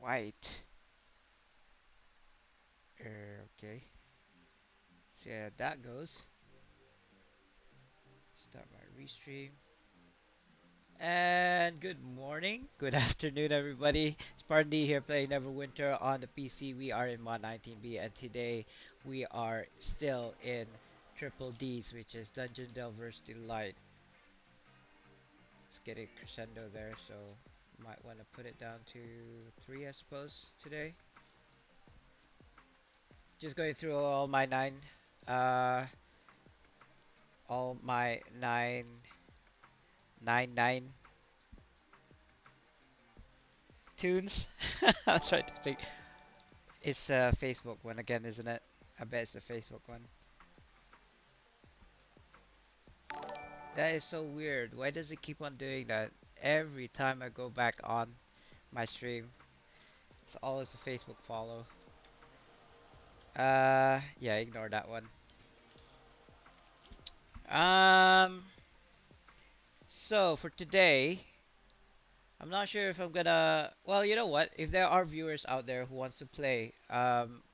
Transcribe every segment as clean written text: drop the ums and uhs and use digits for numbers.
white. Okay. So yeah, that goes. Start my restream. And good morning, good afternoon, everybody. Spartandee here playing Neverwinter on the PC. We are in mod 19B, and today we are still in Triple D's, which is Dungeon Delvers Delight. Let's get a crescendo there, so might want to put it down to 3, I suppose, today. Just going through uh, all my nine tunes. I was trying to think. It's a Facebook one again, isn't it? I bet it's the Facebook one. That is so weird. Why does it keep on doing that? Every time I go back on my stream, it's always a Facebook follow. Yeah, ignore that one. Um, so for today, I'm not sure if I'm gonna. Well, you know what? If there are viewers out there who wants to play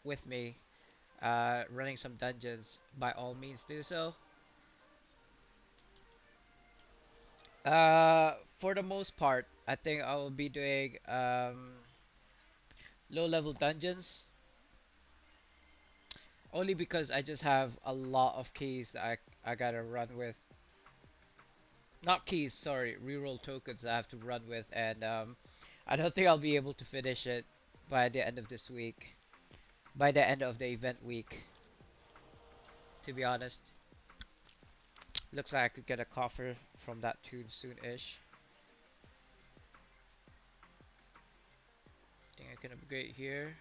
with me, running some dungeons, by all means do so. For the most part, I think I will be doing low level dungeons only because I just have a lot of keys that I gotta run with. Not keys, sorry, reroll tokens that I have to run with, and I don't think I'll be able to finish it by the end of this week. By the end of the event week, to be honest. Looks like I could get a coffer from that tune soon-ish. Think I can upgrade here.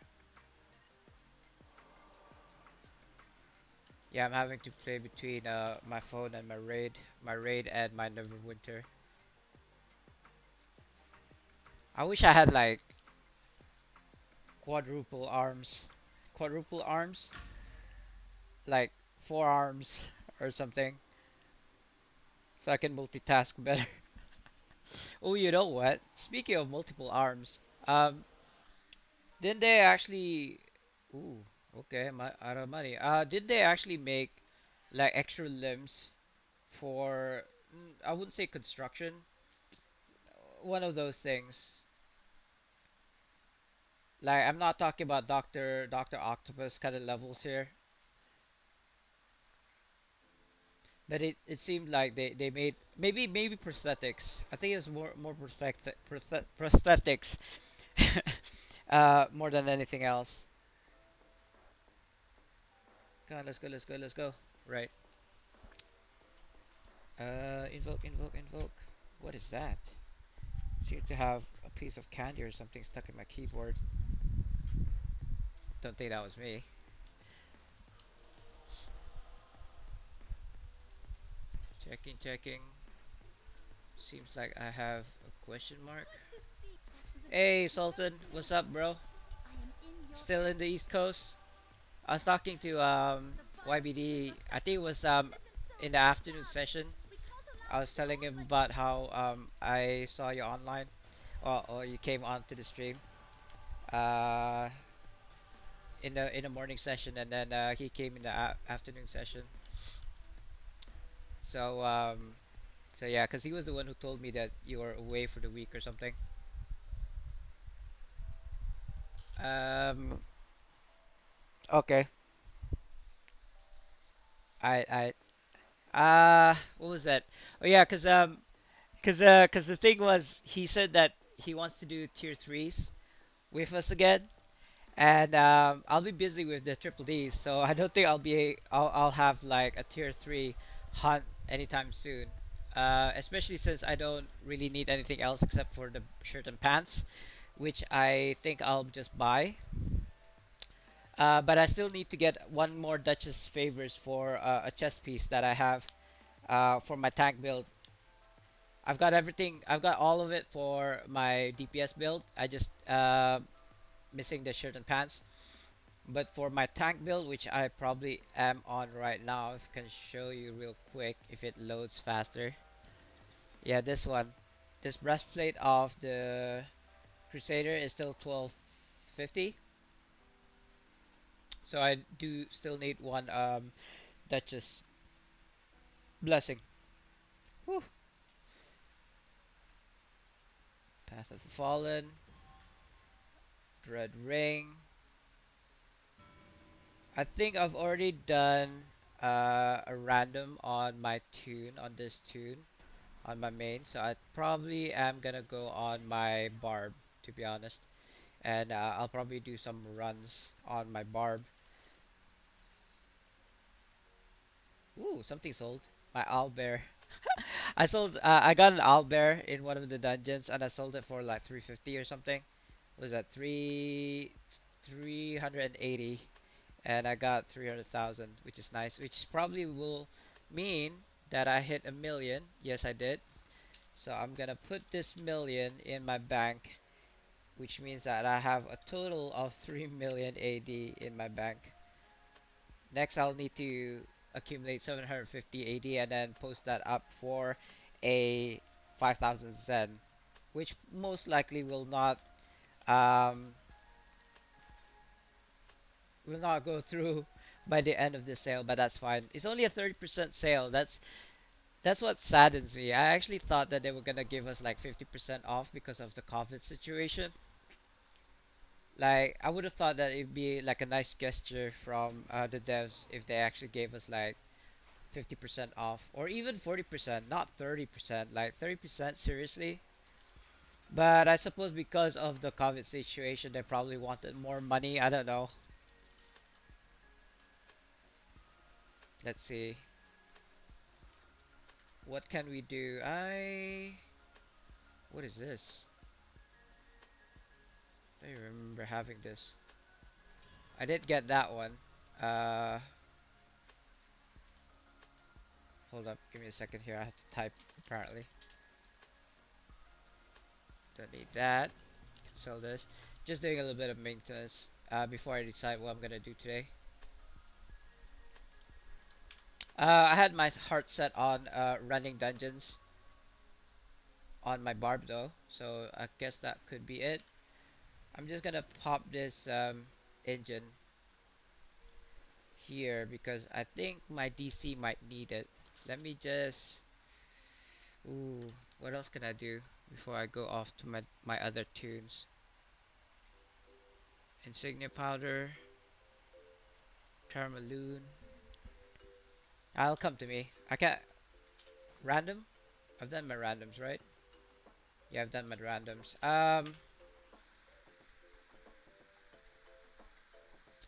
Yeah, I'm having to play between my phone and my raid and my Neverwinter. I wish I had like quadruple arms, quadruple arms, like 4 arms or something, so I can multitask better. Oh, you know what? Speaking of multiple arms, didn't they actually? Ooh, okay, I'm out of money. Did they actually make like extra limbs for? I wouldn't say construction. One of those things. Like I'm not talking about Doctor Octopus kind of levels here, but it seemed like they made maybe prosthetics. I think it was more prosthetics, more than anything else. Come on, let's go. Right. Invoke. What is that? Seem to have a piece of candy or something stuck in my keyboard. Don't think that was me. Checking. Seems like I have a question mark. Hey, Sultan, what's up, bro? Still in the East Coast? I was talking to YBD. I think it was in the afternoon session. I was telling him about how I saw you online, or you came onto the stream uh in the morning session, and then he came in the afternoon session. So so yeah, cause he was the one who told me that you were away for the week or something. Um, okay. What was that? Oh yeah, cause the thing was he said that he wants to do tier threes with us again, and I'll be busy with the triple Ds, so I don't think I'll have like a tier three hunt anytime soon. Especially since I don't really need anything else except for the shirt and pants, which I think I'll just buy. But I still need to get one more Duchess favors for a chest piece that I have for my tank build. I've got everything. I've got all of it for my DPS build. I just missing the shirt and pants. But for my tank build, which I probably am on right now, if I can show you real quick, if it loads faster. Yeah, this one. This breastplate of the Crusader is still 12. 50. So I do still need one Duchess blessing. Whew. Path of the Fallen, Dread Ring. I think I've already done a random on my tune, on this tune, on my main. So I probably am gonna go on my barb, to be honest. And I'll probably do some runs on my barb. Ooh, something sold. My owlbear. I got an owlbear in one of the dungeons, and I sold it for like 350 or something. What was that 380, and I got 300,000, which is nice. Which probably will mean that I hit a million. Yes, I did. So I'm gonna put this million in my bank, which means that I have a total of 3 million AD in my bank. Next, I'll need to accumulate 750 AD and then post that up for a 5,000 Zen, which most likely um, will not go through by the end of the sale, but that's fine. It's only a 30% sale. That's what saddens me. I actually thought that they were gonna give us like 50% off because of the COVID situation. Like I would have thought that it'd be like a nice gesture from the devs if they actually gave us like 50% off or even 40%, not 30%. Like 30%, seriously? But I suppose because of the COVID situation, they probably wanted more money. I don't know. Let's see. What can we do? What is this? I don't remember having this. I did get that one. Uh, Hold up. Give me a second here. I have to type, apparently. Don't need that. Sell this. Just doing a little bit of maintenance before I decide what I'm gonna do today. I had my heart set on running dungeons on my barb though, so I guess that could be it. I'm just gonna pop this engine here because I think my DC might need it. Let me just. Ooh, what else can I do before I go off to my other tunes? Insignia powder, Carmaloon. I'll come to me. I can't. Random? I've done my randoms, right? Yeah, I've done my randoms.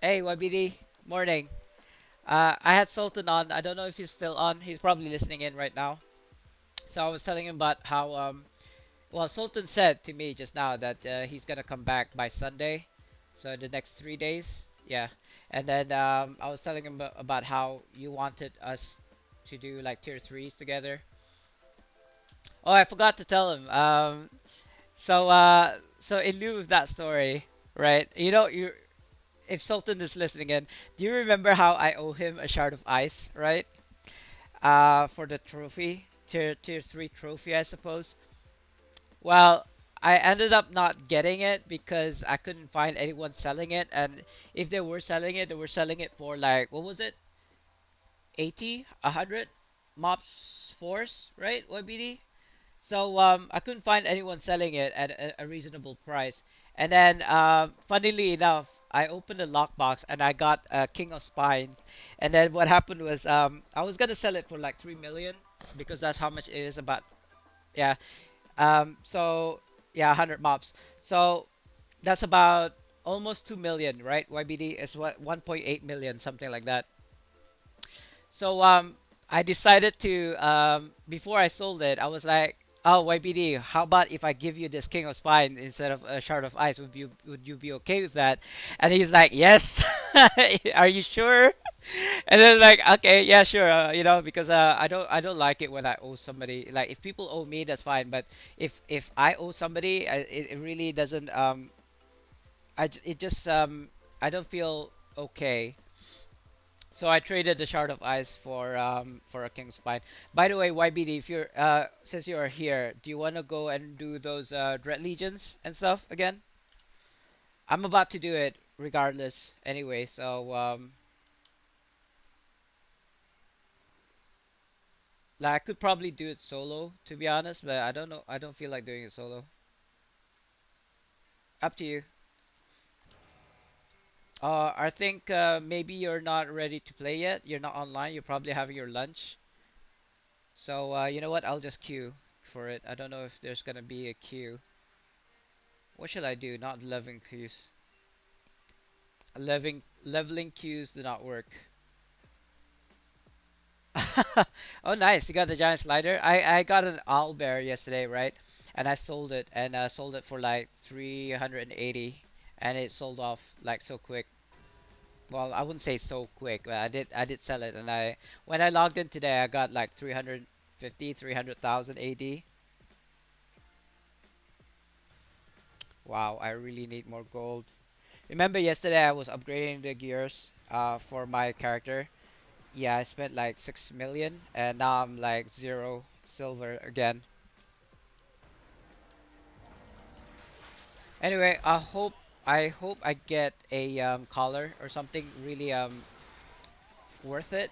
Hey, YBD. Morning. I had Sultan on. I don't know if he's still on. He's probably listening in right now. So I was telling him about how, well, Sultan said to me just now that he's gonna come back by Sunday. So the next 3 days. Yeah. And then I was telling him about how you wanted us to do like tier threes together. Oh, I forgot to tell him. So in lieu of that story, right? If Sultan is listening in, do you remember how I owe him a shard of ice, right? For the trophy, tier three trophy, I suppose. Well, I ended up not getting it because I couldn't find anyone selling it, and if they were selling it, they were selling it for like what was it, 80, 100 mops force, right? YBD. So I couldn't find anyone selling it at a reasonable price. And then, funnily enough, I opened the lockbox and I got a King of Spine. And then what happened was I was gonna sell it for like 3 million because that's how much it is about. Yeah. So yeah, 100 mobs. So that's about almost 2 million, right? YBD is what 1.8 million, something like that. So I decided to before I sold it, I was like, "Oh, YBD, how about if I give you this King of Spine instead of a Shard of Ice? Would you be okay with that?" And he's like, "Yes." Are you sure? And then like, okay, yeah, sure. Because I don't like it when I owe somebody. Like if people owe me, that's fine. But if I owe somebody, it really doesn't. It just I don't feel okay. So I traded the Shard of Ice for a King Spine. By the way, YBD, if you're since you are here, do you want to go and do those Dread Legions and stuff again? I'm about to do it regardless anyway. So like I could probably do it solo to be honest, but I don't know. I don't feel like doing it solo. Up to you. I think maybe you're not ready to play yet. You're not online. You're probably having your lunch. So you know what? I'll just queue for it. I don't know if there's gonna be a queue. What should I do? Not leveling queues. Leveling queues do not work. Oh, nice! You got the giant slider. I got an owl bear yesterday, right? And I sold it and sold it for like 380, and it sold off like so quick. Well, I wouldn't say so quick, but I did sell it, and I when I logged in today, I got like 350, 300,000 AD. Wow, I really need more gold. Remember yesterday I was upgrading the gears for my character. Yeah, I spent like 6 million, and now I'm like zero silver again. Anyway, I hope I get a collar or something really worth it.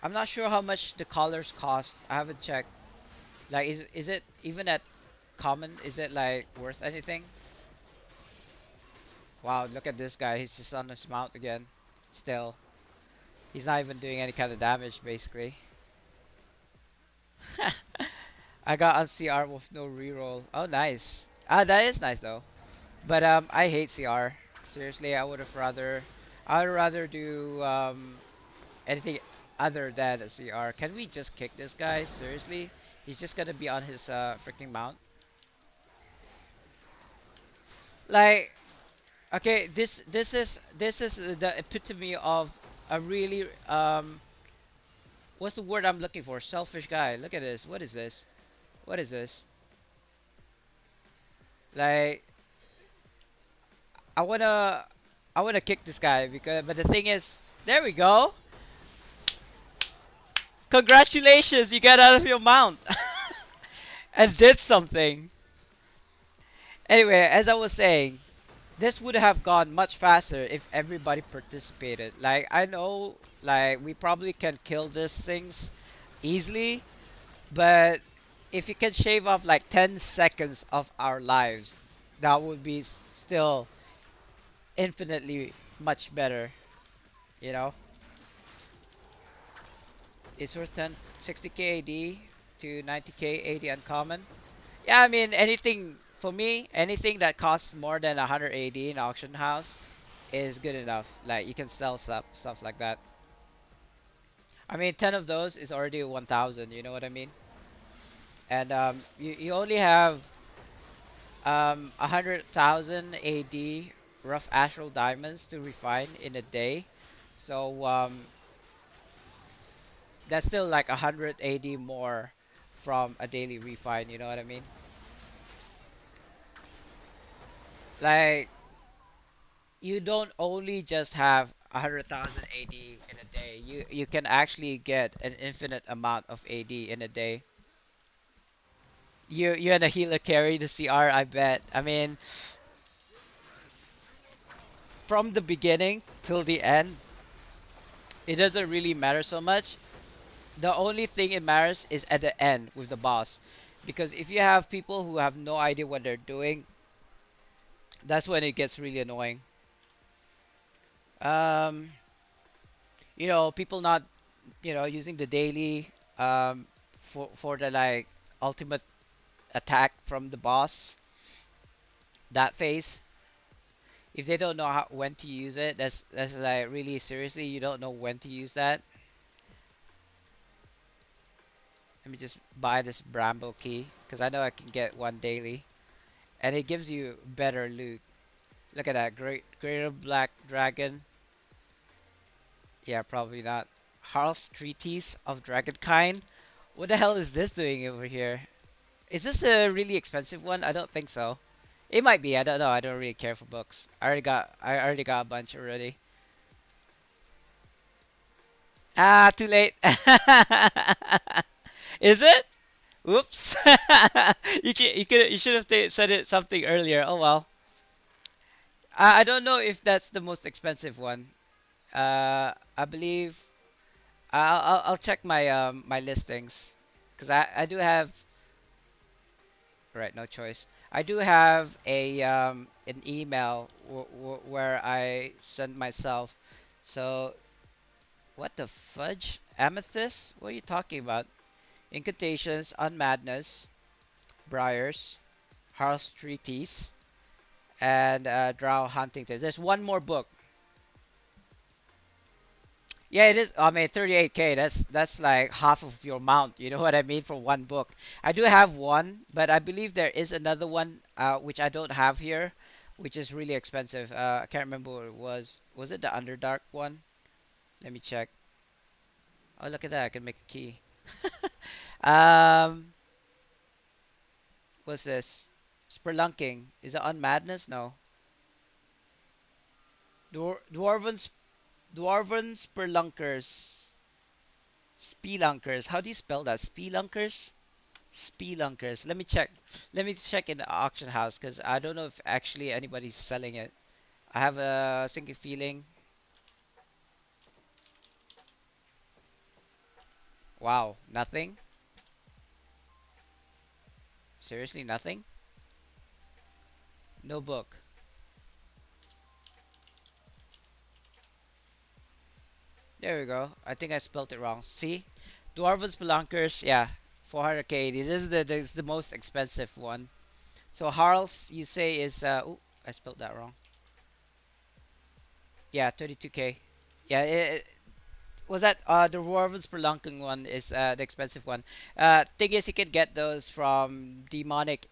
I'm not sure how much the collars cost. I haven't checked. Like is it even at common? Is it like worth anything? Wow, look at this guy. He's just on his mount again. Still. He's not even doing any kind of damage basically. I got on CR with no reroll. Oh nice. Ah, that is nice though. But I hate CR. Seriously, I would rather do anything other than a CR. Can we just kick this guy? Seriously? He's just gonna be on his freaking mount. Like, okay, this is the epitome of a really what's the word I'm looking for? Selfish guy. Look at this. What is this? What is this? Like, I wanna I wanna kick this guy because but the thing is, there we go. Congratulations, you got out of your mount and did something. Anyway, as I was saying, this would have gone much faster if everybody participated. Like I know, like we probably can kill these things easily, but if you can shave off like 10 seconds of our lives, that would be still infinitely much better, you know? It's worth 10, 60k AD to 90k AD uncommon. Yeah, I mean anything for me, anything that costs more than 100 AD in auction house is good enough. Like you can sell stuff like that. I mean 10 of those is already 1000, you know what I mean? And you only have 100,000 AD rough astral diamonds to refine in a day. So that's still like 100 AD more from a daily refine, you know what I mean? Like you don't only just have 100,000 AD in a day. You can actually get an infinite amount of AD in a day. You and a healer carry the CR, I bet. I mean, from the beginning till the end, it doesn't really matter so much. The only thing it matters is at the end with the boss. Because if you have people who have no idea what they're doing, that's when it gets really annoying. Um, people not, using the daily for the like ultimate attack from the boss, that phase. If they don't know when to use it, that's like really seriously, you don't know when to use that. Let me just buy this bramble key because I know I can get one daily, and it gives you better loot. Look at that greater black dragon. Yeah, probably not. Harl's Treatise of Dragonkind. What the hell is this doing over here? Is this a really expensive one? I don't think so. It might be. I don't know. I don't really care for books. I already got a bunch already. Ah, too late. Is it? Oops. You should have said it something earlier. Oh well. I don't know if that's the most expensive one. I believe I'll check my listings, because I do have, right, no choice. I do have a an email where I send myself. So what the fudge? Amethyst? What are you talking about? Incantations, Unmadness, Briars, Harl's Treatise, and Drow Huntington. There's one more book. Yeah, it is. I mean, 38K. That's like half of your mount. You know what I mean, for one book. I do have one, but I believe there is another one, which I don't have here, which is really expensive. I can't remember what it was. Was it the Underdark one? Let me check. Oh, look at that! I can make a key. um, what's this? Spelunking. Is it on Madness? No. Dwarven Spelunkers. Spelunkers. How do you spell that? Spelunkers? Spelunkers. Let me check. Let me check in the auction house, because I don't know if actually anybody's selling it. I have a sinking feeling. Wow, nothing? Seriously, nothing? No book. There we go. I think I spelled it wrong. See? Dwarven Spelunkers, yeah. 400k. This is the most expensive one. So Harl's, you say, is ooh, I spelled that wrong. Yeah, 32k. Yeah, was that the Dwarven Spelunking one is the expensive one. Thing is, you can get those from demonic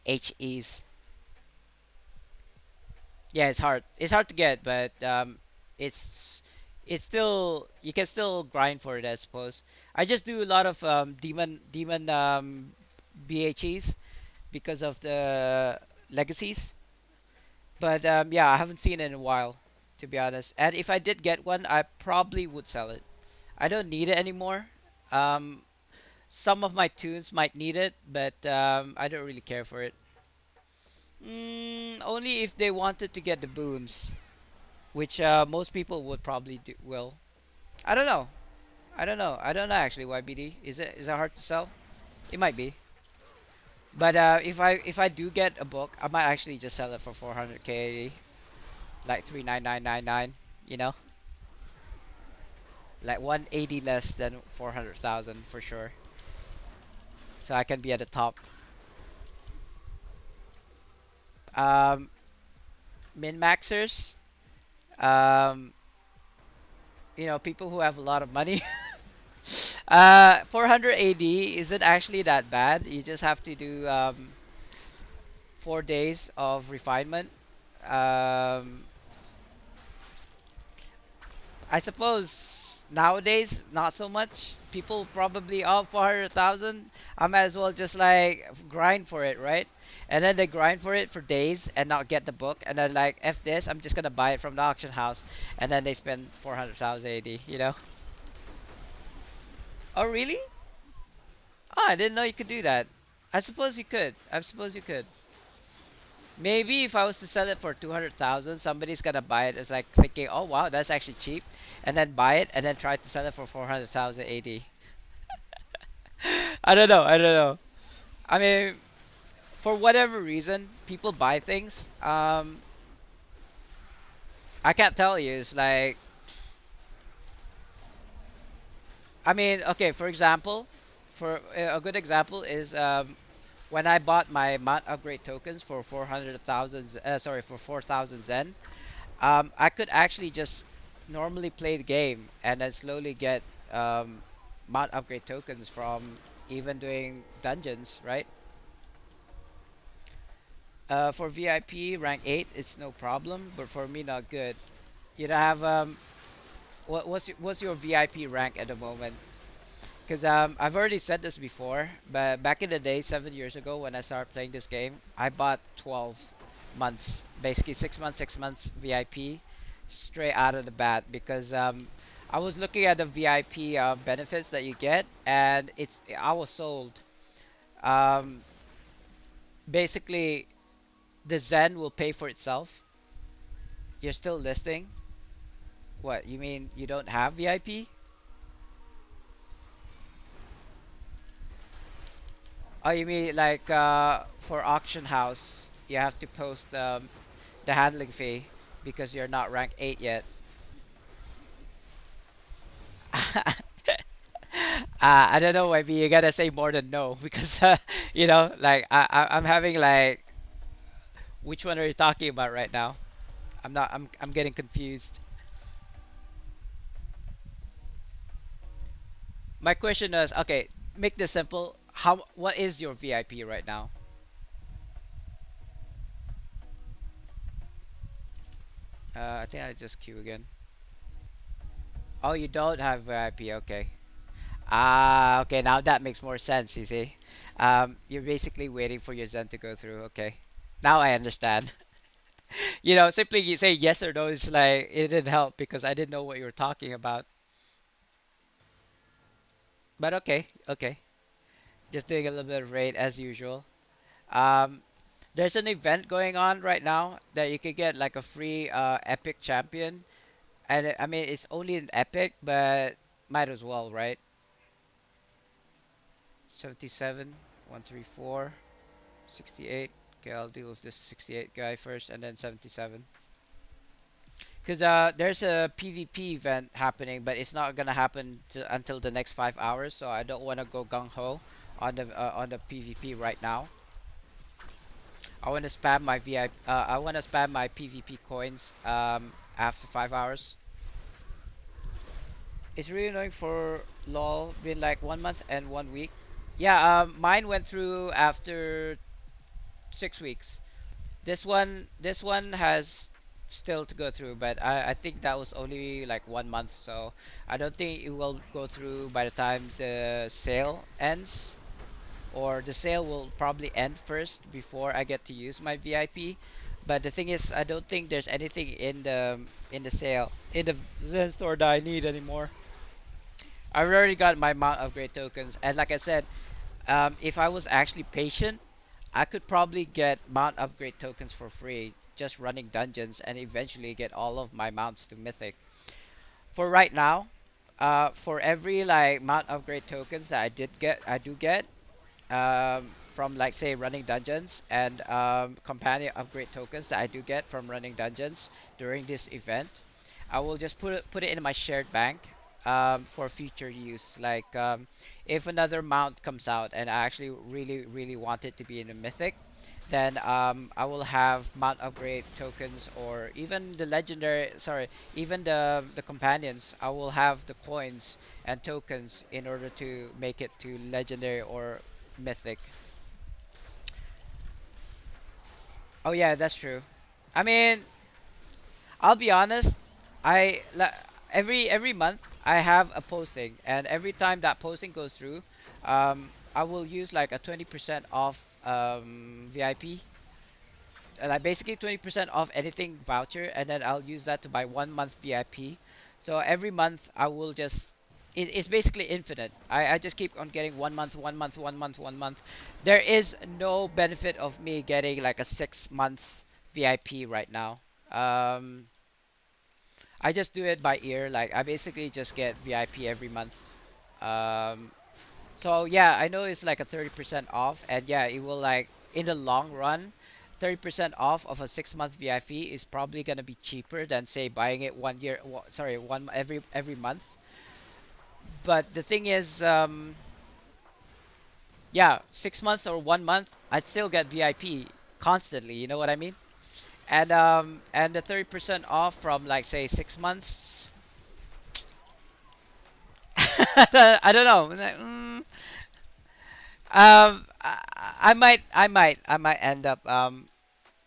HEs. Yeah, it's hard. It's hard to get, but it's it's still, you can still grind for it, I suppose. I just do a lot of demon BHEs because of the legacies. But yeah, I haven't seen it in a while, to be honest. And if I did get one, I probably would sell it. I don't need it anymore. Um, some of my tunes might need it, but I don't really care for it. Only if they wanted to get the boons, which most people would probably do. Will. I don't know. I don't know. I don't know actually. YBD, is it hard to sell? It might be. But if I do get a book, I might actually just sell it for 400k, like 39999. You know, like 180 less than 400,000 for sure. So I can be at the top. Um, Min maxers. Um, people who have a lot of money. 400 AD isn't actually that bad. You just have to do 4 days of refinement. Um, I suppose nowadays not so much. People probably, oh, 400,000. I might as well just like grind for it, right? And then they grind for it for days and not get the book, and then like F this, I'm just gonna buy it from the auction house, and then they spend 400,000 AD. You know? Oh really? Oh, I didn't know you could do that. I suppose you could. I suppose you could. Maybe if I was to sell it for 200,000, somebody's gonna buy it. It's like thinking, oh wow, that's actually cheap, and then buy it and then try to sell it for 400,000 AD. I don't know. I don't know. I mean, for whatever reason, people buy things. I can't tell you. It's like, I mean, okay. For example, for a good example is when I bought my mount upgrade tokens for 400,000. Sorry, for 4,000 Zen. I could actually just normally play the game and then slowly get mount upgrade tokens from even doing dungeons, right? For VIP rank 8, it's no problem, but for me, not good. You don't have what's your VIP rank at the moment? Because I've already said this before, but back in the day, 7 years ago, when I started playing this game, I bought 12 months, basically 6 months, 6 months VIP, straight out of the bat, because I was looking at the VIP benefits that you get, and I was sold. Um, Basically, the Zen will pay for itself. You're still listing. What, you mean you don't have VIP? Oh, you mean like for auction house, you have to post the handling fee because you're not rank 8 yet. I don't know, maybe you gotta say more than no because like I'm having like, which one are you talking about right now? I'm not. I'm getting confused. My question is, okay, make this simple. What is your VIP right now? I think I just queue again. Oh, you don't have VIP. Okay. Ah, okay. Now that makes more sense. You see, you're basically waiting for your Zen to go through. Okay. Now I understand. Simply you say yes or no. It's like it didn't help because I didn't know what you were talking about. But okay, okay. Just doing a little bit of raid as usual. Um, there's an event going on right now that you could get like a free Epic champion, and I mean it's only an Epic, but might as well, right? 77, 134, 68. Okay, I'll deal with this 68 guy first, and then 77. Because there's a PvP event happening, but it's not gonna happen until the next 5 hours, so I don't want to go gung ho on the PvP right now. I want to spam my VIP. I want to spam my PvP coins after 5 hours. It's really annoying for LOL. Been like 1 month and 1 week. Yeah, mine went through after 6 weeks. This one has still to go through, but I think that was only like 1 month, so I don't think it will go through by the time the sale ends. Or the sale will probably end first before I get to use my VIP. But the thing is, I don't think there's anything in the sale in the Zen store that I need anymore. I've already got my Mount Upgrade tokens, and like I said, if I was actually patient, I could probably get Mount Upgrade tokens for free just running dungeons, and eventually get all of my mounts to Mythic. For right now, for every like Mount Upgrade tokens that I do get, from like say running dungeons, and companion upgrade tokens that I do get from running dungeons during this event, I will just put it in my shared bank for future use. Like if another mount comes out and I actually really want it to be in a mythic, then I will have mount upgrade tokens, or even the legendary, sorry, even the companions. I will have the coins and tokens in order to make it to legendary or mythic. Oh yeah, that's true. I mean, I'll be honest. Every month I have a posting, and every time that posting goes through, I will use like a 20% off VIP, like basically 20% off anything voucher, and then I'll use that to buy 1 month VIP. So every month I will just, it's basically infinite. I just keep on getting 1 month, 1 month, 1 month, 1 month. There is no benefit of me getting like a 6 month VIP right now. Um, I just do it by ear. Like I basically just get VIP every month. Um, so yeah, I know it's like a 30% off, and yeah, it will like in the long run, 30% off of a 6 month VIP is probably gonna be cheaper than say buying it 1 year. Sorry, one every month. But the thing is, yeah, 6 months or 1 month, I'd still get VIP constantly. You know what I mean? And the 30% off from like say 6 months. I don't know. Like, I might end up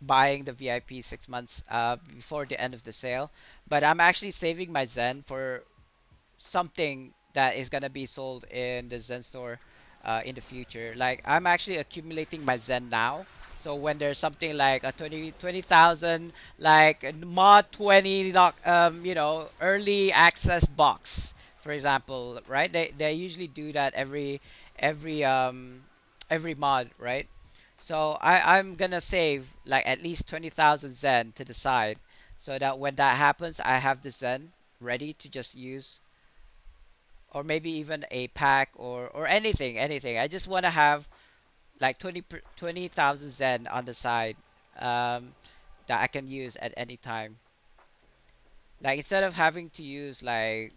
buying the VIP 6 months before the end of the sale, but I'm actually saving my Zen for something that is gonna be sold in the Zen store in the future. Like I'm actually accumulating my Zen now. So when there's something like a 20,000 like mod 20 early access box, for example, right? They usually do that every every mod, right? So I'm gonna save like at least 20,000 Zen to the side, so that when that happens, I have the Zen ready to just use, or maybe even a pack or anything. I just want to have like 20,000 Zen on the side, um, that I can use at any time. Like instead of having to use like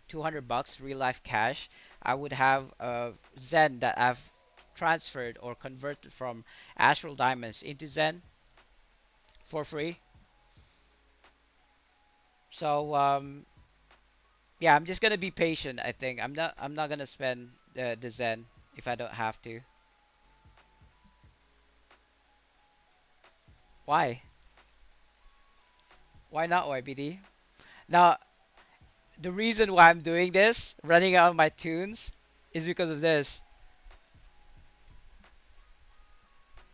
200 bucks real life cash, I would have a Zen that I've transferred or converted from Astral Diamonds into Zen for free. So yeah, I'm just gonna be patient. I think I'm not gonna spend the Zen if I don't have to. Why? Why not YBD? Now the reason why I'm doing this, running out of my tunes, is because of this.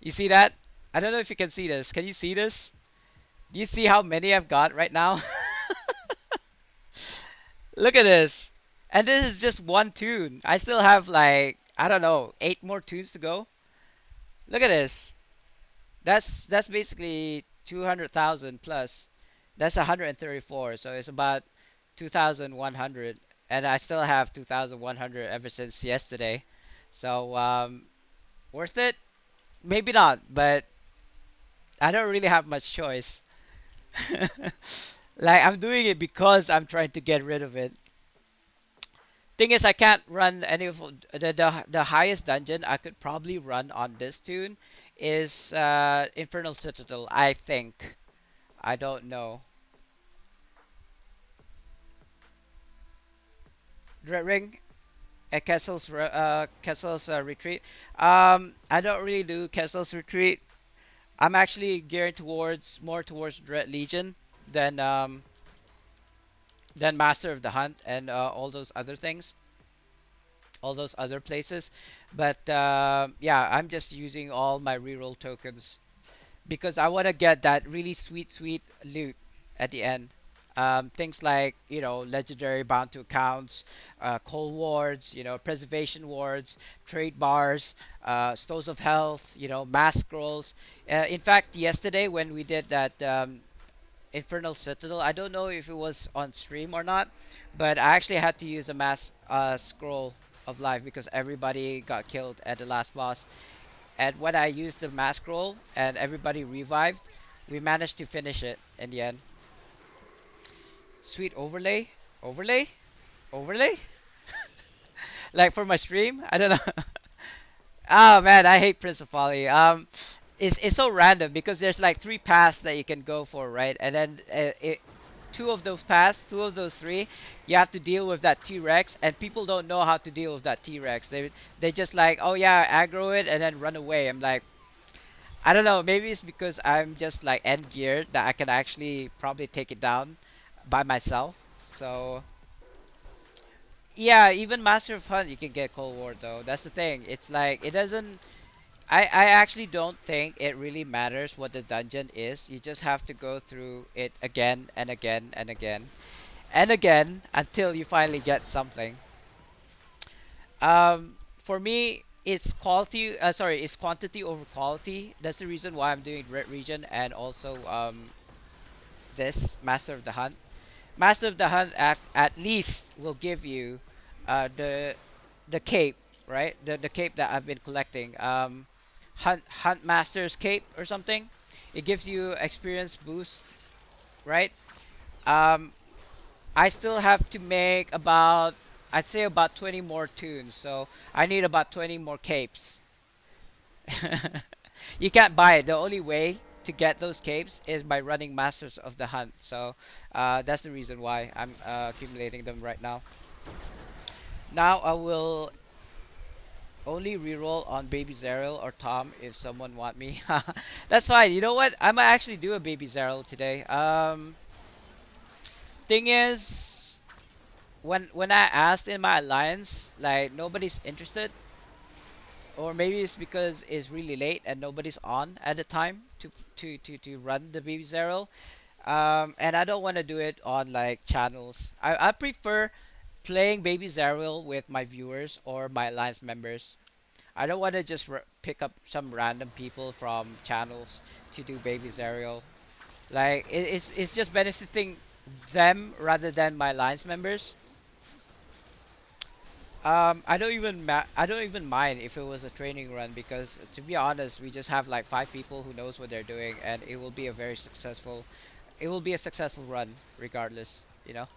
You see that? I don't know if you can see this. Can you see this? Do you see how many I've got right now? Look at this. And this is just one tune. I still have like, I don't know, 8 more tunes to go. Look at this. That's basically 200,000 plus. That's 134. So it's about 2,100, and I still have 2,100 ever since yesterday. So worth it? Maybe not, but I don't really have much choice. Like I'm doing it because I'm trying to get rid of it. Thing is, I can't run any of the highest dungeon I could probably run on this tune is Infernal Citadel. I think. I don't know. Dread Ring at Kessel's retreat. I don't really do Kessel's retreat. I'm actually geared towards more towards Dread Legion than um than Master of the Hunt and all those other things, all those other places. But yeah, I'm just using all my reroll tokens because I want to get that really sweet loot at the end. Things like legendary bound to accounts, cold wards, preservation wards, trade bars, stones of health, mass scrolls. In fact, yesterday when we did that Infernal Citadel, I don't know if it was on stream or not, but I actually had to use a mass scroll of life because everybody got killed at the last boss. And when I used the mass scroll and everybody revived, we managed to finish it in the end. Sweet overlay, overlay, overlay. Like for my stream, I don't know. Oh man, I hate Prince of Folly. It's so random because there's like three paths that you can go for, right? And then two of those paths, two of those three, you have to deal with that T-Rex, and people don't know how to deal with that T-Rex. They just like, oh yeah, aggro it and then run away. I'm like, I don't know. Maybe it's because I'm just like end geared that I can actually probably take it down by myself. So yeah, even Master of Hunt you can get Cold War though. That's the thing. It's like it doesn't. I actually don't think it really matters what the dungeon is. You just have to go through it again and again and again and again until you finally get something. For me, it's quality. Sorry, it's quantity over quality. That's the reason why I'm doing Red Region and also this Master of the Hunt. Master of the Hunt at least will give you the cape, right? The cape that I've been collecting. Hunt Master's cape or something. It gives you experience boost, right? Um, I still have to make about, I'd say about 20 more tunes, so I need about 20 more capes. You can't buy it. The only way to get those capes is by running Masters of the Hunt. So that's the reason why I'm accumulating them right now. Now I will only reroll on Baby Zerial or Tom if someone want me. That's fine. You know what? I might actually do a Baby Zerial today. Thing is, when I asked in my alliance, like nobody's interested, or maybe it's because it's really late and nobody's on at the time to run the Baby Zero. And I don't want to do it on like channels. I prefer playing Baby Zero with my viewers or my alliance members. I don't want to just pick up some random people from channels to do baby Zerial. Like it's just benefiting them rather than my alliance members. I don't even mind if it was a training run because to be honest, we just have like 5 people who knows what they're doing, and it will be a very successful. It will be a successful run regardless. You know.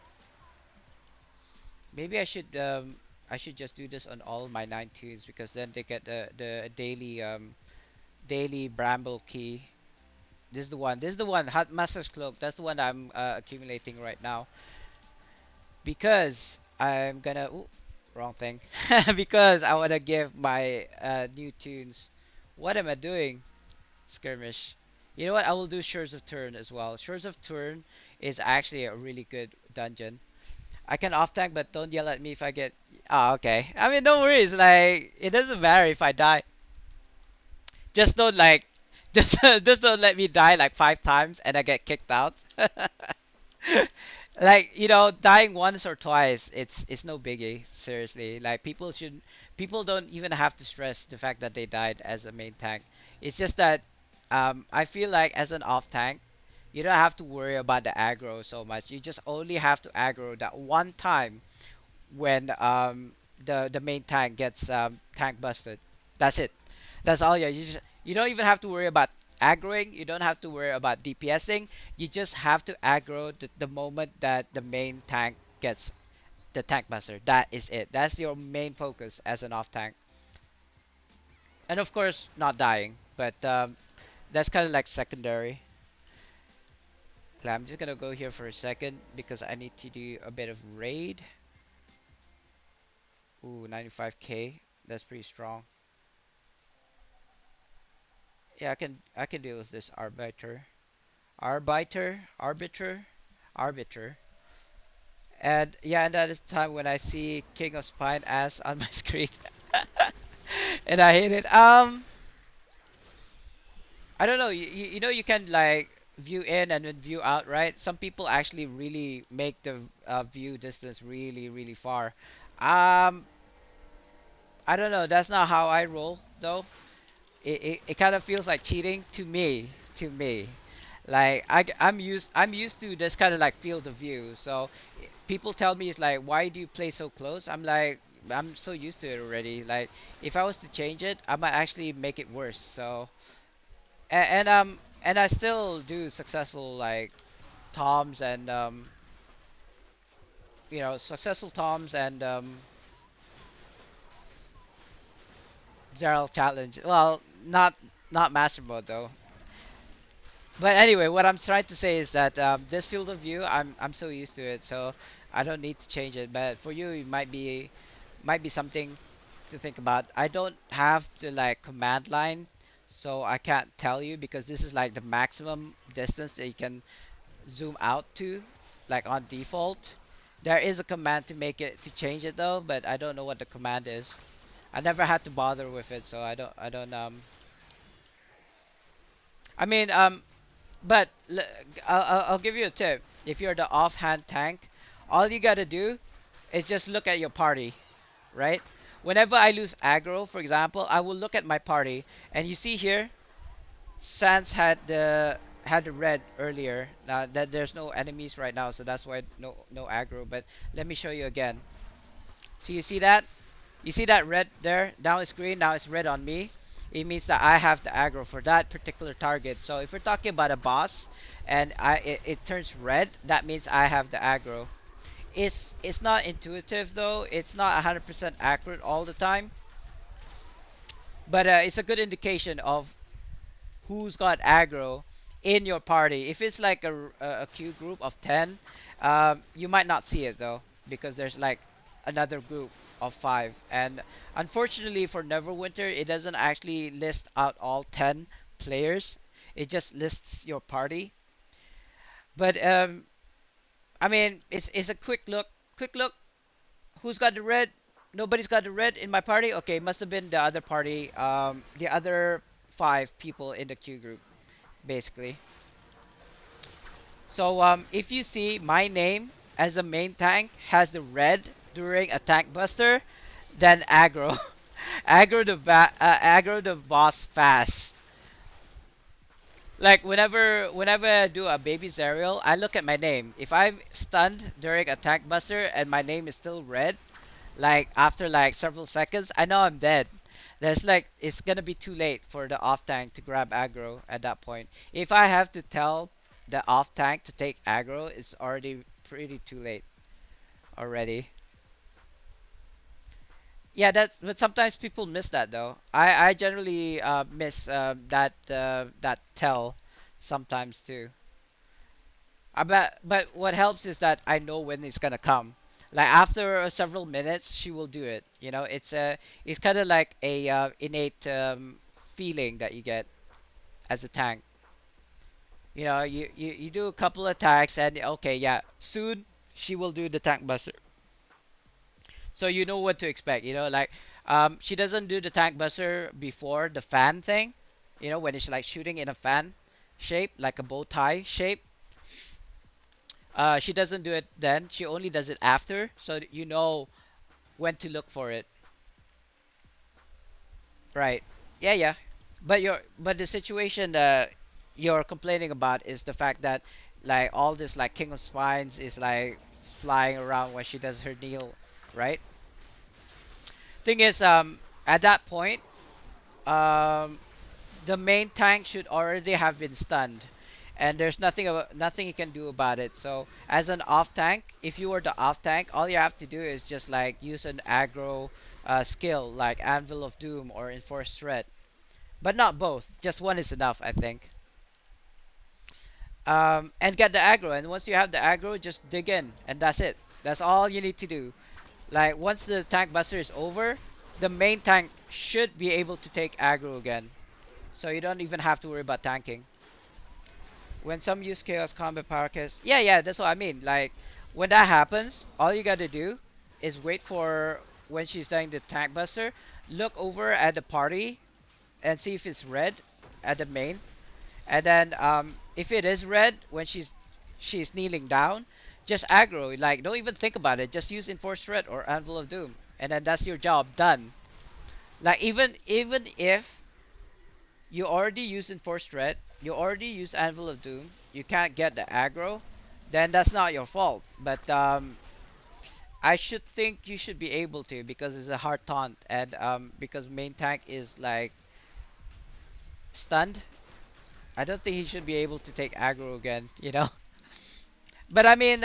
Maybe I should just do this on all my 9 tunes because then they get the daily bramble key. This is the one. This is the one. Hot Master's Cloak. That's the one I'm accumulating right now because I'm gonna. Ooh, wrong thing. Because I wanna give my new tunes. What am I doing? Skirmish. You know what? I will do Shores of Turn as well. Shores of Turn is actually a really good dungeon. I can off tank, but don't yell at me if I get. Oh, okay. I mean, don't worry. It's like it doesn't matter if I die. Just don't like, just don't let me die like 5 times and I get kicked out. Like dying once or twice, it's no biggie. Seriously, like people don't even have to stress the fact that they died as a main tank. It's just that I feel like as an off tank, you don't have to worry about the aggro so much. You just only have to aggro that one time when the main tank gets tank busted. That's it. That's all you don't even have to worry about aggroing. You don't have to worry about DPSing. You just have to aggro the moment that the main tank gets the tank buster. That is it. That's your main focus as an off tank. And of course, not dying. But that's kind of like secondary. Okay, I'm just gonna go here for a second because I need to do a bit of raid. Ooh, 95k. That's pretty strong. Yeah, I can deal with this arbiter. And yeah, and that is the time when I see King of Spine ass on my screen. And I hate it. I don't know. You know you can like view in and then view out, right? Some people actually really make the view distance really far. Um, I don't know. That's not how I roll though. It kind of feels like cheating to me. Like I'm used to this kind of like field of view. So people tell me it's like, why do you play so close? I'm like, I'm so used to it already. Like if I was to change it, I might actually make it worse. So and I still do successful like toms and successful toms and Zerl challenge. Well, not master mode though. But anyway, what I'm trying to say is that this field of view, I'm so used to it, so I don't need to change it. But for you, it might be something to think about. I don't have the like command line, so I can't tell you because this is like the maximum distance that you can zoom out to, like on default. There is a command to make it to change it though, but I don't know what the command is. I never had to bother with it, so I don't. I mean But I'll give you a tip. If you're the offhand tank, all you gotta do is just look at your party, right? Whenever I lose aggro, for example, I will look at my party, and you see here, Sans had the red earlier. Now that there's no enemies right now, so that's why no aggro. But let me show you again. So you see that? You see that red there? Now it's green, now it's red on me. It means that I have the aggro for that particular target. So if we're talking about a boss and it turns red, that means I have the aggro. It's not intuitive though. It's not 100% accurate all the time. But it's a good indication of who's got aggro in your party. If it's like a queue group of 10, you might not see it though because there's like another group of 5. And unfortunately for Neverwinter, it doesn't actually list out all 10 players. It just lists your party. But I mean, it's a quick look. Quick look. Who's got the red? Nobody's got the red in my party. Okay, must have been the other party. The other 5 people in the queue group, basically. So if you see my name as a main tank has the red during a tank buster, then aggro. aggro the boss fast. Like whenever I do a baby Zerial, I look at my name. If I'm stunned during attack buster and my name is still red, like after like several seconds, I know I'm dead. There's like it's gonna be too late for the off tank to grab aggro at that point. If I have to tell the off tank to take aggro, it's already pretty too late already. Yeah, that's but sometimes people miss that though. I generally miss that tell sometimes too. But what helps is that I know when it's gonna come. Like after several minutes, she will do it. You know, it's kind of like a innate feeling that you get as a tank. You know, you do a couple attacks and okay, yeah, soon she will do the tank buster. So you know what to expect. You know, like she doesn't do the tank buster before the fan thing. You know, when it's like shooting in a fan shape, like a bow tie shape. She doesn't do it then. She only does it after, so that you know when to look for it. Right. Yeah, yeah. But the situation you're complaining about is the fact that like all this like King of Spines is like flying around when she does her kneel, right? Thing is, at that point, um, the main tank should already have been stunned, and there's nothing you can do about it. So as an off tank, if you were the off tank, all you have to do is just like use an aggro skill like Anvil of Doom or Enforced Threat, but not both. Just one is enough, I think. And get the aggro, and once you have the aggro, just dig in, and that's it. That's all you need to do. Like once the tank buster is over, the main tank should be able to take aggro again. So you don't even have to worry about tanking. When some use chaos combat power cast, yeah, yeah, that's what I mean. Like when that happens, all you gotta do is wait for when she's doing the tank buster. Look over at the party and see if it's red at the main, and then if it is red when she's kneeling down, just aggro. Like don't even think about it. Just use Enforced Threat or Anvil of Doom, and then that's your job done. Like even if you already use Enforced Threat, you already use Anvil of Doom, you can't get the aggro, then that's not your fault. But I should think you should be able to because it's a hard taunt and because main tank is like stunned. I don't think he should be able to take aggro again, you know. But I mean,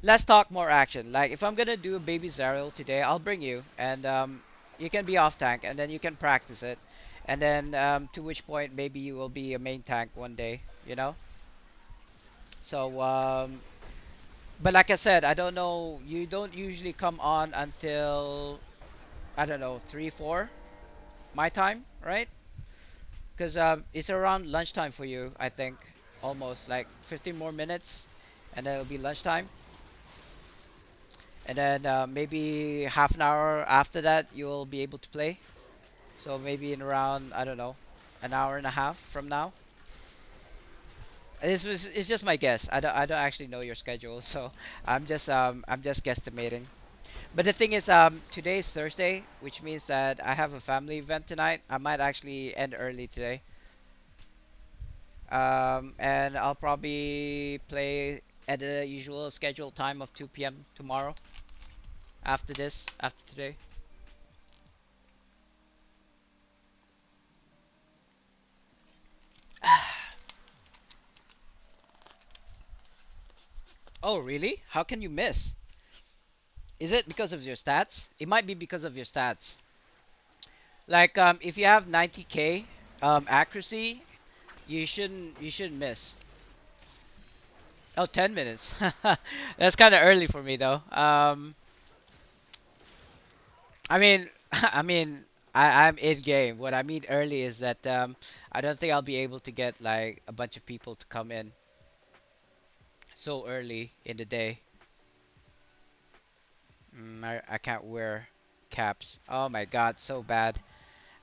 let's talk more action. Like if I'm gonna do a baby Zariel today, I'll bring you and you can be off tank and then you can practice it. And then to which point maybe you will be a main tank one day, you know? So but like I said, I don't know, you don't usually come on until I don't know, 3 4 my time, right? Cuz it's around lunchtime for you, I think. Almost like 15 more minutes and then it'll be lunchtime. And then maybe half an hour after that you'll be able to play. So maybe in around I don't know, an hour and a half from now. This was it's just my guess. I don't actually know your schedule, so I'm just guesstimating. But the thing is, today is Thursday, which means that I have a family event tonight. I might actually end early today. And I'll probably play at the usual scheduled time of 2 p.m. tomorrow. After this, after today. Oh, really? How can you miss? Is it because of your stats? It might be because of your stats. Like if you have 90k accuracy, you shouldn't miss. Oh, 10 minutes. That's kind of early for me though. I mean, I'm in game. What I mean early is that I don't think I'll be able to get like a bunch of people to come in so early in the day. I can't wear caps. Oh my god, so bad.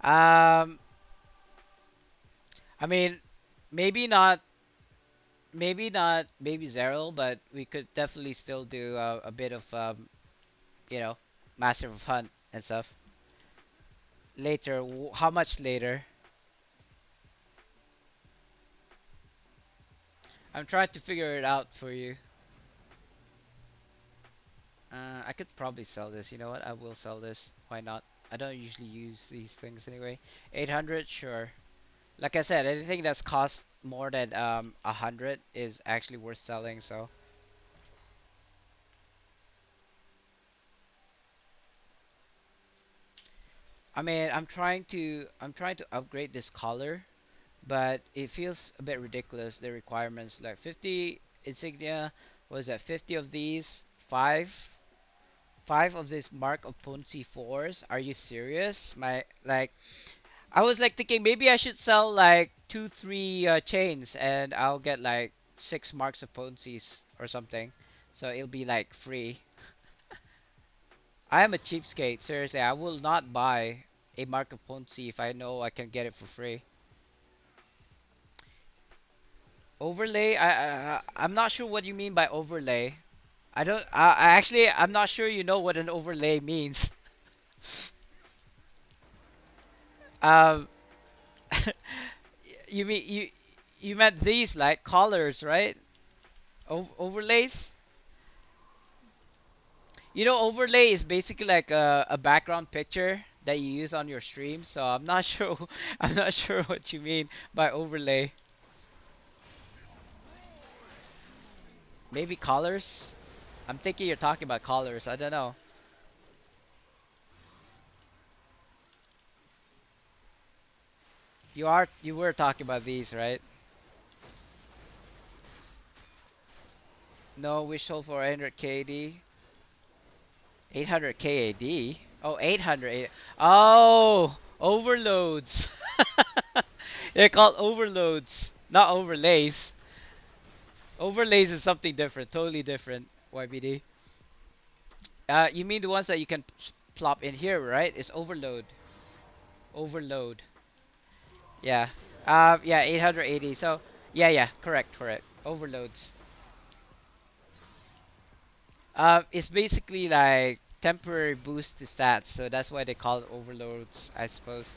Um, I mean, maybe not, maybe not Baby Zero, but we could definitely still do a bit of you know, Master of Hunt and stuff. Later, how much later? I'm trying to figure it out for you. I could probably sell this. You know what? I will sell this. Why not? I don't usually use these things anyway. 800, sure. Like I said, anything that's cost more than 100 is actually worth selling. So I mean, I'm trying to upgrade this color, but it feels a bit ridiculous. The requirements like 50 insignia. Was that 50 of these? Five of these Mark of Ponzi fours. Are you serious? My like I was like thinking maybe I should sell like two, three chains, and I'll get like six marks of Ponzi's or something. So it'll be like free. I am a cheapskate. Seriously, I will not buy a mark of Ponzi if I know I can get it for free. Overlay? I'm not sure what you mean by overlay. I don't. I actually I'm not sure you know what an overlay means. Um, you mean you meant these like colors, right? Overlays. You know, overlay is basically like a background picture that you use on your stream. So I'm not sure. I'm not sure what you mean by overlay. Maybe colors. I'm thinking you're talking about colors. I don't know. You were talking about these, right? No, we sold for 800 KD. 800 KAD. Oh, 800. Oh, overloads. They're called overloads, not overlays. Overlays is something different, totally different. YBD. You mean the ones that you can plop in here, right? It's overload. Overload. Yeah. Yeah, 880. So, yeah, correct, correct. Overloads. It's basically like temporary boost to stats, so that's why they call it overloads, I suppose.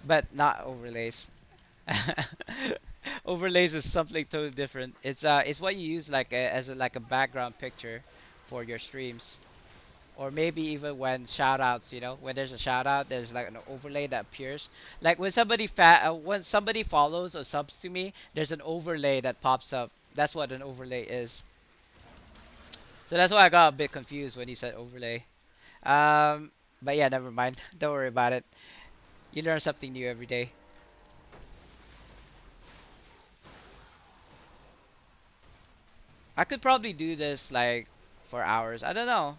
But not overlays. Overlays is something totally different. It's what you use like as like a background picture for your streams. Or maybe even when shoutouts, when there's a shoutout, there's like an overlay that appears. Like when somebody follows or subs to me, there's an overlay that pops up. That's what an overlay is. So that's why I got a bit confused when you said overlay. Um, but yeah, never mind. Don't worry about it. You learn something new every day. I could probably do this like for hours. I don't know.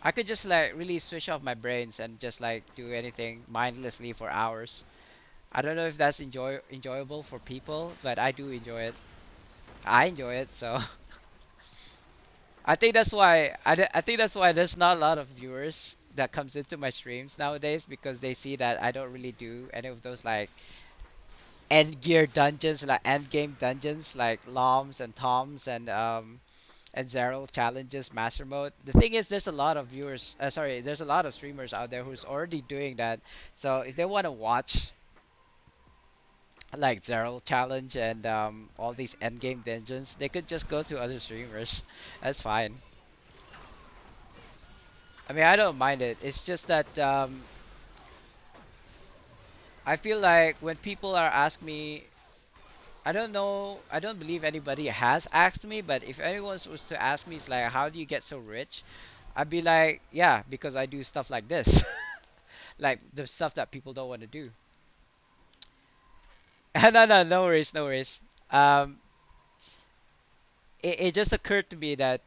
I could just like really switch off my brains and just like do anything mindlessly for hours. I don't know if that's enjoyable for people, but I do enjoy it. I enjoy it, so I think that's why there's not a lot of viewers that comes into my streams nowadays because they see that I don't really do any of those like end gear dungeons, like end game dungeons, like LOMs and TOMs and Zero challenges, master mode. The thing is, there's a lot of viewers. Sorry, there's a lot of streamers out there who's already doing that. So if they want to watch like Zero challenge and all these end game dungeons, they could just go to other streamers. That's fine. I mean, I don't mind it. It's just that I feel like when people are ask me, I don't know, I don't believe anybody has asked me, but if anyone was to ask me, it's like, how do you get so rich? I'd be like, yeah, because I do stuff like this. Like the stuff that people don't want to do. No worries, no worries. Um, it just occurred to me that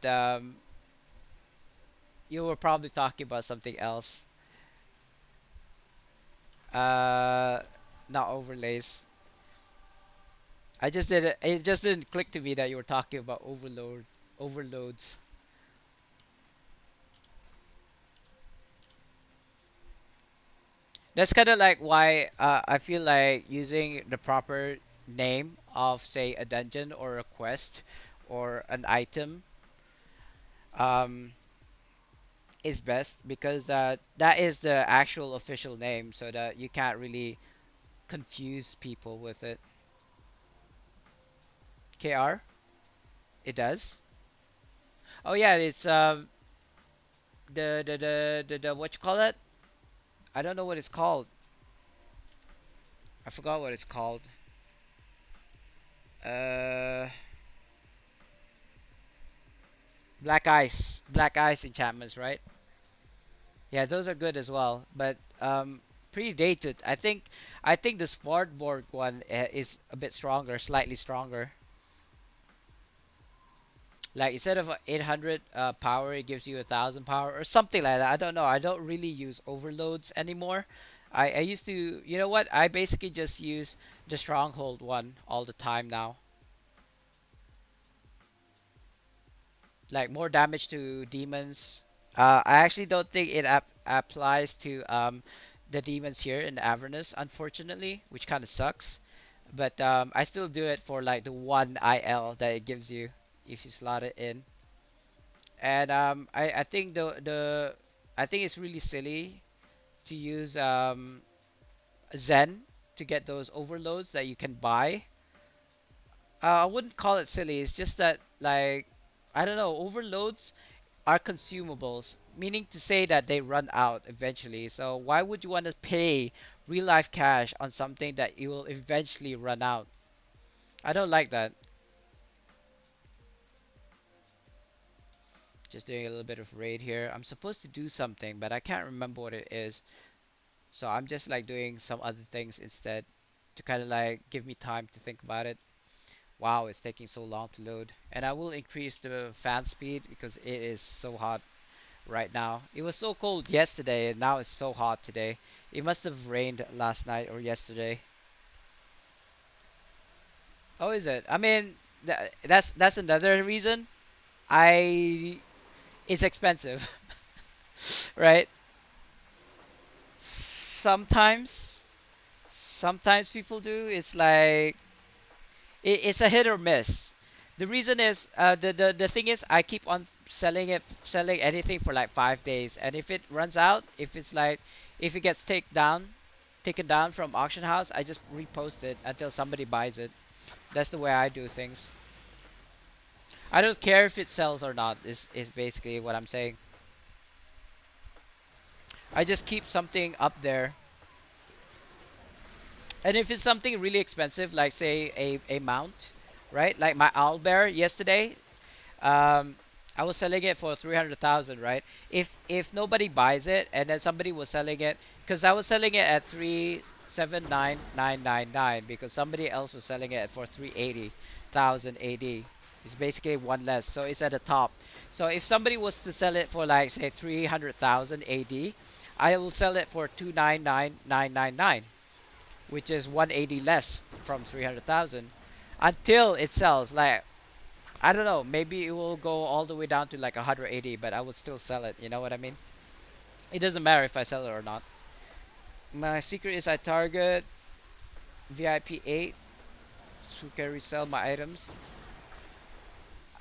you were probably talking about something else. Uh, Not overlays. It just didn't click to me that you were talking about overloads. That's kind of like why I feel like using the proper name of, say, a dungeon or a quest or an item. Um, is best because that is the actual official name, so that you can't really confuse people with it. KR, it does. Oh yeah, it's the what you call it? I don't know what it's called. I forgot what it's called. Uh, Black Ice enchantments, right? Yeah, those are good as well, but pretty dated. I think the Spartborg one is a bit stronger, slightly stronger. Like instead of 800 power, it gives you 1,000 power or something like that. I don't know. I don't really use overloads anymore. I used to, you know what? I basically just use the stronghold one all the time now. Like more damage to demons. I actually don't think it applies to the demons here in Avernus, unfortunately, which kind of sucks. But I still do it for like the one IL that it gives you if you slot it in. And I think I think it's really silly to use Zen to get those overloads that you can buy. I wouldn't call it silly. It's just that like I don't know, overloads are consumables, meaning to say that they run out eventually. So why would you want to pay real life cash on something that you will eventually run out? I don't like that. Just doing a little bit of raid here. I'm supposed to do something, but I can't remember what it is. So I'm just like doing some other things instead to kind of like give me time to think about it. Wow, it's taking so long to load. And I will increase the fan speed because it is so hot right now. It was so cold yesterday and now it's so hot today. It must have rained last night or yesterday. Oh, is it? I mean, that's another reason. I It's expensive, right? Sometimes, sometimes people do. It's like it's a hit or miss. The reason is the thing is I keep on selling anything for like 5 days, and if it runs out, if it's like if it gets taken down from auction house, I just repost it until somebody buys it. That's the way I do things. I don't care if it sells or not. Is basically what I'm saying. I just keep something up there, and if it's something really expensive, like say a mount, right? Like my owlbear yesterday, um, I was selling it for 300,000, right? If nobody buys it, and then somebody was selling it, because I was selling it at 379,999 because somebody else was selling it for 380,000 AD. It's basically one less, so it's at the top. So if somebody was to sell it for like say 300,000 AD, I will sell it for 299,999, which is 180 less from 300,000 until it sells. Like I don't know, maybe it will go all the way down to like 180, but I would still sell it. You know what I mean? It doesn't matter if I sell it or not. My secret is I target VIP 8 who can resell my items.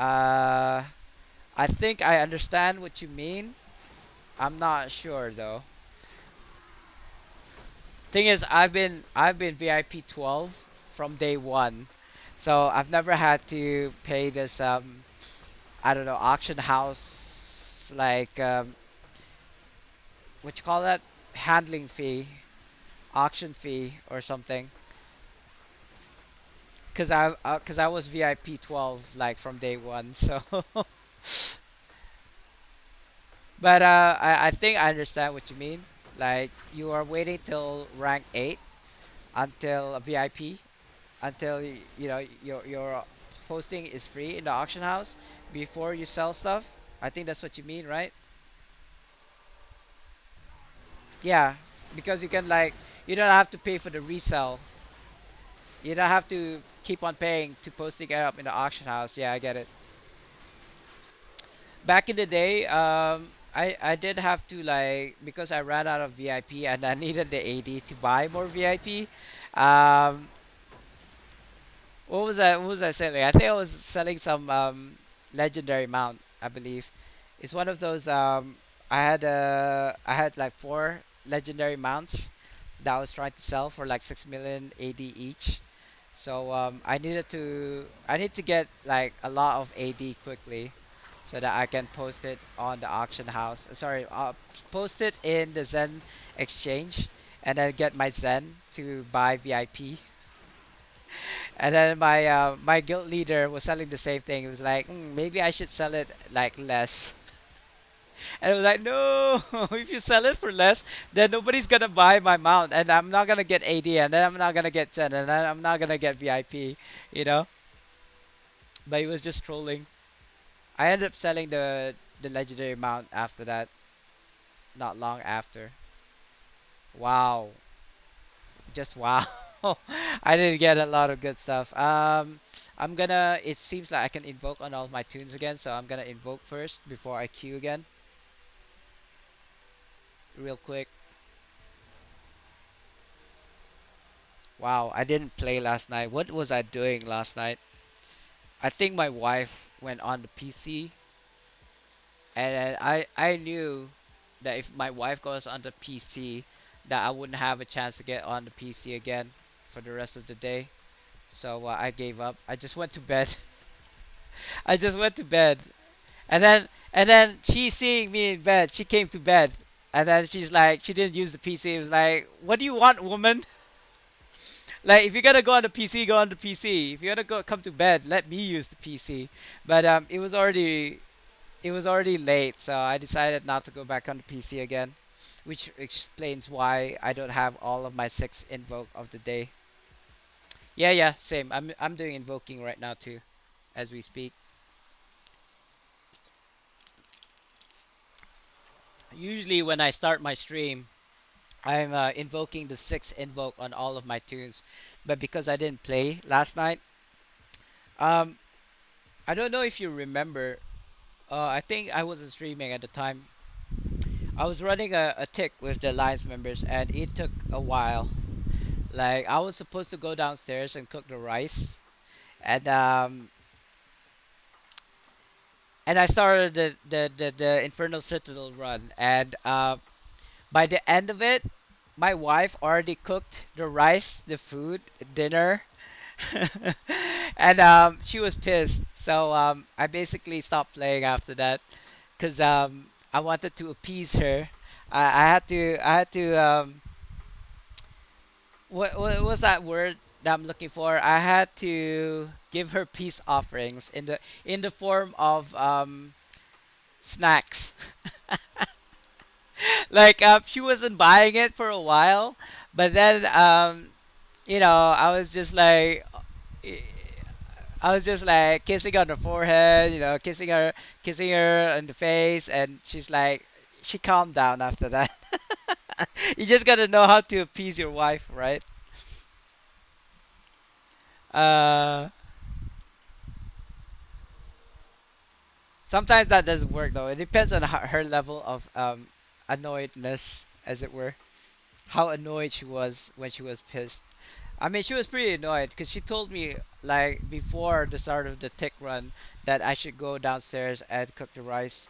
Uh, I think I understand what you mean. I'm not sure though. Thing is, I've been VIP 12 from day one, so I've never had to pay this I don't know, auction house like what you call that, handling fee, auction fee or something. Cause I was VIP 12 like from day one. So but I think I understand what you mean. Like you are waiting till rank 8 until a VIP, until you know your posting is free in the auction house before you sell stuff. I think that's what you mean, right? Yeah, because you can like you don't have to pay for the resell. You don't have to keep on paying to posting it up in the auction house. Yeah, I get it. Back in the day, I did have to like because I ran out of VIP and I needed the AD to buy more VIP. Um, what was I? What was I selling? I think I was selling some legendary mount. I believe it's one of those. I had like four legendary mounts that I was trying to sell for like 6 million AD each. So I need to get like a lot of AD quickly so that I can post it on the auction house. Sorry, post it in the Zen exchange and then get my Zen to buy VIP. And then my guild leader was selling the same thing. He was like, maybe I should sell it like less. And I was like, no, if you sell it for less, then nobody's gonna buy my mount, and I'm not gonna get AD, and then I'm not gonna get 10, and then I'm not gonna get VIP, you know. But he was just trolling. I ended up selling the legendary mount after that, not long after. Wow, just wow. I didn't get a lot of good stuff. I'm gonna. It seems like I can invoke on all my tunes again, so I'm gonna invoke first before I queue again, real quick. Wow, I didn't play last night. What was I doing last night? I think my wife went on the PC, and then I knew that if my wife goes on the PC, that I wouldn't have a chance to get on the PC again for the rest of the day. So I gave up. I just went to bed. I just went to bed, and then she seeing me in bed, she came to bed, and then she's like, she didn't use the PC. It was like, what do you want, woman? Like, if you're gonna go on the PC, go on the PC. If you're gonna go come to bed, let me use the PC. But it was already late, so I decided not to go back on the PC again, which explains why I don't have all of my six invoke of the day. Yeah, yeah, same. I'm doing invoking right now too, as we speak. Usually when I start my stream, I'm invoking the six invoke on all of my tunes, but because I didn't play last night, um, I don't know if you remember. I think I wasn't streaming at the time. I was running a tick with the Alliance members, and it took a while. Like, I was supposed to go downstairs and cook the rice, and I started the Infernal Citadel run, and by the end of it, my wife already cooked the rice, the food, dinner, and she was pissed. So I basically stopped playing after that, because I wanted to appease her. I had to what was that word that I'm looking for? I had to give her peace offerings in the form of snacks. Like, she wasn't buying it for a while, but then I was just like, I was just like kissing on the forehead, kissing her on the face, and she's like, she calmed down after that. You just gotta know how to appease your wife, right? Uh, Sometimes that doesn't work though. It depends on her level of annoyedness, as it were. How annoyed she was when she was pissed. I mean, she was pretty annoyed because she told me like before the start of the tick run that I should go downstairs and cook the rice.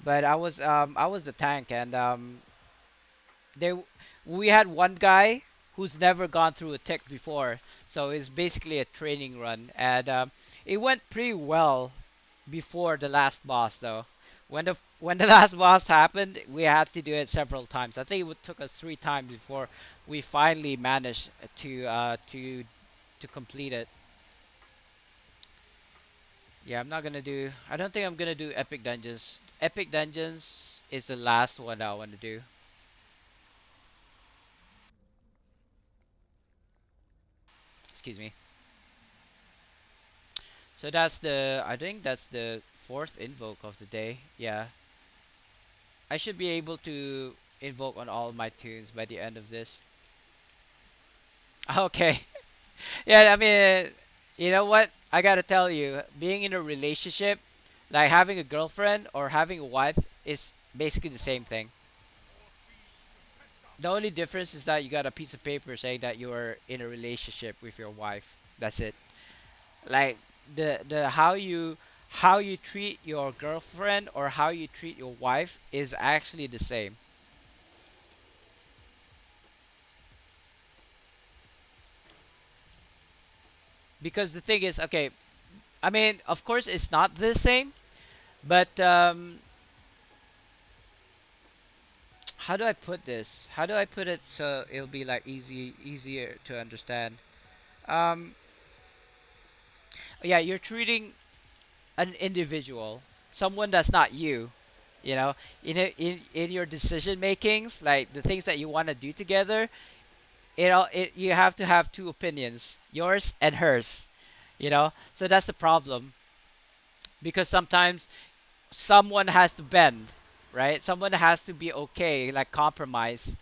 But I was the tank, and they we had one guy who's never gone through a tick before, so it's basically a training run, and it went pretty well before the last boss though. When the last boss happened, we had to do it several times. I think it took us three times before we finally managed to complete it. Yeah, I'm not gonna do. I don't think I'm gonna do epic dungeons. Epic dungeons is the last one I want to do. Excuse me. So that's the. I think that's the fourth invoke of the day. Yeah, I should be able to invoke on all my tunes by the end of this. Okay. Yeah, I mean, you know what? I gotta tell you, being in a relationship, like having a girlfriend or having a wife, is basically the same thing. The only difference is that you got a piece of paper saying that you are in a relationship with your wife. That's it. Like the how you treat your girlfriend or how you treat your wife is actually the same. Because the thing is, okay, I mean, of course, it's not the same, but how do I put this? How do I put it so it'll be like easier to understand? Um, yeah, you're treating an individual, someone that's not you, you know, in your decision makings, like the things that you want to do together. You have to have two opinions, yours and hers. So that's the problem, because sometimes someone has to bend, right? Someone has to be okay, like compromise,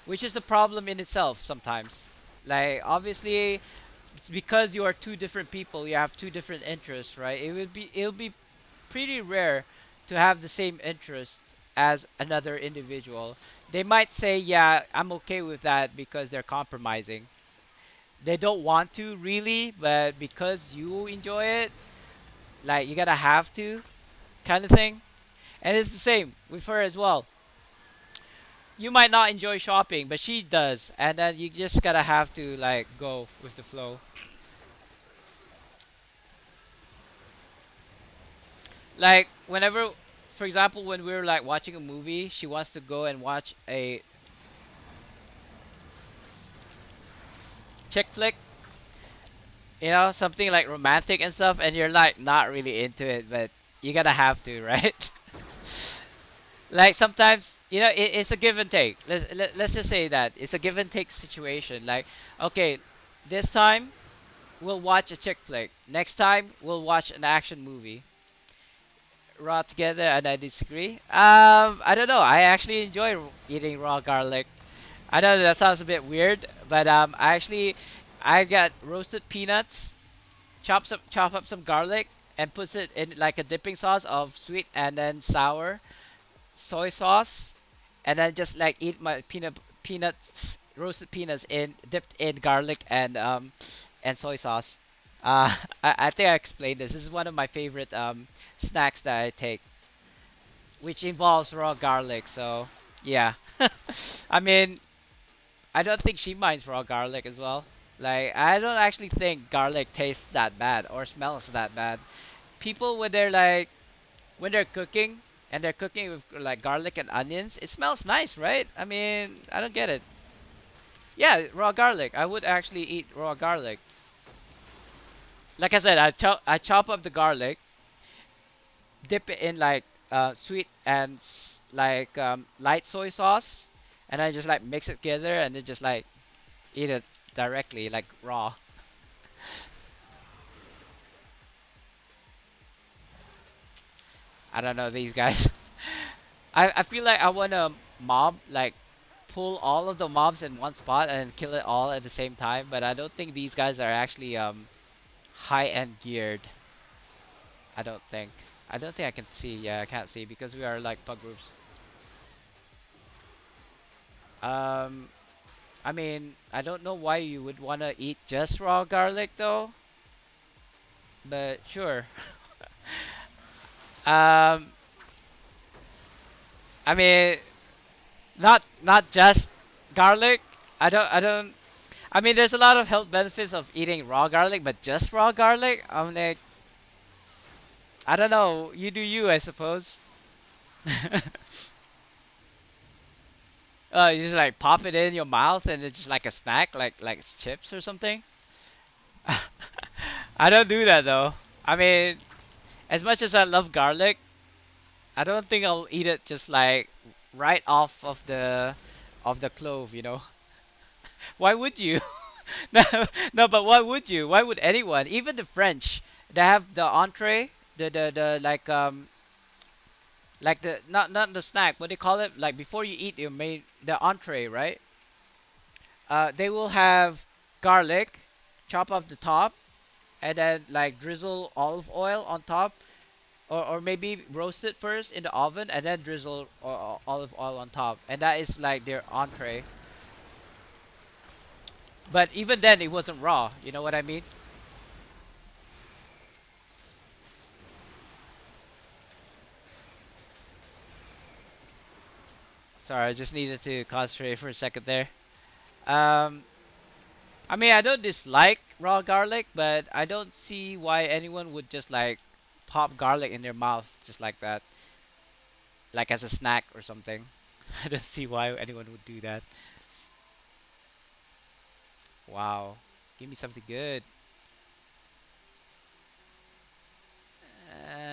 which is the problem in itself sometimes. Like obviously, because you are two different people, you have two different interests, right? It'll be pretty rare to have the same interest as another individual. They might say, "Yeah, I'm okay with that," because they're compromising. They don't want to really, but because you enjoy it, like you gotta have to, kind of thing. And it's the same with her as well. You might not enjoy shopping, but she does, and then you just gotta have to like go with the flow. Like whenever, for example, when we're like watching a movie, she wants to go and watch a chick flick, something like romantic and stuff, and you're like not really into it, but you gotta have to, right? Like sometimes, it's a give and take. Let's just say that it's a give and take situation. Like, okay, this time we'll watch a chick flick. Next time we'll watch an action movie. Raw together, and I disagree. I don't know. I actually enjoy eating raw garlic. I know that sounds a bit weird, but I got roasted peanuts, chop up some garlic, and puts it in like a dipping sauce of sweet and then sour soy sauce, and then just like eat my peanuts, roasted peanuts in dipped in garlic and soy sauce. I think I explained this. This is one of my favorite snacks that I take, which involves raw garlic. So yeah, I mean, I don't think she minds raw garlic as well. Like I don't actually think garlic tastes that bad or smells that bad. People when they're cooking and they're cooking with like garlic and onions, it smells nice, right? I mean, I don't get it. Yeah, raw garlic. I would actually eat raw garlic. Like I said, I chop up the garlic, dip it in like sweet and like light soy sauce, and I just like mix it together and then just like eat it directly like raw. I don't know these guys. I feel like I want to mob like pull all of the mobs in one spot and kill it all at the same time, but I don't think these guys are actually high end geared. I don't think. I don't think I can see. Yeah, I can't see because we are like pug groups. Um, I mean, I don't know why you would want to eat just raw garlic though, but sure. um, I mean, not just garlic. I don't. I mean, there's a lot of health benefits of eating raw garlic, but just raw garlic, I'm like, I don't know. You do you, I suppose. You just like pop it in your mouth and it's just like a snack, like it's chips or something. I don't do that though. I mean, as much as I love garlic, I don't think I'll eat it just like right off of the clove. Why would you? No, no, but why would you? Why would anyone? Even the French, they have the entree, the like the not the snack. What do you call it? Like before you eat your main the entree, right? They will have garlic, chop off the top, and then like drizzle olive oil on top, or maybe roast it first in the oven and then drizzle olive oil on top, and that is like their entree. But even then, it wasn't raw. You know what I mean? Sorry, I just needed to concentrate for a second there. Um, I mean, I don't dislike raw garlic, but I don't see why anyone would just like pop garlic in their mouth just like that, like as a snack or something. I don't see why anyone would do that. Wow, give me something good.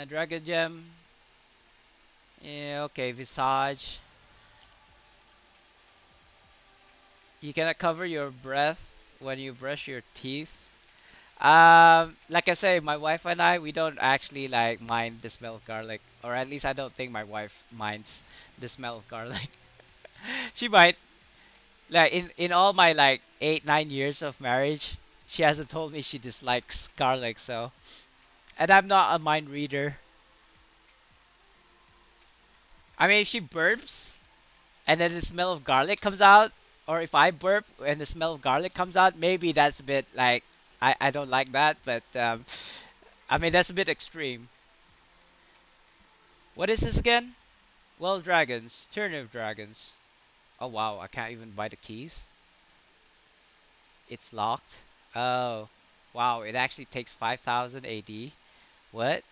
Dragon gem. Yeah, okay, visage. You cannot cover your breath when you brush your teeth. Like I say, my wife and I, we don't actually like mind the smell of garlic, or at least I don't think my wife minds the smell of garlic. She might. Like in all my like 8 9 years of marriage, she hasn't told me she dislikes garlic. So, and I'm not a mind reader. I mean, if she burps and then the smell of garlic comes out, or if I burp and the smell of garlic comes out, maybe that's a bit like I don't like that. But I mean that's a bit extreme. What is this again? Well, dragons, turn of dragons. Oh wow, I can't even buy the keys. It's locked. Oh, wow, it actually takes 5000 AD. What?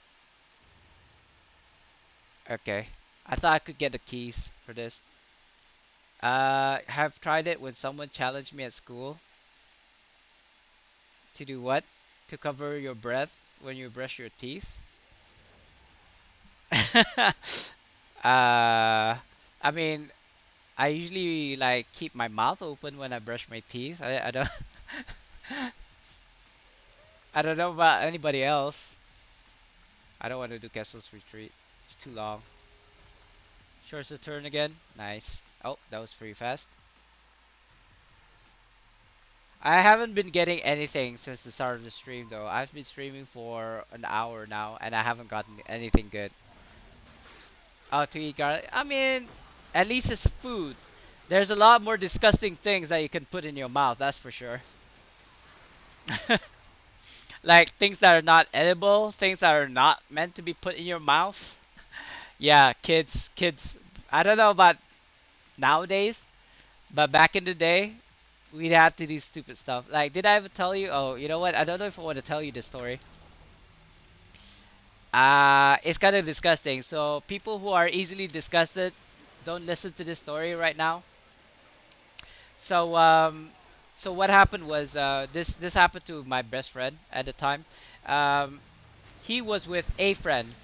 Okay. I thought I could get the keys for this. Have tried it when someone challenged me at school to do what? To cover your breath when you brush your teeth? I mean, I usually like keep my mouth open when I brush my teeth. I don't I don't know about anybody else. I don't want to do Kessel's retreat. It's too long. Shorts the turn again. Nice. Oh, that was pretty fast. I haven't been getting anything since the start of the stream though. I've been streaming for an hour now and I haven't gotten anything good. Oh, to eat garlic? I mean, at least it's food. There's a lot more disgusting things that you can put in your mouth, that's for sure. Like things that are not edible, things that are not meant to be put in your mouth. Yeah, kids. I don't know about nowadays, but back in the day, we'd have to do stupid stuff. Like, did I ever tell you? Oh, you know what? I don't know if I want to tell you the story. It's kind of disgusting. So people who are easily disgusted, don't listen to this story right now. So so what happened was this happened to my best friend at the time. Um, he was with a friend,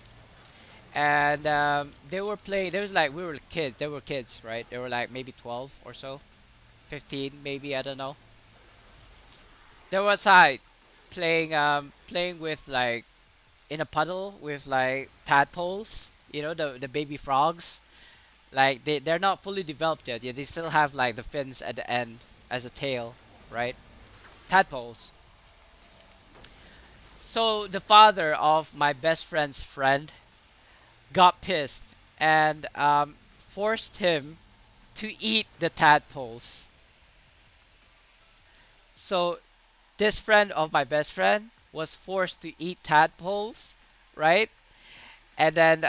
and they were playing. There was like we were kids. They were kids, right? They were like maybe 12 or so, 15 maybe. I don't know. They were outside playing with like in a puddle with like tadpoles. You know the baby frogs. Like they're not fully developed yet. Yeah, they still have like the fins at the end as a tail, right? Tadpoles. So the father of my best friend's friend got pissed and forced him to eat the tadpoles. So this friend of my best friend was forced to eat tadpoles, right? And then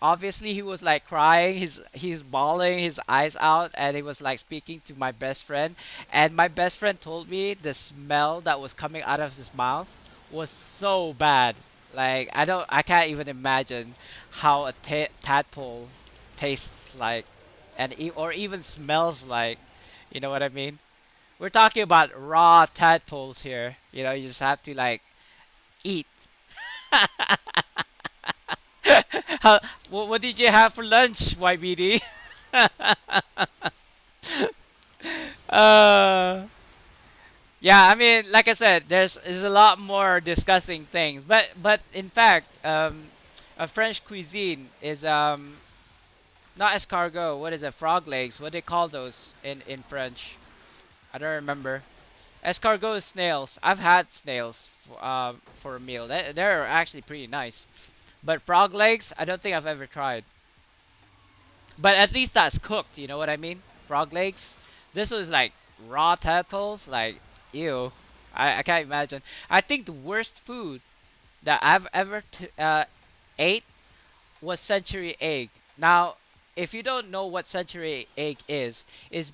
obviously he was like crying, he's bawling his eyes out, and he was like speaking to my best friend. And my best friend told me the smell that was coming out of his mouth was so bad. Like I can't even imagine how a tadpole tastes like, and or even smells like. You know what I mean? We're talking about raw tadpoles here. You know, you just have to like eat. How, what did you have for lunch, YBD? uh, yeah, I mean, like I said, there's a lot more disgusting things, but in fact, a French cuisine is not escargot. What is it? Frog legs. What do they call those in French? I don't remember. Escargot is snails. I've had snails for a meal. They're actually pretty nice. But frog legs, I don't think I've ever tried. But at least that's cooked, you know what I mean? Frog legs. This was like raw tadpoles, like ew. I can't imagine. I think the worst food that I've ever ate was century egg. Now, if you don't know what century egg is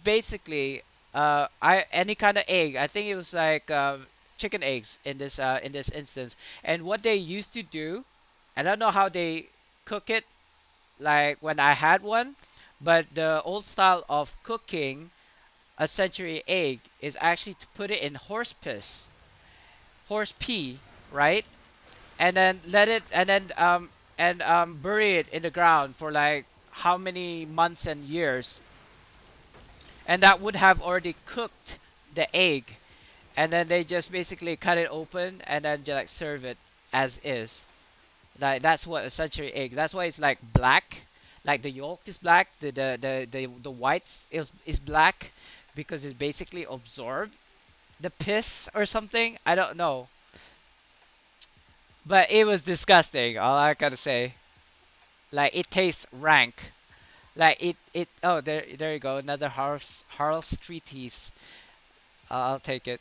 basically I any kind of egg. I think it was like chicken eggs in this instance. And what they used to do, I don't know how they cook it like when I had one, but the old style of cooking a century egg is actually to put it in horse pee, right? And then let it and bury it in the ground for like how many months and years, and that would have already cooked the egg, and then they just basically cut it open and then just like serve it as is. Like that's what a century egg. That's why it's like black, like the yolk is black, the whites is black because it basically absorbed the piss or something. I don't know, but it was disgusting. All I gotta say, like it tastes rank. Like it. Oh, there you go. Another Harl's treatise. I'll take it.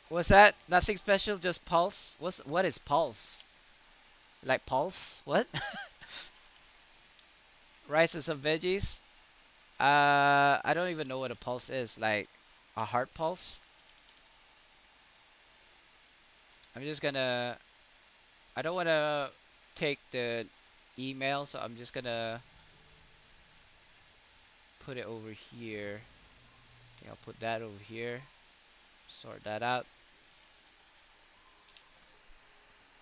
What's that? Nothing special, just pulse. What is pulse? Like pulse? What? Rice and some veggies. I don't even know what a pulse is. Like a heart pulse. I'm just gonna. I don't wanna take the email, so I'm just gonna put it over here. Okay, I'll put that over here. Sort that out.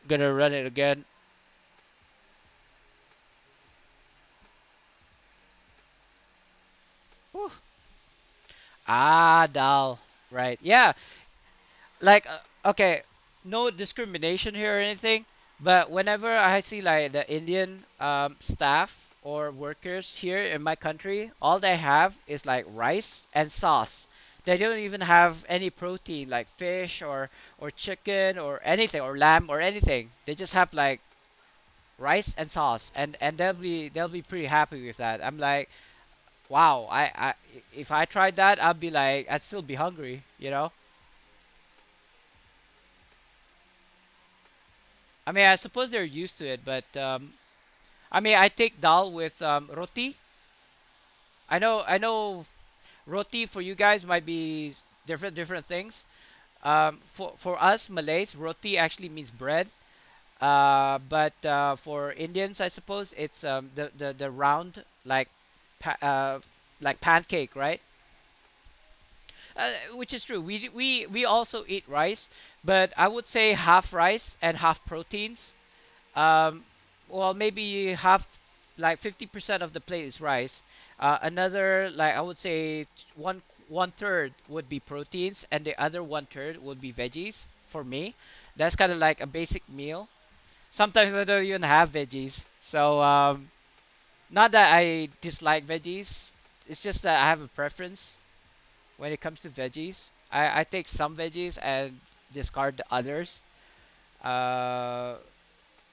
Gonna run it again. Whew. Ah, dal. Right. Yeah. Like, okay, no discrimination here or anything, but whenever I see like the Indian staff or workers here in my country, all they have is like rice and sauce. They don't even have any protein like fish or chicken or anything or lamb or anything. They just have like rice and sauce, and they'll be pretty happy with that. I'm like, wow, if I tried that, I'd be like, I'd still be hungry, you know? I mean, I suppose they're used to it, but I mean, I take dal with roti. I know roti for you guys might be different things. For us Malays, roti actually means bread. But for Indians, I suppose it's the round like pancake, right? Which is true. We also eat rice, but I would say half rice and half proteins. Um, well, maybe half, like 50% of the plate is rice. Another, like I would say, one third would be proteins, and the other one third would be veggies. For me, that's kind of like a basic meal. Sometimes I don't even have veggies, so not that I dislike veggies. It's just that I have a preference when it comes to veggies. I take some veggies and discard the others. Uh,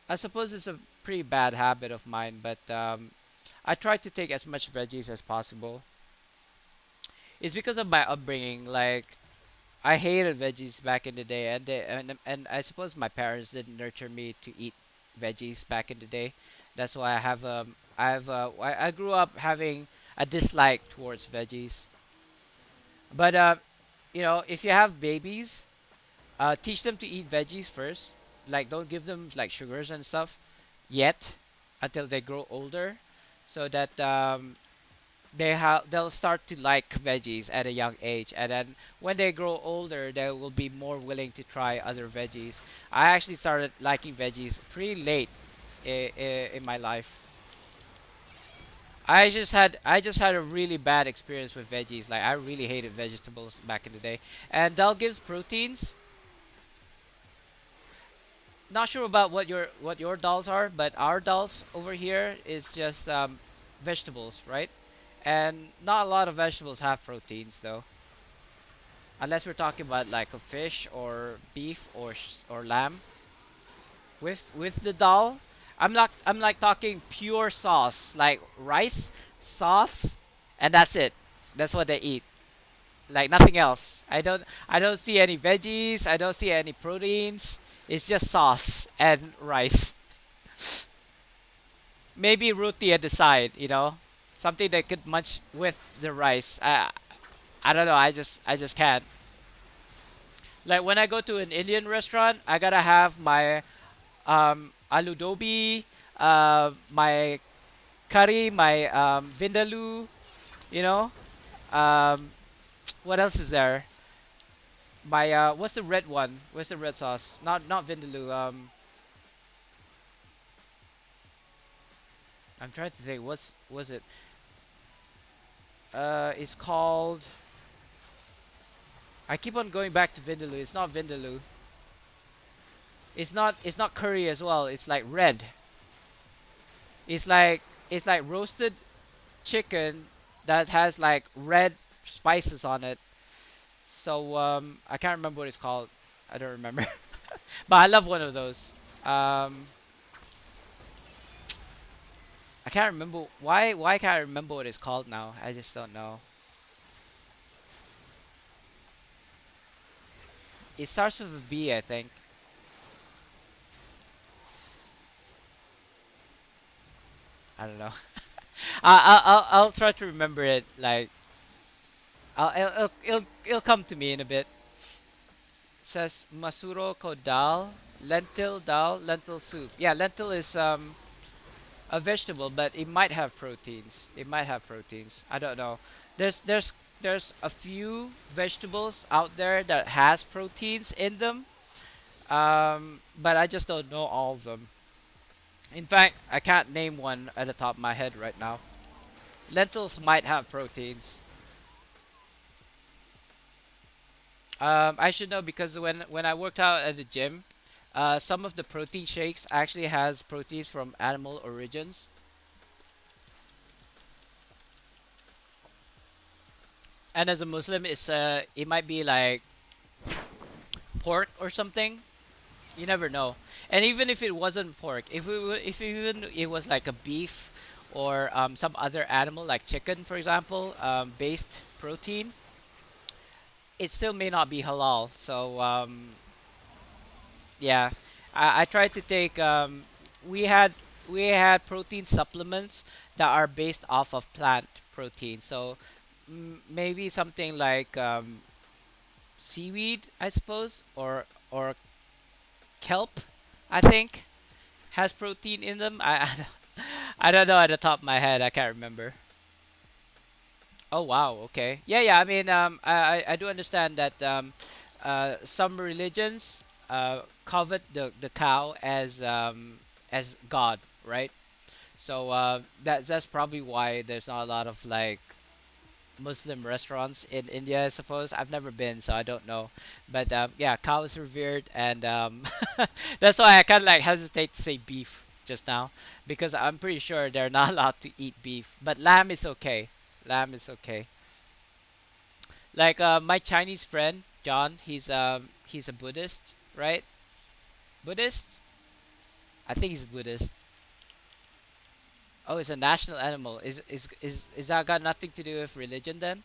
I suppose it's a pretty bad habit of mine, but I try to take as much veggies as possible. It's because of my upbringing. Like I hated veggies back in the day, and I suppose my parents didn't nurture me to eat veggies back in the day. That's why I grew up having a dislike towards veggies. But if you have babies, teach them to eat veggies first. Like don't give them like sugars and stuff yet until they grow older, so that they'll start to like veggies at a young age, and then when they grow older, they will be more willing to try other veggies. I actually started liking veggies pretty late in my life. I just had a really bad experience with veggies. Like I really hated vegetables back in the day. And Dal gives proteins. Not sure about what your dals are, but our dals over here is just vegetables, right? And not a lot of vegetables have proteins though, unless we're talking about like a fish or beef or lamb. With the dal, I'm like talking pure sauce, like rice, sauce, and that's it. That's what they eat. Like nothing else. I don't see any veggies, I don't see any proteins. It's just sauce and rice. maybe roti at the side, something that could munch with the rice. I don't know. I just can't. Like when I go to an Indian restaurant, I gotta have my aloo gobi, my curry, my vindaloo. You know. Um, what else is there? My what's the red one? What's the red sauce? Not vindaloo. I'm trying to think. What's was it? It's called. I keep on going back to vindaloo. It's not vindaloo. It's not curry as well. It's like red. It's like it's like roasted chicken that has like red spices on it. So I can't remember what it's called. I don't remember. But I love one of those. Um, I can't remember why can't I remember what it's called now. I just don't know. It starts with a B, I think. I don't know. I'll try to remember it. Like it'll come to me in a bit. It says masuro ko dal, lentil soup. Yeah, lentil is a vegetable, but it might have proteins. It might have proteins. I don't know. There's a few vegetables out there that has proteins in them. But I just don't know all of them. In fact, I can't name one at the top of my head right now. Lentils might have proteins. I should know because when I worked out at the gym, some of the protein shakes actually has proteins from animal origins. And as a Muslim, it might be like pork or something. You never know. And even if it wasn't pork, if even it was like a beef or some other animal like chicken, for example, based protein, it still may not be halal. So yeah, I tried to take we had we had protein supplements that are based off of plant protein. So maybe something like seaweed, I suppose, or kelp, I think, has protein in them. I don't know at the top of my head. I can't remember. Oh wow, okay. Yeah, yeah. I mean, I do understand that some religions covet the cow as God, right? So that's probably why there's not a lot of like Muslim restaurants in India, I suppose. I've never been, so I don't know. But yeah, cow is revered, and that's why I kind of like hesitate to say beef just now because I'm pretty sure they're not allowed to eat beef. But lamb is okay. Lamb is okay. Like my Chinese friend John, he's a Buddhist, right? Buddhist? I think he's Buddhist. Oh, it's a national animal. Is that got nothing to do with religion then?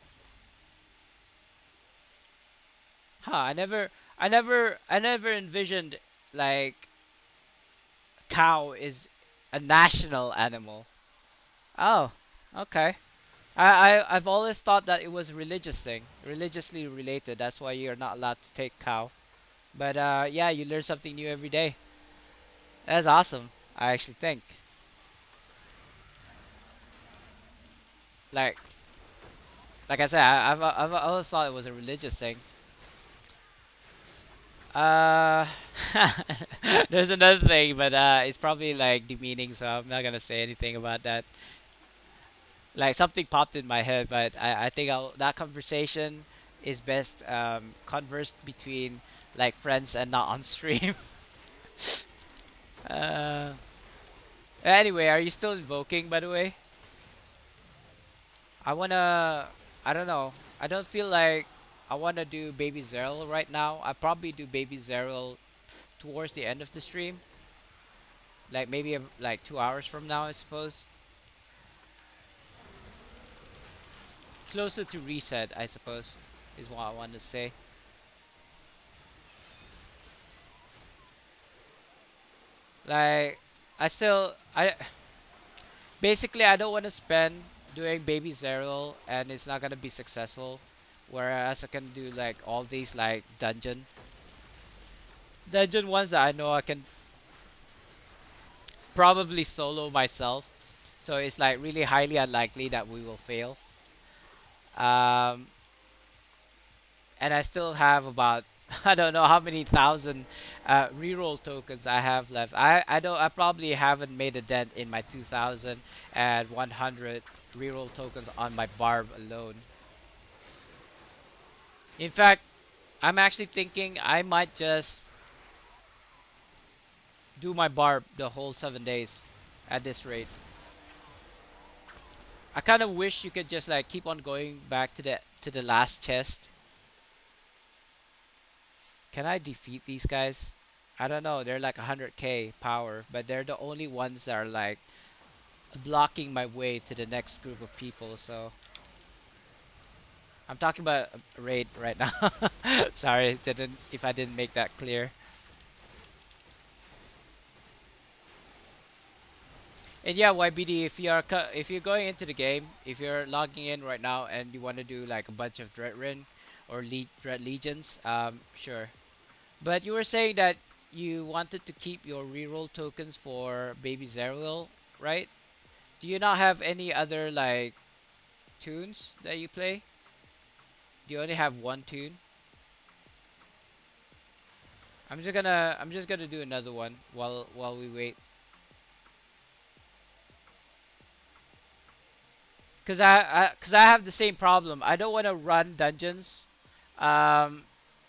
Huh, I never envisioned like cow is a national animal. Oh, okay. I've always thought that it was a religious thing, religiously related. That's why you're not allowed to take cow. But yeah, you learn something new every day. That's awesome. I actually think. Like like I said, I've always thought it was a religious thing. Uh, there's another thing, but it's probably like demeaning, so I'm not gonna say anything about that. Like something popped in my head, but I think that conversation is best conversed between like friends and not on stream. uh, anyway, are you still invoking, by the way? I wanna, I don't know. I don't feel like I wanna do Baby Zero right now. I probably do Baby Zero towards the end of the stream, like maybe like 2 hours from now, I suppose. Closer to reset, I suppose, is what I want to say. Like, I still, Basically, I don't want to spend doing baby zero and it's not gonna be successful. Whereas I can do like all these like dungeon ones that I know I can probably solo myself. So it's like really highly unlikely that we will fail. Um, and I still have about I don't know how many thousand reroll tokens I have left. I probably haven't made a dent in my 2,100 reroll tokens on my barb alone. In fact, I'm actually thinking I might just do my barb the whole 7 days at this rate. I kind of wish you could just like keep on going back to the last chest. Can I defeat these guys? I don't know. They're like 100k power, but they're the only ones that are like blocking my way to the next group of people. So I'm talking about a raid right now. Sorry, didn't if I didn't make that clear. And yeah, YBD, if you're going into the game, if you're logging in right now and you want to do like a bunch of Dread Rin or Dread Legions, sure. But you were saying that you wanted to keep your reroll tokens for Baby Zerial, right? Do you not have any other like tunes that you play? Do you only have one tune? I'm just gonna do another one while we wait. Cause I have the same problem. I don't want to run dungeons, um,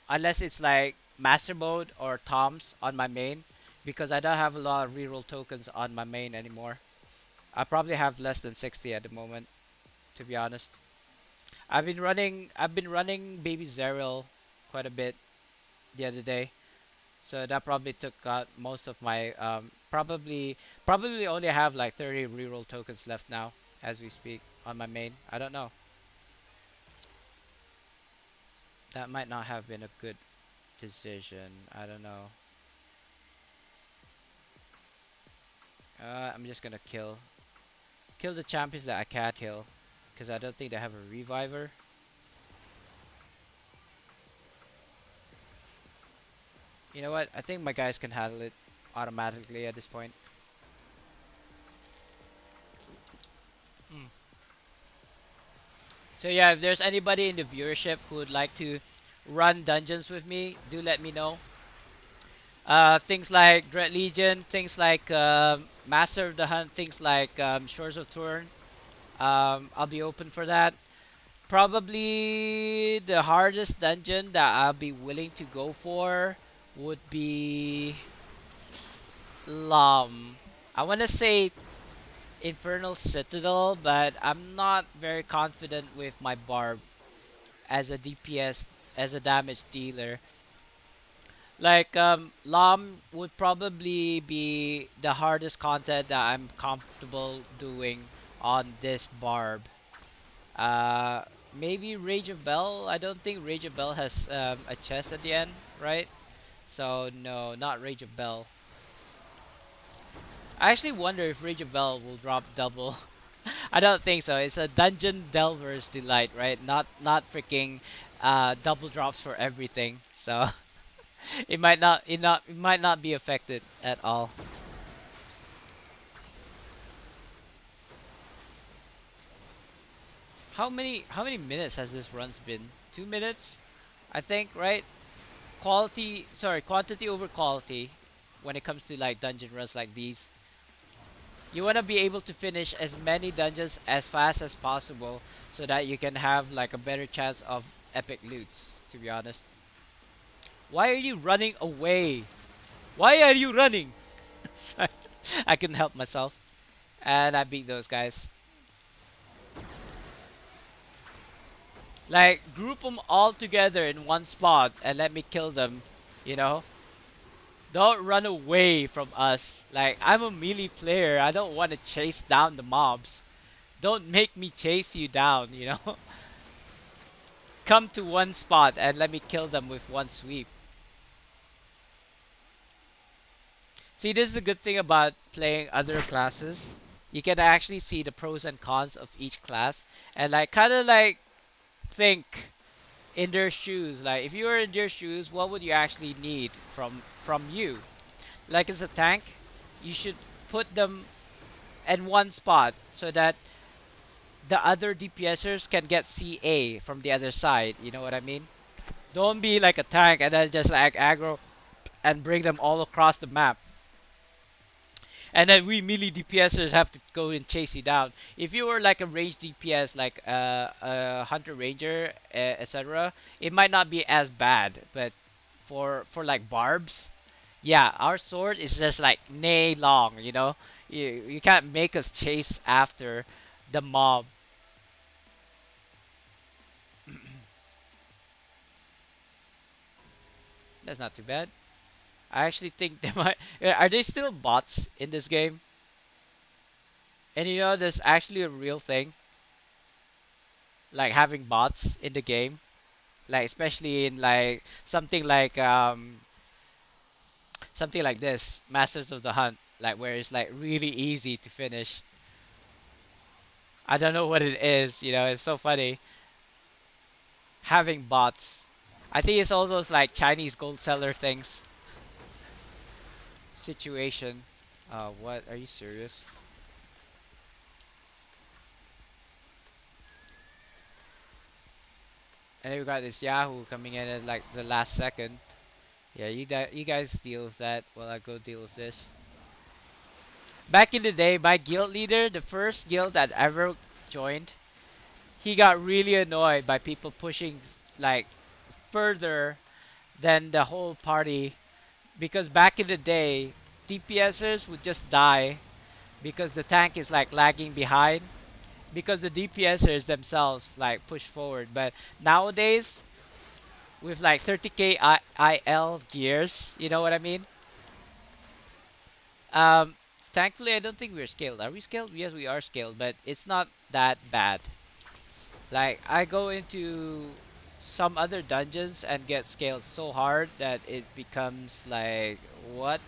unless it's like master mode or toms on my main, because I don't have a lot of reroll tokens on my main anymore. I probably have less than 60 at the moment, to be honest. I've been running Baby Zerial quite a bit the other day, so that probably took out most of my probably only have like 30 reroll tokens left now as we speak on my main. I don't know. That might not have been a good decision. I don't know. I'm just gonna kill the champions that I can kill, because I don't think they have a reviver. You know what? I think my guys can handle it automatically at this point. Mm. So yeah, if there's anybody in the viewership who would like to run dungeons with me, do let me know. Things like Dread Legion, things like Master of the Hunt, things like Shores of Torn. I'll be open for that. Probably the hardest dungeon that I'll be willing to go for would be I want to say Infernal Citadel, but I'm not very confident with my barb as a DPS, as a damage dealer. Like Lam would probably be the hardest content that I'm comfortable doing on this barb. Uh, Maybe Rage of Bell. I don't think Rage of Bell has a chest at the end, right? So no, not Rage of Bell. I actually wonder if Rage of Bell will drop double. I don't think so. It's a Dungeon Delver's Delight, right? Not freaking double drops for everything. So it might not be affected at all. How many minutes has this runs been? 2 minutes, I think, right? Quantity over quality when it comes to like dungeon runs like these. You want to be able to finish as many dungeons as fast as possible so that you can have like a better chance of epic loots, to be honest. Why are you running away? Why are you running? Sorry. I couldn't help myself. And I beat those guys. Like, group them all together in one spot and let me kill them, you know? Don't run away from us. Like, I'm a melee player. I don't want to chase down the mobs. Don't make me chase you down, you know? Come to one spot and let me kill them with one sweep. See, this is a good thing about playing other classes. you can actually see the pros and cons of each class, and like kind of like think in their shoes. Like if you were in their shoes, what would you actually need from you? Like as a tank, you should put them in one spot so that the other DPSers can get CA from the other side. You know what I mean? Don't be like a tank and then just like aggro and bring them all across the map. And then we melee DPSers have to go and chase you down. If you were like a ranged DPS, like a Hunter Ranger, etc., it might not be as bad. But for like barbs, yeah, our sword is just like nay long. You can't make us chase after the mob. That's not too bad. I actually think they might. Are they still bots in this game? And there's actually a real thing, like having bots in the game, like especially in like something like this, Masters of the Hunt, like where it's like really easy to finish. I don't know what it is. It's so funny having bots. I think it's all those like Chinese gold seller things situation. What? Are you serious? And then we got this Yahoo coming in at like the last second. Yeah, you guys deal with that while I go deal with this. Back in the day, my guild leader, the first guild that ever joined, he got really annoyed by people pushing like further than the whole party, because back in the day, DPSers would just die because the tank is like lagging behind, because the DPSers themselves like push forward. But nowadays, with like 30k IL gears, you know what I mean? Um, Thankfully, I don't think we're scaled. Are we scaled? Yes, we are scaled, but it's not that bad. Like, I go into some other dungeons and get scaled so hard that it becomes like, what?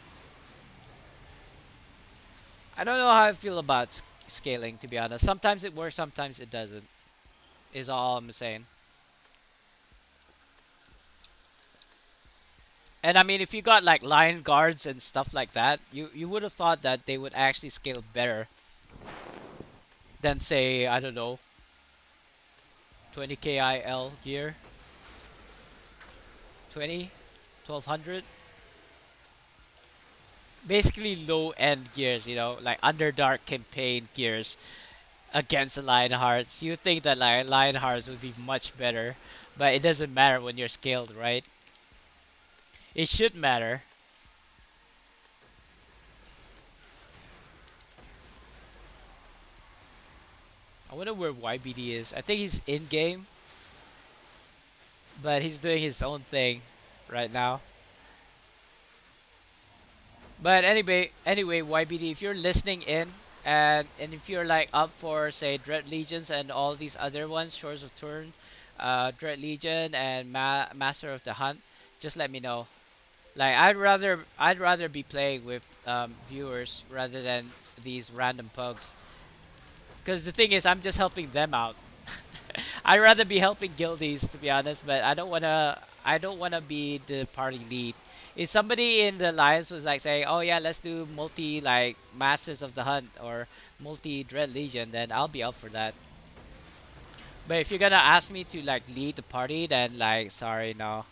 I don't know how I feel about scaling, to be honest. Sometimes it works, sometimes it doesn't, is all I'm saying. And I mean, if you got like lion guards and stuff like that, you would have thought that they would actually scale better than, say, I don't know, 20k IL gear, 20, 1200. Basically low end gears, like Underdark campaign gears against the Lionhearts. You think that like Lionhearts would be much better, but it doesn't matter when you're scaled, right? It should matter. I wonder where YBD is. I think he's in game, but he's doing his own thing right now. But anyway, YBD, if you're listening in, and if you're like up for, say, Dread Legions and all these other ones, Shores of Turn, Dread Legion and Master of the Hunt, just let me know. Like I'd rather be playing with viewers rather than these random pugs. Because the thing is, I'm just helping them out. I'd rather be helping guildies, to be honest, but I don't wanna be the party lead. If somebody in the alliance was like saying, "Oh yeah, let's do multi like Masters of the Hunt or multi Dread Legion," then I'll be up for that. But if you're gonna ask me to like lead the party, then like sorry, no,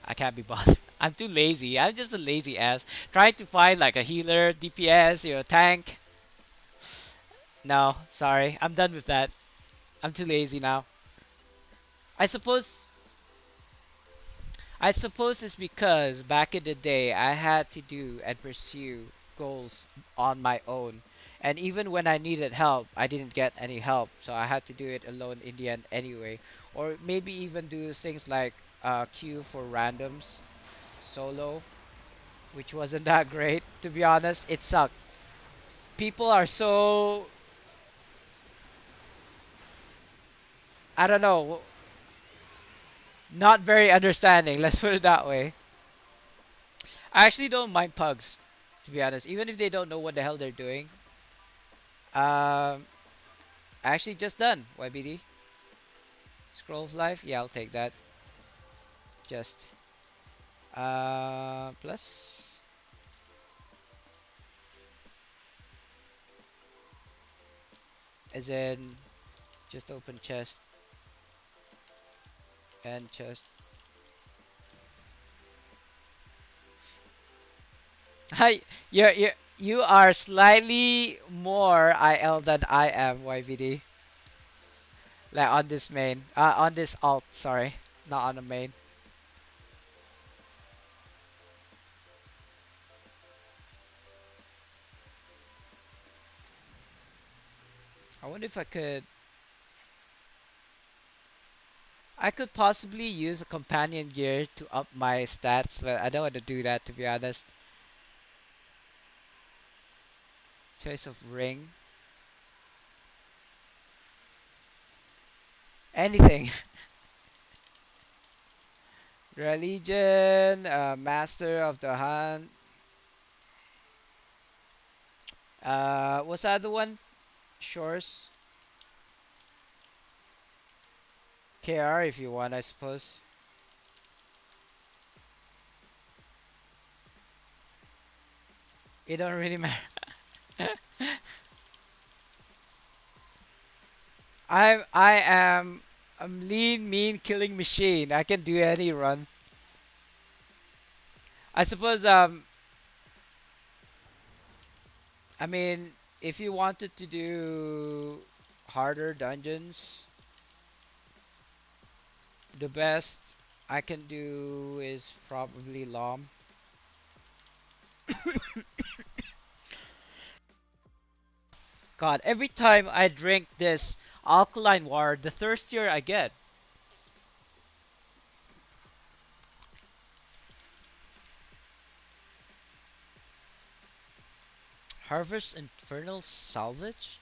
I can't be bothered. I'm too lazy. I'm just a lazy ass. Trying to find like a healer, DPS, tank. No, sorry, I'm done with that. I'm too lazy now. I suppose I suppose it's because back in the day I had to do and pursue goals on my own. And even when I needed help, I didn't get any help, so I had to do it alone in the end anyway. Or maybe even do things like queue for randoms solo, which wasn't that great, to be honest. It sucked. People are so, I don't know, not very understanding, let's put it that way. I actually don't mind pugs, to be honest, even if they don't know what the hell they're doing. Um, actually just done. YBD. Scroll of life. Yeah, I'll take that. Just plus as in just open chest and chest. Hi, you are slightly more IL than I am, YVD. Like on this main, on this alt. Sorry, not on the main. I wonder if I could possibly use a companion gear to up my stats, but I don't want to do that to be honest. Choice of ring, anything. Religion, Master of the Hunt. What's the other one? Shores, KR if you want, I suppose. It don't really matter. I am a lean, mean killing machine. I can do any run. I suppose I mean if you wanted to do harder dungeons, the best I can do is probably Lom. God, every time I drink this alkaline water, the thirstier I get. Harvest Infernal Salvage?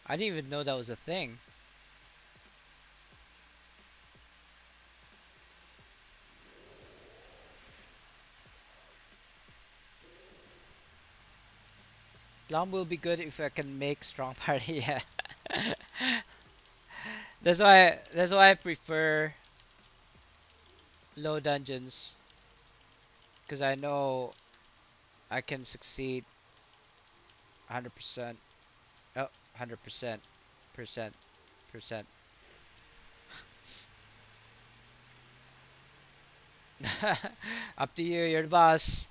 I didn't even know that was a thing. Lom will be good if I can make strong party. Yeah. That's why I prefer low dungeons because I know I can succeed 100%. Oh, 100%. Percent. Percent. Up to you. You're the boss.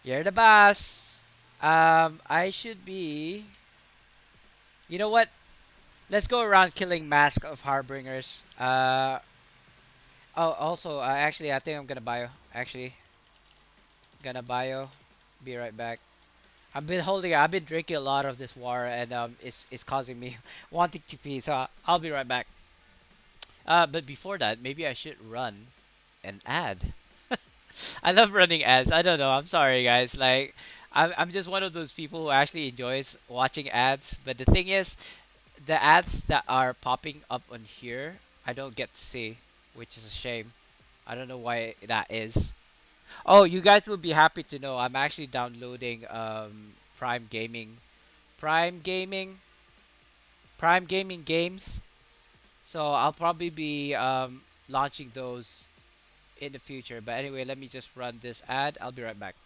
You're the boss. I should be. You know what? Let's go around killing Mask of Harbingers. Oh, also, actually, I think I'm gonna bio. Actually, gonna bio. Be right back. I've been drinking a lot of this water, and it's causing me wanting to pee. So I'll be right back. But before that, maybe I should run an ad. I love running ads. I don't know. I'm sorry, guys. Like, I'm just one of those people who actually enjoys watching ads. But the thing is, the ads that are popping up on here, I don't get to see, which is a shame. I don't know why that is. Oh, you guys will be happy to know I'm actually downloading Prime Gaming, Prime Gaming, Prime Gaming games. So I'll probably be launching those in the future. But anyway, let me just run this ad. I'll be right back.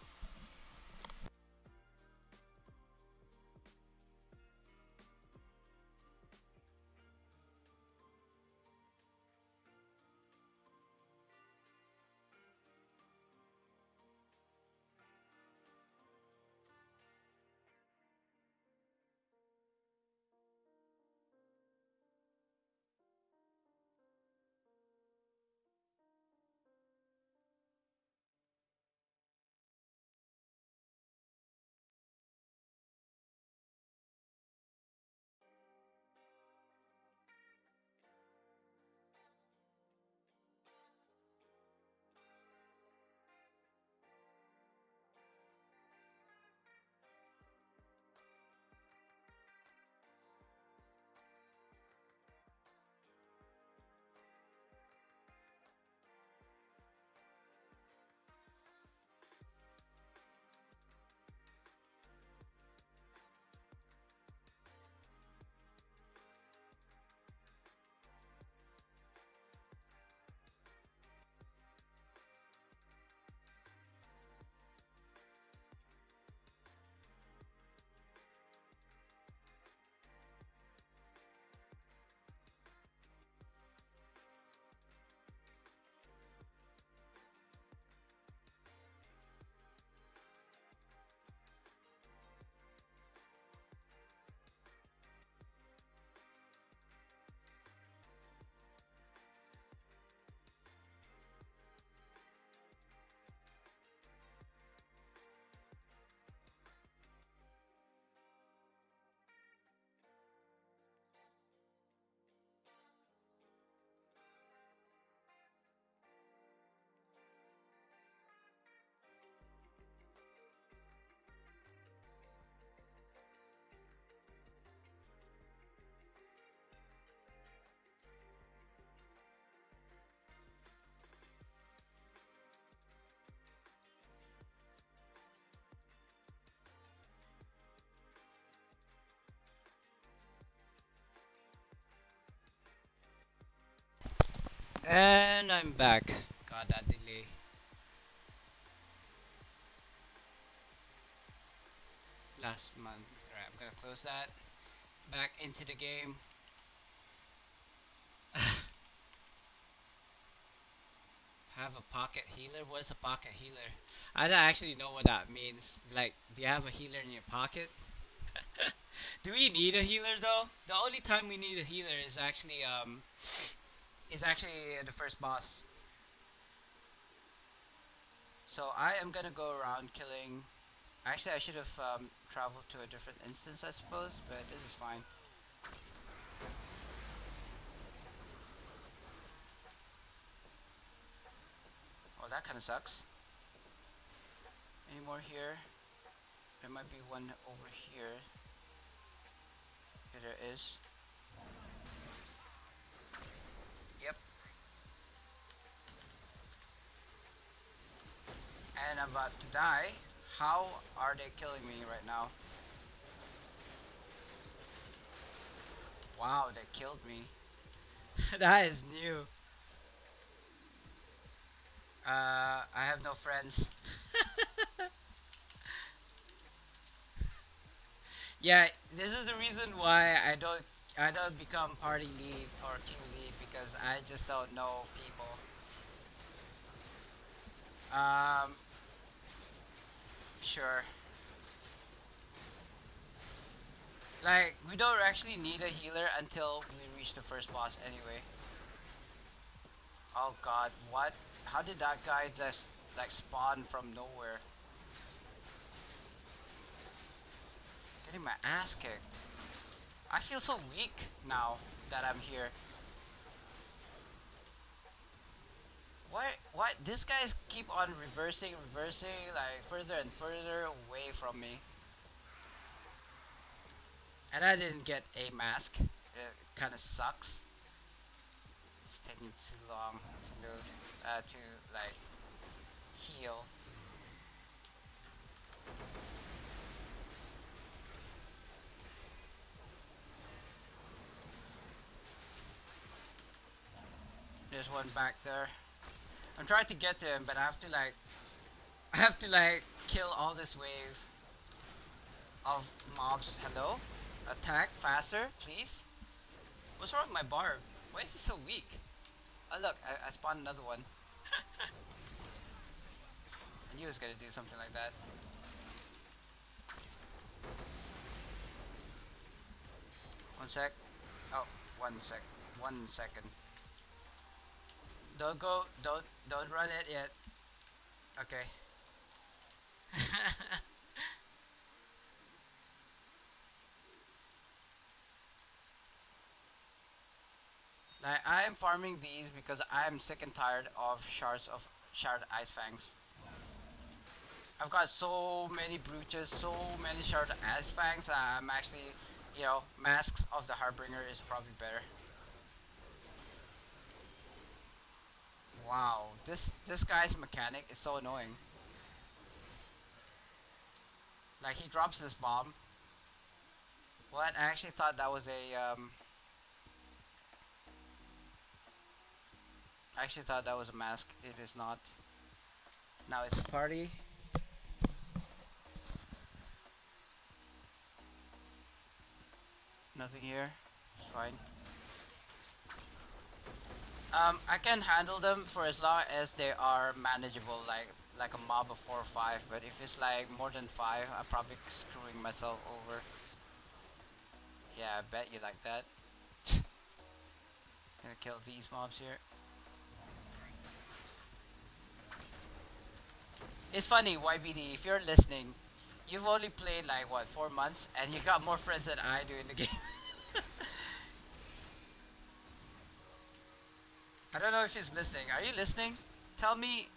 I'm back. God, that delay. Last month. Right, I'm gonna close that. Back into the game. Have a pocket healer? What's a pocket healer? I don't actually know what that means. Like, do you have a healer in your pocket? Do we need a healer though? The only time we need a healer is actually the first boss. So I am gonna go around killing. Actually, I should have traveled to a different instance, I suppose, but this is fine. Oh, that kind of sucks. Any more here? There might be one over here. Here there is. Yep. And I'm about to die. How are they killing me right now? Wow, they killed me. That is new. I have no friends. Yeah, this is the reason why I don't become party lead or queue lead because I just don't know people. Um, sure. Like we don't actually need a healer until we reach the first boss anyway. Oh god, what? How did that guy just like spawn from nowhere? Getting my ass kicked. I feel so weak now that I'm here. What? These guys keep on reversing, like further and further away from me. And I didn't get a mask. It kind of sucks. It's taking too long to like heal. There's one back there. I'm trying to get to him, but I have to like kill all this wave of mobs. Hello? Attack faster, please. What's wrong with my barb? Why is it so weak? Oh look, I spawned another one. I knew it was gonna do something like that. One sec. Oh, one sec. 1 second. Don't go. Don't run it yet. Okay. Like, I am farming these because I am sick and tired of shard ice fangs. I've got so many brooches, so many shard ice fangs. I'm actually, masks of the harbinger is probably better. Wow, this guy's mechanic is so annoying. Like he drops this bomb. What? I actually thought that was a mask. It is not. Now it's a party. Nothing here. It's fine. I can handle them for as long as they are manageable, like a mob of 4 or 5. But if it's like more than 5, I'm probably screwing myself over. Yeah, I bet you like that. Gonna kill these mobs here. It's funny, YBD, if you're listening, you've only played like what 4 months, and you got more friends than I do in the game. I don't know if he's listening. Are you listening? Tell me,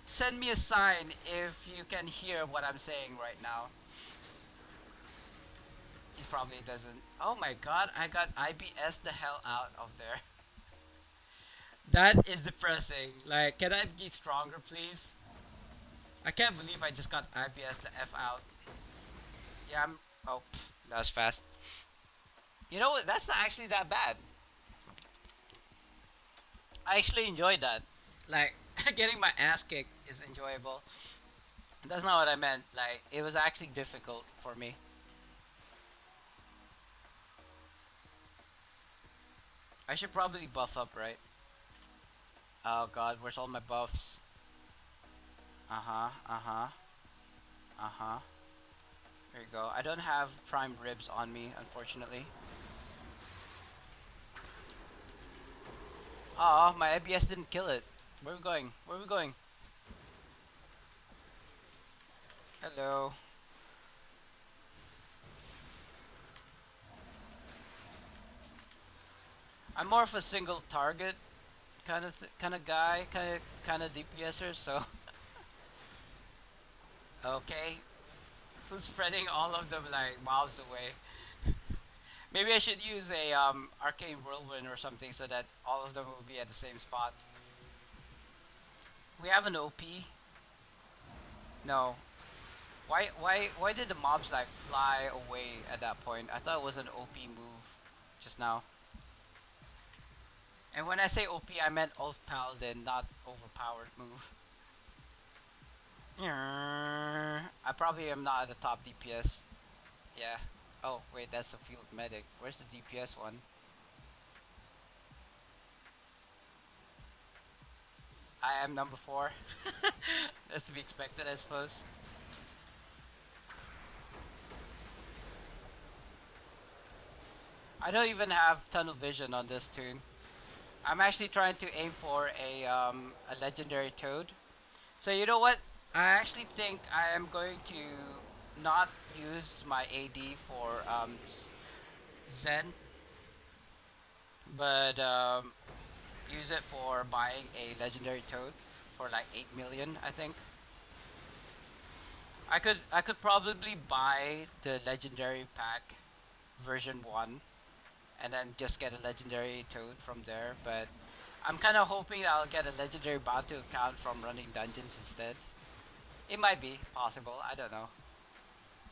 send me a sign if you can hear what I'm saying right now. He probably doesn't. Oh my god, I got IBS the hell out of there. That is depressing. Like, can I be stronger, please? I can't believe I just got IBS the F out. Yeah, I'm. Oh, that was fast. You know what? That's not actually that bad. I actually enjoyed that. Like getting my ass kicked is enjoyable. That's not what I meant. Like it was actually difficult for me. I should probably buff up, right? Oh god, where's all my buffs? Uh-huh, uh-huh, uh-huh. There you go. I don't have prime ribs on me, unfortunately. Oh, my ABS didn't kill it. Where are we going? Where are we going? Hello. I'm more of a single target kind of guy, kind of DPSer. So okay, who's spreading all of them like miles away? Maybe I should use a arcane whirlwind or something so that all of them will be at the same spot. We have an OP. No. Why did the mobs like fly away at that point? I thought it was an OP move just now. And when I say OP, I meant Oath Paladin, not overpowered move. I probably am not at the top DPS. Yeah. Oh, wait, that's a field medic. Where's the DPS one? I am number 4. That's to be expected, I suppose. I don't even have tunnel vision on this tune. I'm actually trying to aim for a legendary toad. So you know what? I actually think I am going to not use my AD for Zen, but use it for buying a legendary toad for like 8 million, I think. I could probably buy the legendary pack version 1 and then just get a legendary toad from there, but I'm kind of hoping I'll get a legendary Bantu account from running dungeons instead. It might be possible, I don't know.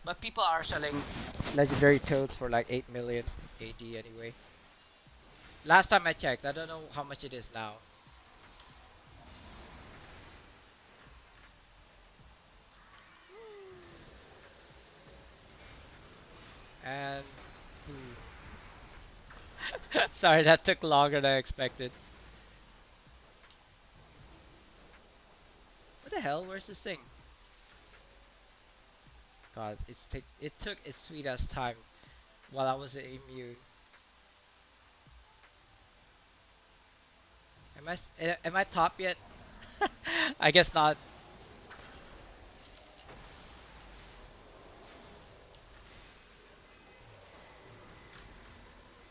But people are selling legendary toads for like 8 million AD anyway. Last time I checked, I don't know how much it is now. And sorry, that took longer than I expected. What the hell? Where's this thing? God, it took its sweet ass time while I was immune. Am I top yet? I guess not.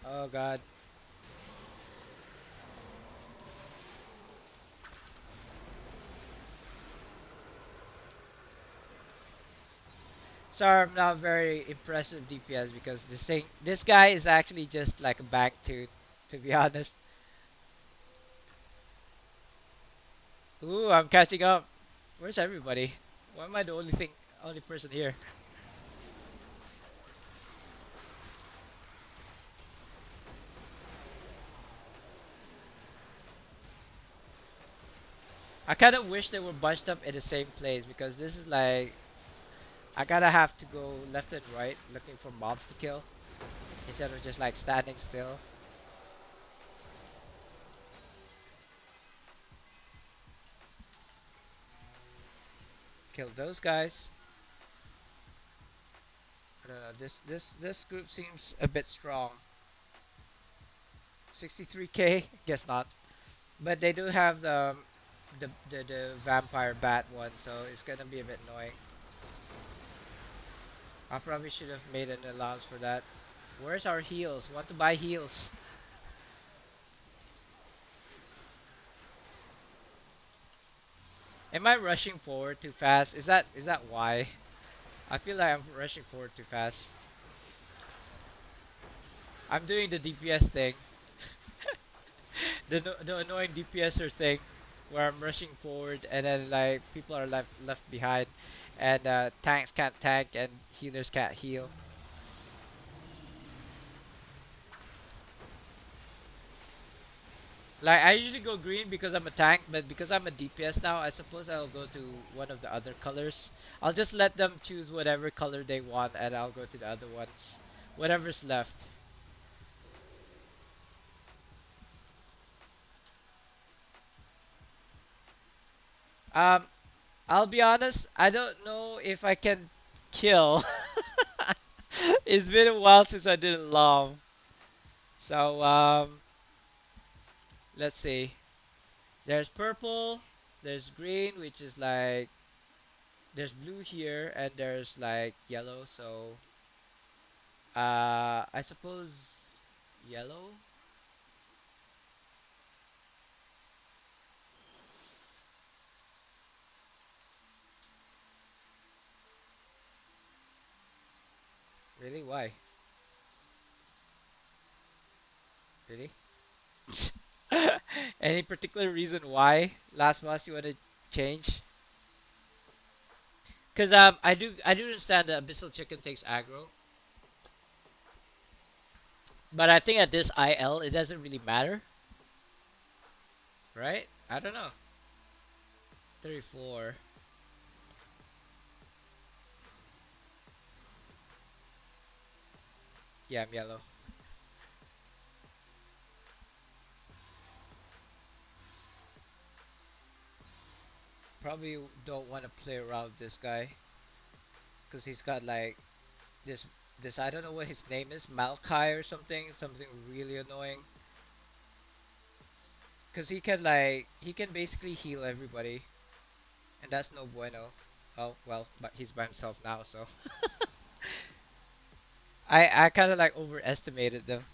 Oh god. Sorry, I'm not very impressive DPS because this guy is actually just like a back to be honest. Ooh, I'm catching up. Where's everybody? Why am I the only person here? I kind of wish they were bunched up in the same place because this is like I gotta have to go left and right looking for mobs to kill instead of just like standing still. Kill those guys. I don't know. This group seems a bit strong. 63k? Guess not. But they do have the vampire bat one, so it's gonna be a bit annoying. I probably should have made an allowance for that. Where's our heals? Want to buy heals? Am I rushing forward too fast? Is that why? I feel like I'm rushing forward too fast. I'm doing the DPS thing, the annoying DPSer thing, where I'm rushing forward and then like people are left behind, and tanks can't tank and healers can't heal. Like I usually go green because I'm a tank, but because I'm a DPS now, I suppose I'll go to one of the other colors. I'll just let them choose whatever color they want, and I'll go to the other ones, whatever's left. Um, I'll be honest, I don't know if I can kill. It's been a while since I did it long. So let's see. There's purple, there's green, which is like there's blue here, and there's like yellow. So I suppose yellow. Really? Why? Really? Any particular reason why last boss you want to change? Cause I do understand that Abyssal Chicken takes aggro, but I think at this IL it doesn't really matter, right? I don't know. 34. Yeah, I'm yellow. Probably don't want to play around with this guy, cause he's got like this this I don't know what his name is, Malkai or something really annoying. Cause he can basically heal everybody, and that's no bueno. Oh well, but he's by himself now, so I kind of like overestimated them.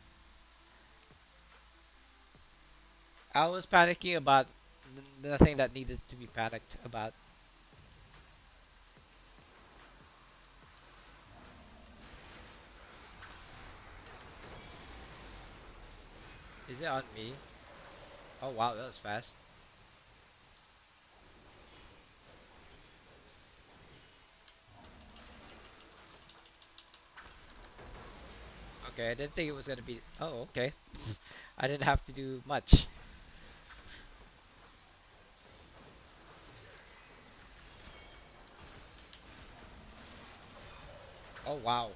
I was panicking about nothing that needed to be panicked about. Is it on me? Oh wow, that was fast. Okay, I didn't think it was gonna be. Oh, okay. I didn't have to do much. Oh wow.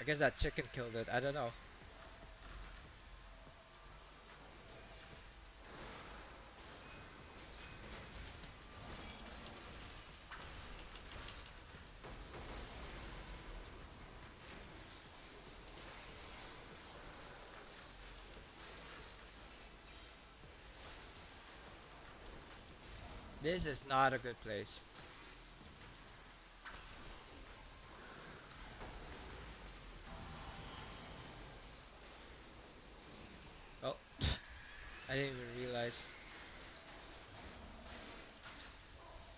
I guess that chicken killed it. I don't know. This is not a good place. Oh, I didn't even realize.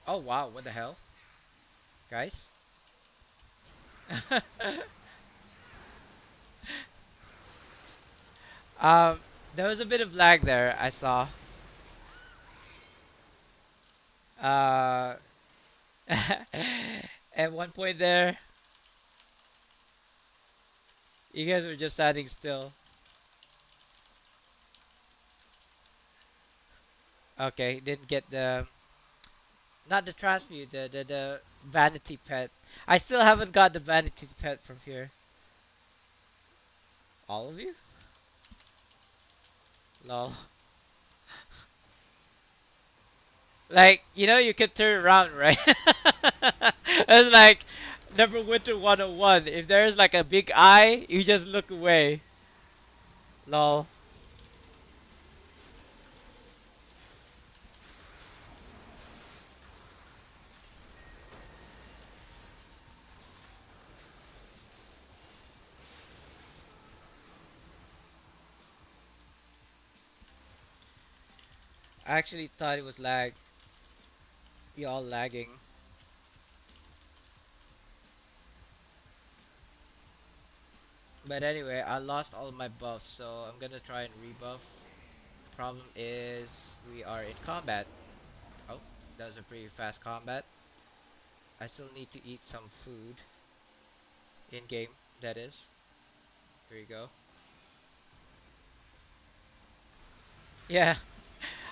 Oh wow, what the hell, guys? um, there was a bit of lag there. I saw. Uh, at one point there, you guys were just standing still. Okay, didn't get the not the transmute, the vanity pet. I still haven't got the vanity pet from here. All of you? Lol. Like, you could turn around, right? It's like Neverwinter 101. If there's like a big eye, you just look away. Lol. I actually thought it was lag. Y'all lagging. But anyway, I lost all my buffs, so I'm gonna try and rebuff. Problem is, we are in combat. Oh, that was a pretty fast combat. I still need to eat some food in game. That is. Here you go. Yeah,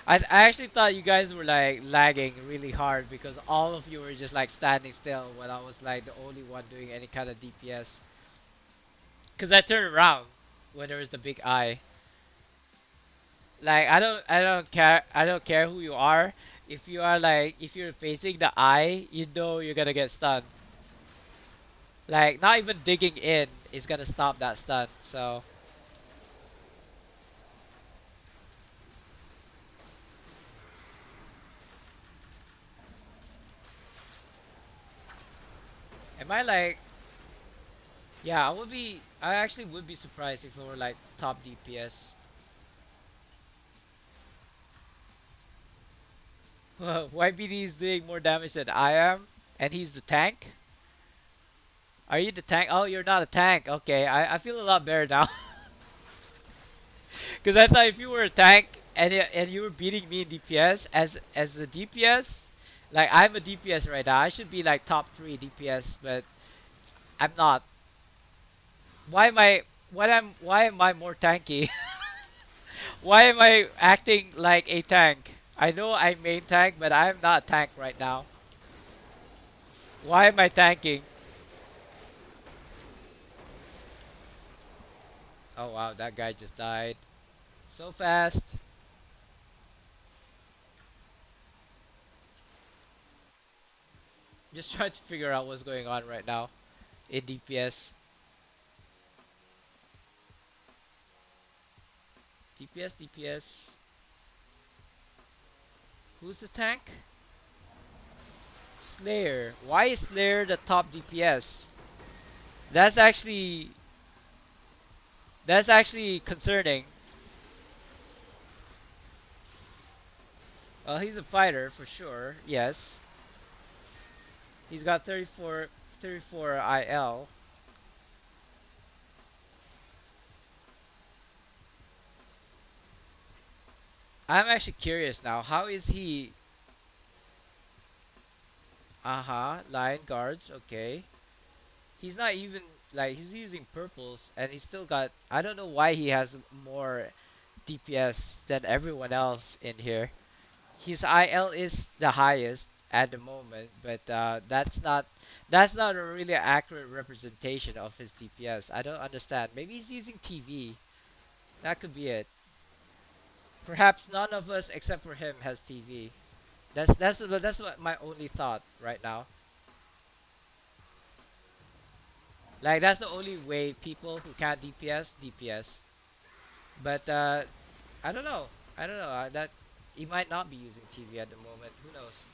I actually thought you guys were like lagging really hard because all of you were just like standing still when I was like the only one doing any kind of DPS. Cause I turned around when there was the big eye. Like I don't care who you are. If you are like if you're facing the eye, you know you're gonna get stunned. Like not even digging in is gonna stop that stun. So am I like yeah, I actually would be surprised if it were like top DPS. YBD is doing more damage than I am, and he's the tank. Are you the tank? Oh, you're not a tank. Okay, I feel a lot better now. Because I thought if you were a tank and you were beating me in DPS as a DPS, like I'm a DPS right now. I should be like top three DPS, but I'm not. Why am I? Why am I more tanky? Why am I acting like a tank? I know I'm main tank, but I'm not a tank right now. Why am I tanking? Oh wow, that guy just died so fast. Just trying to figure out what's going on right now in DPS. DPS, DPS. Who's the tank? Slayer. Why is Slayer the top DPS? That's actually that's actually concerning. Well, he's a fighter for sure. Yes. He's got 34 IL. I'm actually curious now. How is he? Uh-huh. Lion guards. Okay. He's not even like he's using purples and he's still got I don't know why he has more DPS than everyone else in here. His IL is the highest at the moment, but that's not a really accurate representation of his DPS. I don't understand. Maybe he's using TV. That could be it. Perhaps none of us except for him has TV. That's what my only thought right now. Like that's the only way people who can't DPS. But I don't know. I don't know. That he might not be using TV at the moment. Who knows?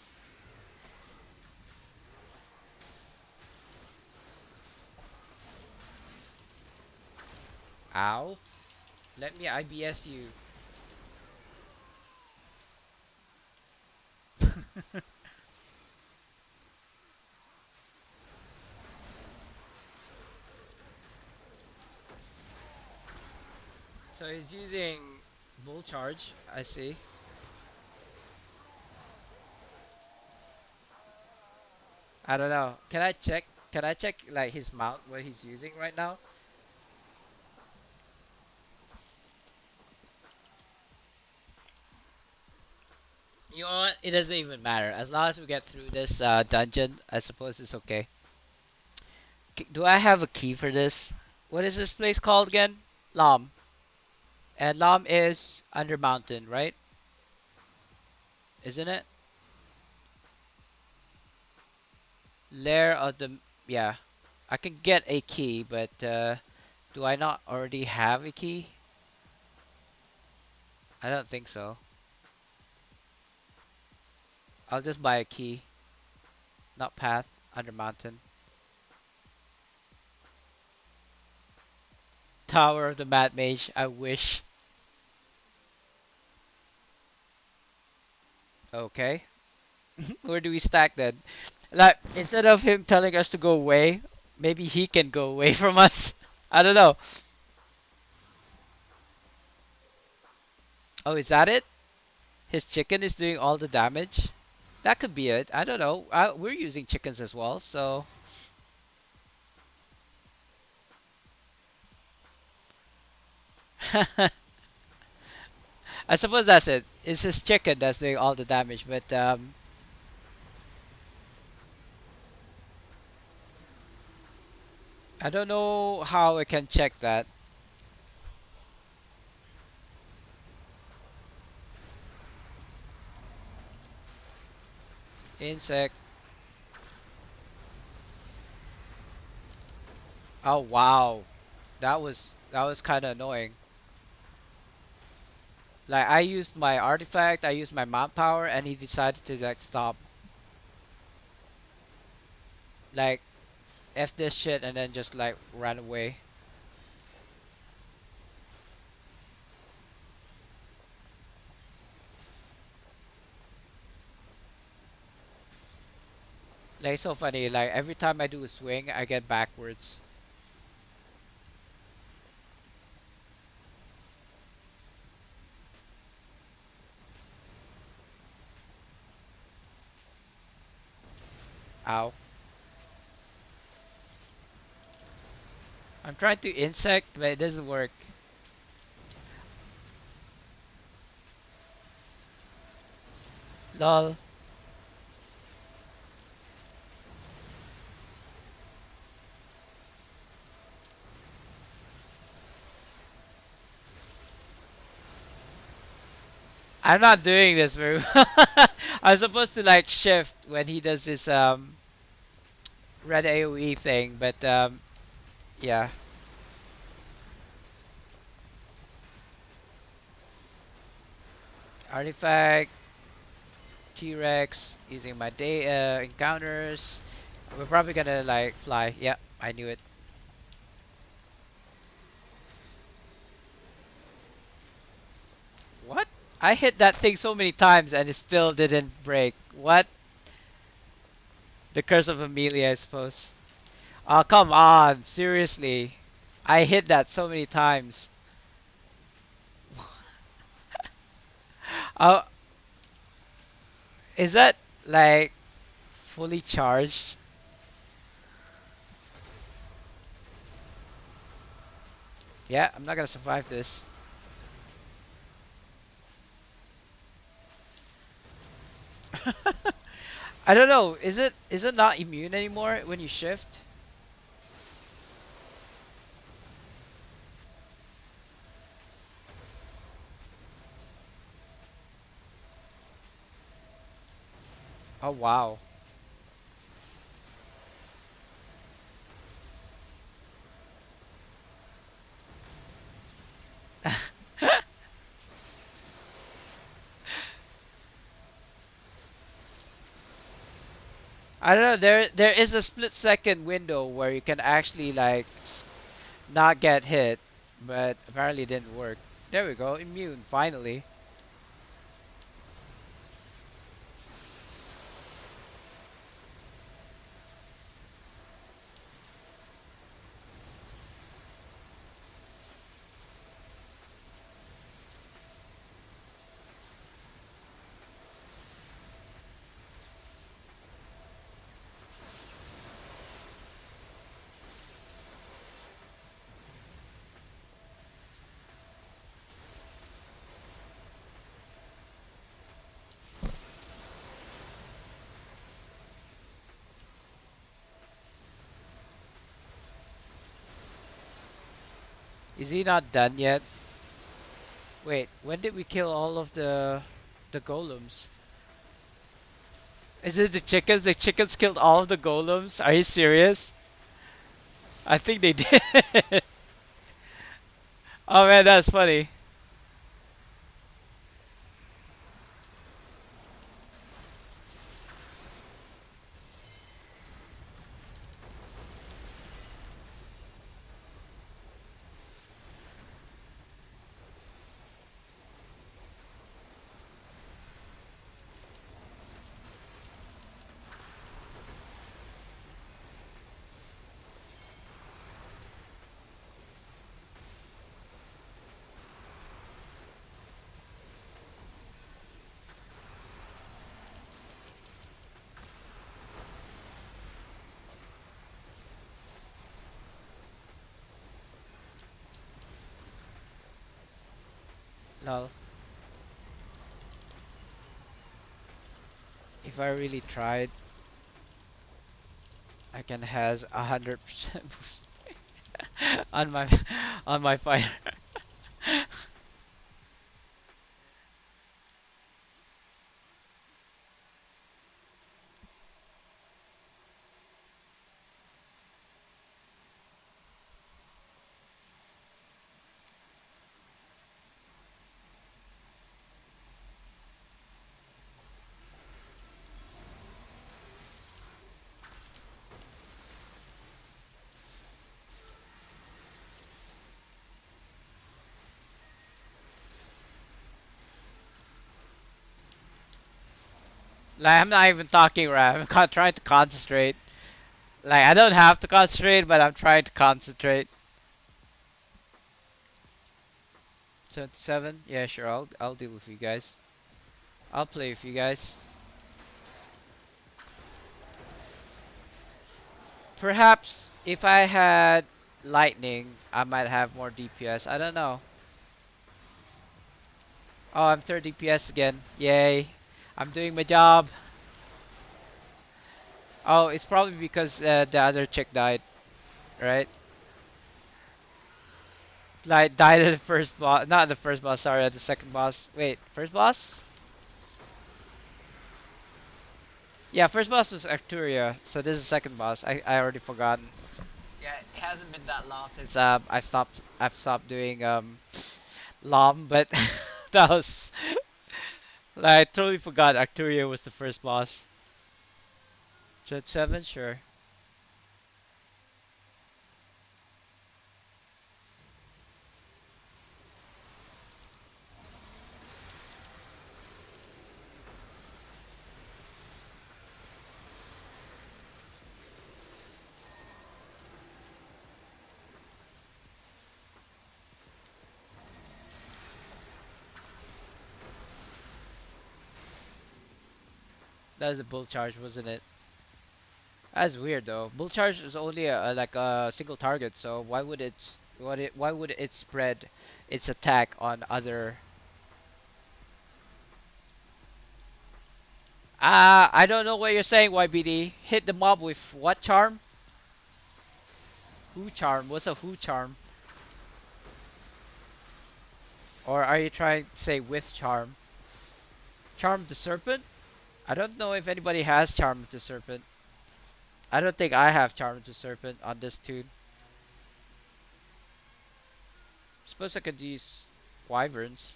Ow. Let me IBS you. So he's using bull charge. I see. I don't know. Can I check? Can I check like his mount what he's using right now? You know what? It doesn't even matter. As long as we get through this dungeon, I suppose it's okay. Do I have a key for this? What is this place called again? Lam. And Lam is under mountain, right? Isn't it? Lair of the yeah. I can get a key, but do I not already have a key? I don't think so. I'll just buy a key. Not path, under mountain. Tower of the Mad Mage, I wish. Okay. Where do we stack then? Like, instead of him telling us to go away, maybe he can go away from us. I don't know. Oh, is that it? His chicken is doing all the damage? That could be it. I don't know. We're using chickens as well, so I suppose that's it. It's his chicken that's doing all the damage, but I don't know how I can check that. Insect. Oh wow, that was kind of annoying. Like I used my artifact, I used my manpower, and he decided to like stop, like f this shit, and then just like ran away. Like so funny. Like every time I do a swing, I get backwards. Ow. I'm trying to insect, but it doesn't work. Lol. I'm not doing this very well. I'm supposed to like shift when he does this red AoE thing, but yeah. Artifact, T-Rex, using my day encounters. We're probably gonna like fly. Yeah, I knew it. What? I hit that thing so many times and it still didn't break. What? The curse of Amelia, I suppose. Oh, come on. Seriously. I hit that so many times. Oh, is that like fully charged? Yeah, I'm not gonna survive this. I don't know. Is it not immune anymore when you shift? Oh wow. I don't know. There is a split second window where you can actually like not get hit, but apparently it didn't work. There we go. Immune finally. Is he not done yet? Wait, when did we kill all of the golems? Is it the chickens? The chickens killed all of the golems? Are you serious? I think they did. Oh man, that's funny. Lol. If I really tried, I can has 100% boost on my on my fire. Like I'm not even talking right. I'm trying to concentrate. Like I don't have to concentrate, but I'm trying to concentrate. 77? Yeah, sure. I'll deal with you guys. I'll play with you guys. Perhaps if I had lightning, I might have more DPS. I don't know. Oh, I'm 30 DPS again. Yay. I'm doing my job. Oh, it's probably because the other chick died, right? Like died at the first boss, not the first boss. Sorry, at the second boss. Wait, first boss? Yeah, first boss was Arturia, so this is second boss. I already forgotten. Yeah, it hasn't been that long since I've stopped doing LOM, but that was like I totally forgot Arturia was the first boss. Jet 7, sure. That was a bull charge, wasn't it? That's weird though. Bull charge is only like a single target, so why would it spread its attack on other? I don't know what you're saying, YBD. Hit the mob with what charm? Who charm? What's a who charm? Or are you trying to say with charm? Charm the serpent? I don't know if anybody has charm the serpent. I don't think I have charm the serpent on this tune. Suppose I could use wyverns.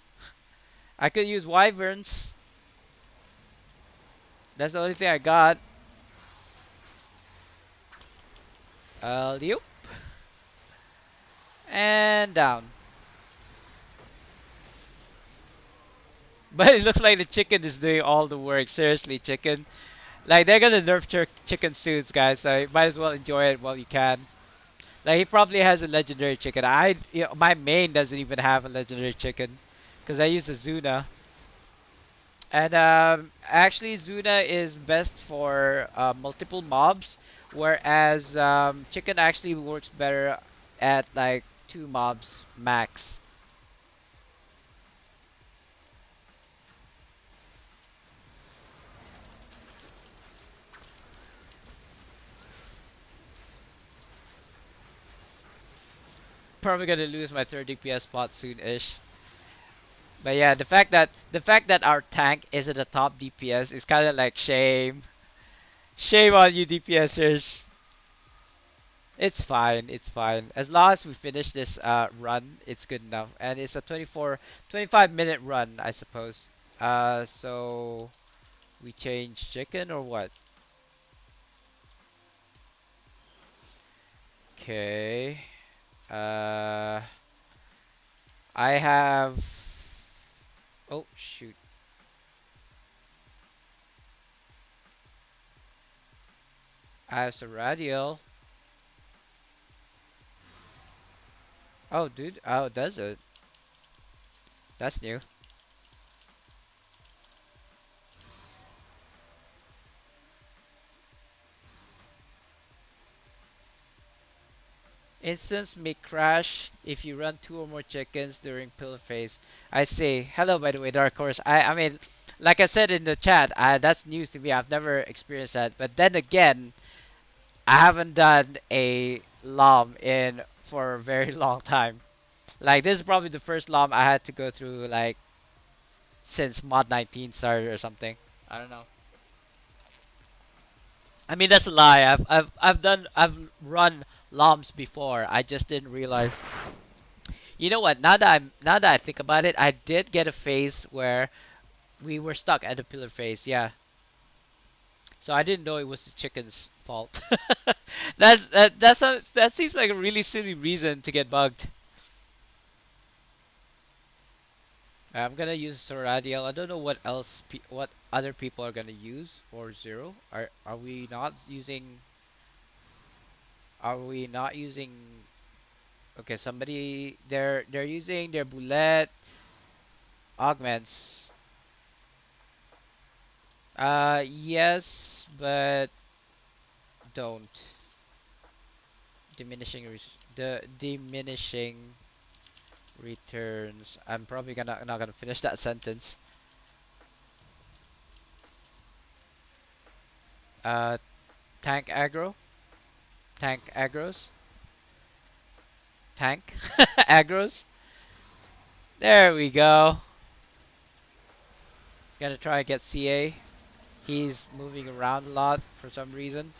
I could use wyverns. That's the only thing I got. Yep. And down. But it looks like the chicken is doing all the work. Seriously, chicken. Like they're gonna nerf chicken suits, guys. So you might as well enjoy it while you can. Like he probably has a legendary chicken. My main doesn't even have a legendary chicken, because I use a Zuna. And actually, Zuna is best for multiple mobs, whereas chicken actually works better at like two mobs max. Probably gonna lose my third DPS spot soon-ish. But yeah, the fact that our tank is at the top DPS is kind of like shame. Shame on you DPSers. It's fine. It's fine. As long as we finish this run, it's good enough. And it's a 25 minute run, I suppose. So we change chicken or what? Okay. Uh, I have. Oh shoot. I have some radial. Oh, dude. Oh, does it? That's new. Instance may crash if you run two or more chickens during pillar phase. I see. Hello, by the way, Dark Horse. I mean, like I said in the chat, that's news to me. I've never experienced that. But then again, I haven't done a LOM in for a very long time. Like this is probably the first LOM I had to go through like since Mod 19 started or something. I don't know. I mean that's a lie. I've run LOMs before. I just didn't realize. You know what? Now that I think about it, I did get a phase where we were stuck at the pillar phase. Yeah. So I didn't know it was the chicken's fault. That seems like a really silly reason to get bugged. I'm gonna use Soradiel. I don't know what else what other people are gonna use for zero. Are we not using? Are we not using? Okay, somebody they're using their bullet augments. Yes, but don't the diminishing returns. I'm probably gonna not gonna finish that sentence. Uh, tank aggro, tank aggros, tank aggros. There we go. Gonna try and get CA. He's moving around a lot for some reason.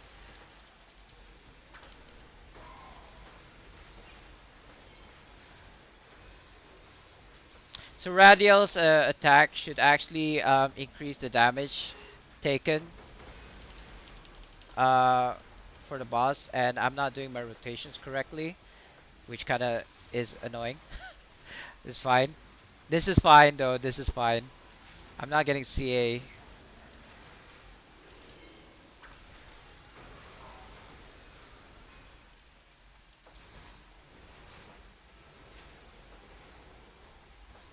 So Radial's attack should actually increase the damage taken uh, for the boss, and I'm not doing my rotations correctly, which kind of is annoying. It's fine. This is fine though. This is fine. I'm not getting CA.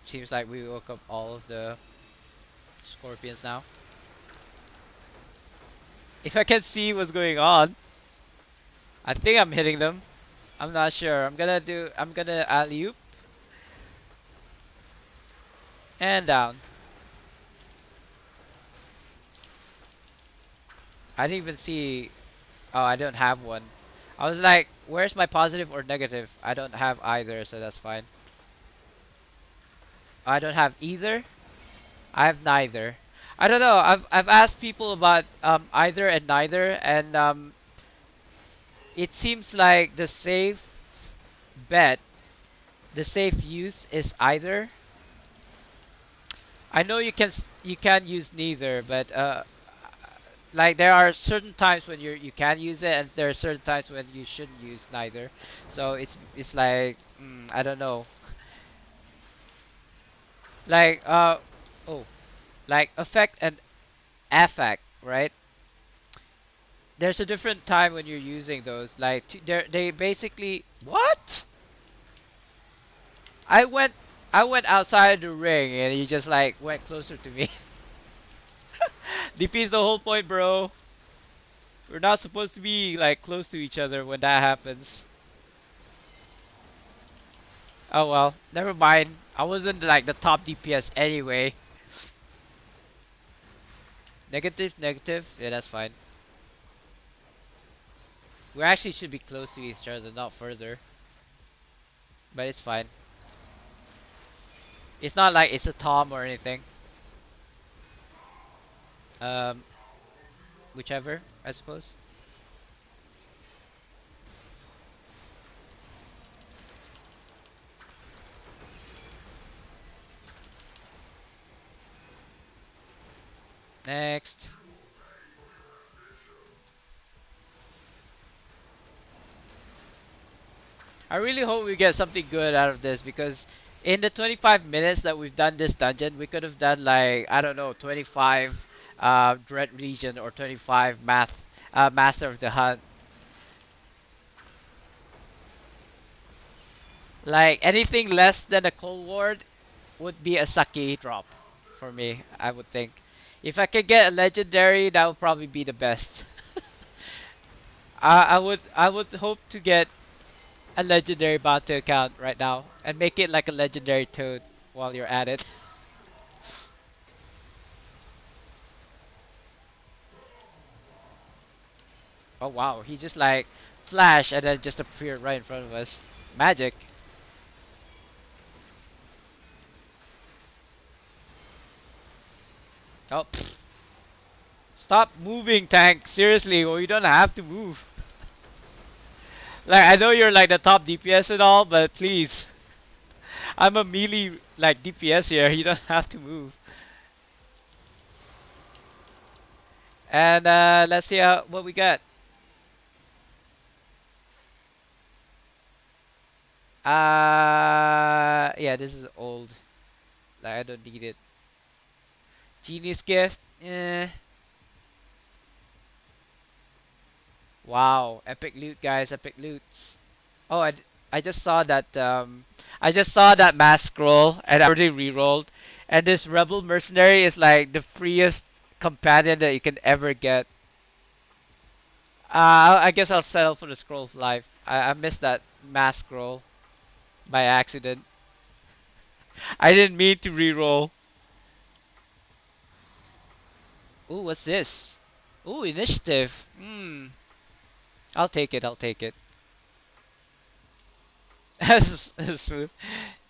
Seems like we woke up all of the scorpions now. If I can see what's going on, I think I'm hitting them. I'm not sure. I'm gonna alley-oop and down. I didn't even see. Oh, I don't have one. I was like, where's my positive or negative? I don't have either, so that's fine. I don't have either. I have neither. I don't know. I've asked people about either and neither, and it seems like the safe bet, the safe use is either. I know you can use neither, but like there are certain times when you can use it, and there are certain times when you shouldn't use neither. So it's like I don't know. Like oh, like affect and affect, right? There's a different time when you're using those. Like they basically what? I went I went outside the ring and he just like went closer to me. Defeats the whole point, bro. We're not supposed to be like close to each other when that happens. Oh well, never mind. I wasn't like the top DPS anyway. Negative, negative. Yeah, that's fine. We actually should be close to each other, not further. But it's fine. It's not like it's a Tom or anything. Um, whichever, I suppose. Next. I really hope we get something good out of this because in the 25 minutes that we've done this dungeon, we could have done like, I don't know, 25 Dread Region or 25 Master of the Hunt. Like anything less than a Cold Ward would be a sucky drop for me, I would think. If I could get a legendary, that would probably be the best. I would hope to get a legendary Bato account right now and make it like a legendary toad while you're at it. Oh wow, he just like flash and then just appeared right in front of us. Magic. Oh, pfft. Stop moving, tank. Seriously, well, you don't have to move. Like I know you're like the top DPS and all, but please, I'm a melee like DPS here. You don't have to move. And let's see what we got. Yeah, this is old. Like I don't need it. Genius gift. Eh. Wow, epic loot, guys. Epic loots. Oh, I just saw that. I just saw that mass scroll, and I already re-rolled. And this rebel mercenary is like the freest companion that you can ever get. I guess I'll settle for the scroll of life. I missed that mass scroll by accident. I didn't mean to re-roll. Ooh, what's this? Ooh, initiative. Hmm. I'll take it. I'll take it. Smooth.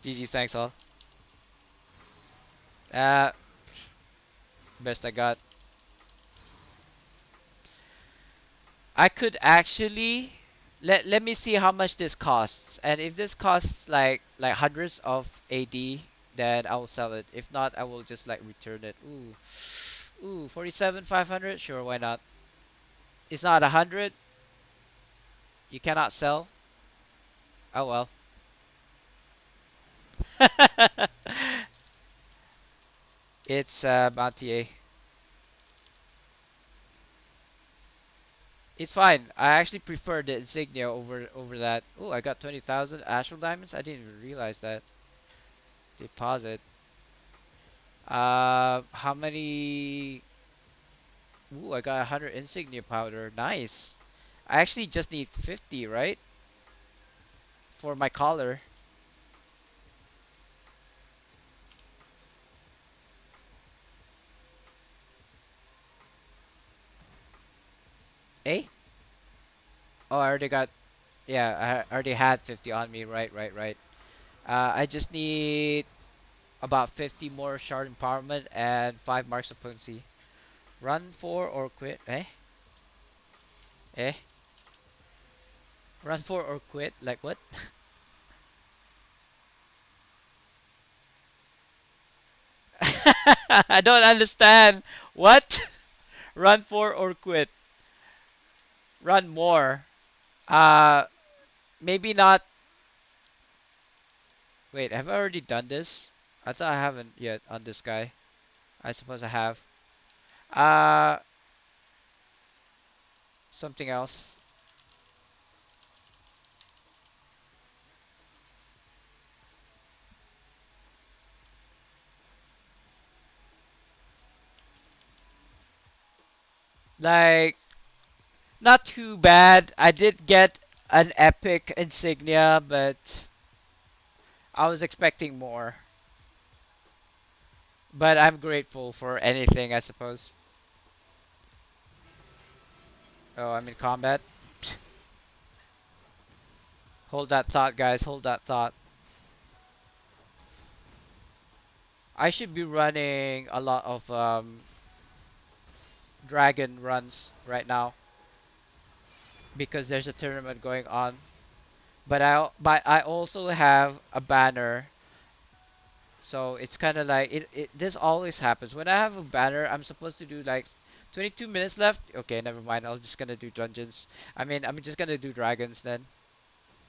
GG, thanks all. Uh, best I got. I could actually let me see how much this costs. And if this costs like hundreds of AD, then I will sell it. If not, I will just like return it. Ooh. Ooh, 47,500? Sure, why not? It's not 100. You cannot sell. Oh well. It's bounty A. It's fine. I actually prefer the insignia over that. Oh, I got 20,000 astral diamonds. I didn't even realize that. Deposit. How many? Ooh, I got 100 insignia powder. Nice. I actually just need 50, right? For my collar. Eh? Oh, I already got. Yeah, I already had 50 on me. Right, right, right. I just need about 50 more shard empowerment and 5 marks of potency. Run for or quit. Eh? Eh? Run for or quit? Like what? I don't understand. What? Run for or quit? Run more. Uh, maybe not. Wait, have I already done this? I thought I haven't yet on this guy. I suppose I have. Uh, something else. Like, not too bad. I did get an epic insignia, but I was expecting more. But I'm grateful for anything, I suppose. Oh, I'm in combat. Hold that thought, guys. Hold that thought. I should be running a lot of dragon runs right now because there's a tournament going on. But I also have a banner, so it's kind of like this always happens when I have a banner. I'm supposed to do like 22 minutes left. Okay, never mind. I'm just gonna do dungeons. I mean, I'm just gonna do dragons then,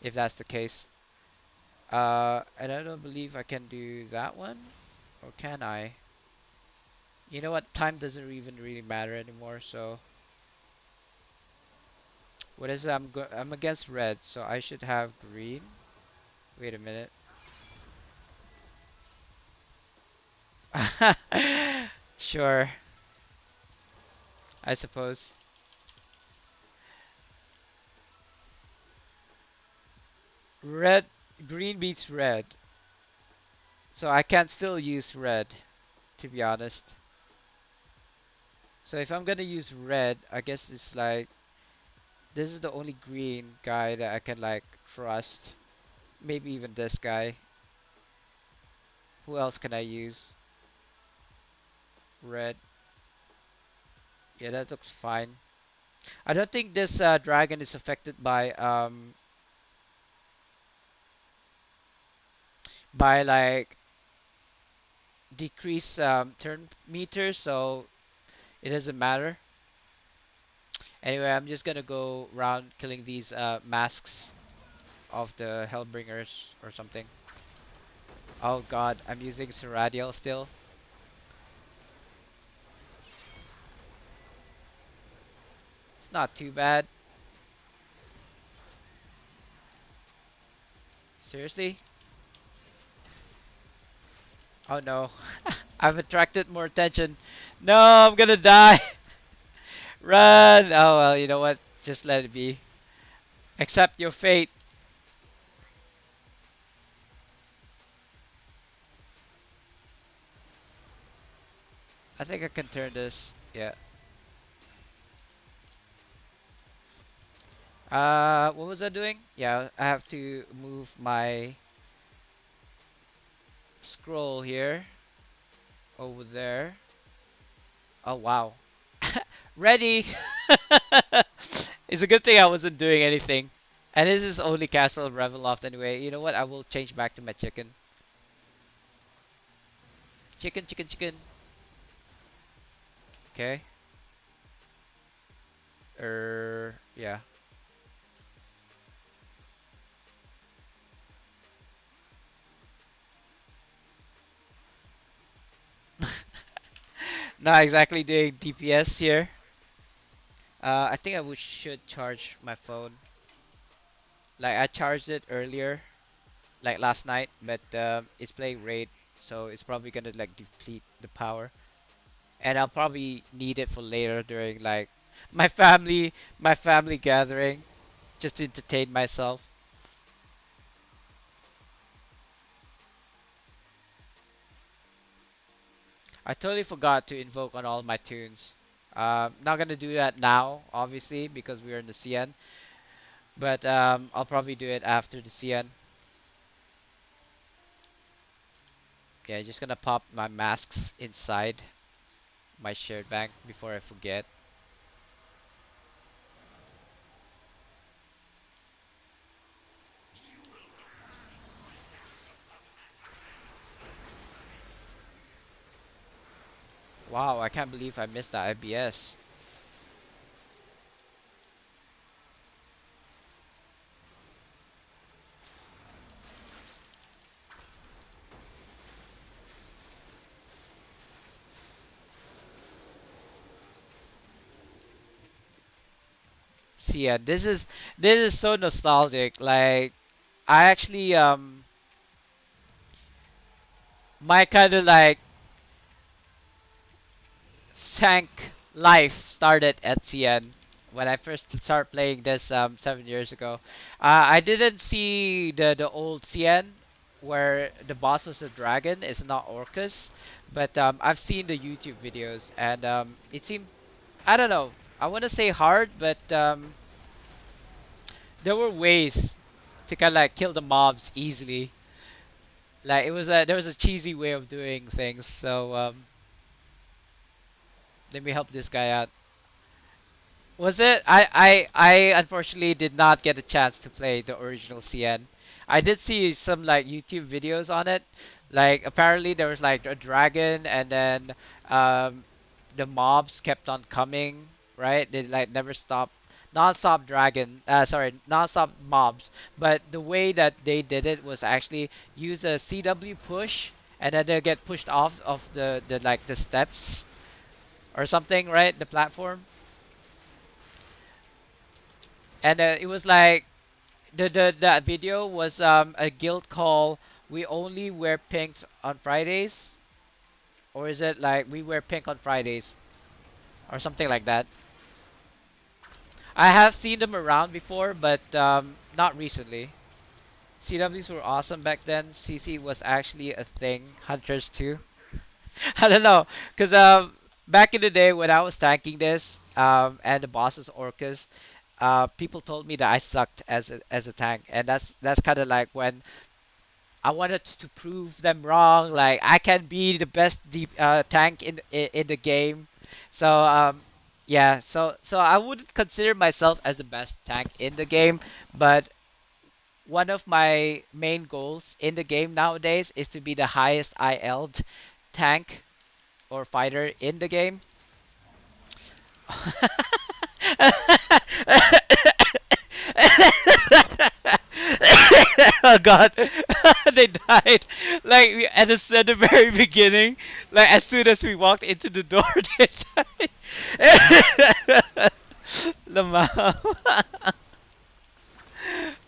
if that's the case. And I don't believe I can do that one, or can I? You know what? Time doesn't even really matter anymore. So what is it? I'm against red, so I should have green. Wait a minute. Sure, I suppose. Red, green beats red, so I can still use red, to be honest. So if I'm gonna use red, I guess it's like this is the only green guy that I can like trust. Maybe even this guy. Who else can I use? Red. Yeah, that looks fine. I don't think this dragon is affected by like decrease turn meter, so it doesn't matter. Anyway, I'm just gonna go around killing these masks of the Hellbringers or something. Oh god, I'm using Seradiel still. It's not too bad. Seriously? Oh no. I've attracted more attention. No, I'm gonna die. Run! Oh well, you know what? Just let it be. Accept your fate. I think I can turn this. Yeah. What was I doing? Yeah, I have to move my scroll here over there. Oh wow. Ready! It's a good thing I wasn't doing anything. And this is only Castle Ravenloft anyway. You know what? I will change back to my chicken. Chicken, chicken, chicken. Okay. Yeah. Not exactly doing DPS here. I think should charge my phone. Like I charged it earlier, like last night, but it's playing raid, so it's probably gonna like deplete the power, and I'll probably need it for later during like my family gathering, just to entertain myself. I totally forgot to invoke on all my tunes. Not gonna do that now, obviously, because we're in the CN. But I'll probably do it after the CN. Yeah, just gonna pop my masks inside my shared bank before I forget. Wow, I can't believe I missed that IBS. CN, this is so nostalgic. Like I actually my kind of like Tank life started at CN when I first started playing this 7 years ago. I didn't see the old CN where the boss was a dragon. It's not Orcus, but I've seen the YouTube videos and it seemed, I don't know. I want to say hard, but there were ways to kind of like kill the mobs easily. Like there was a cheesy way of doing things. So let me help this guy out. Was it? I unfortunately did not get a chance to play the original CN. I did see some like YouTube videos on it. Like apparently there was like a dragon and then um the mobs kept on coming, right? They like never stop, non-stop dragon, sorry, non-stop mobs. But the way that they did it was actually use a CW push and then they get pushed off of the like the steps or something, right? The platform. And it was like the that video was a guild call. We only wear pink on Fridays, or is it like we wear pink on Fridays or something like that? I have seen them around before, but not recently. CWs were awesome back then. CC was actually a thing. Hunters too. I don't know, cause back in the day when I was tanking this and the boss was Orcus, people told me that I sucked as a tank, and that's kind of like when I wanted to prove them wrong. Like I can be the best deep tank in the game. So yeah, so I wouldn't consider myself as the best tank in the game, but one of my main goals in the game nowadays is to be the highest IL'd tank or fighter in the game. Oh god, they died. Like at the very beginning, like as soon as we walked into the door, they died. Lamau.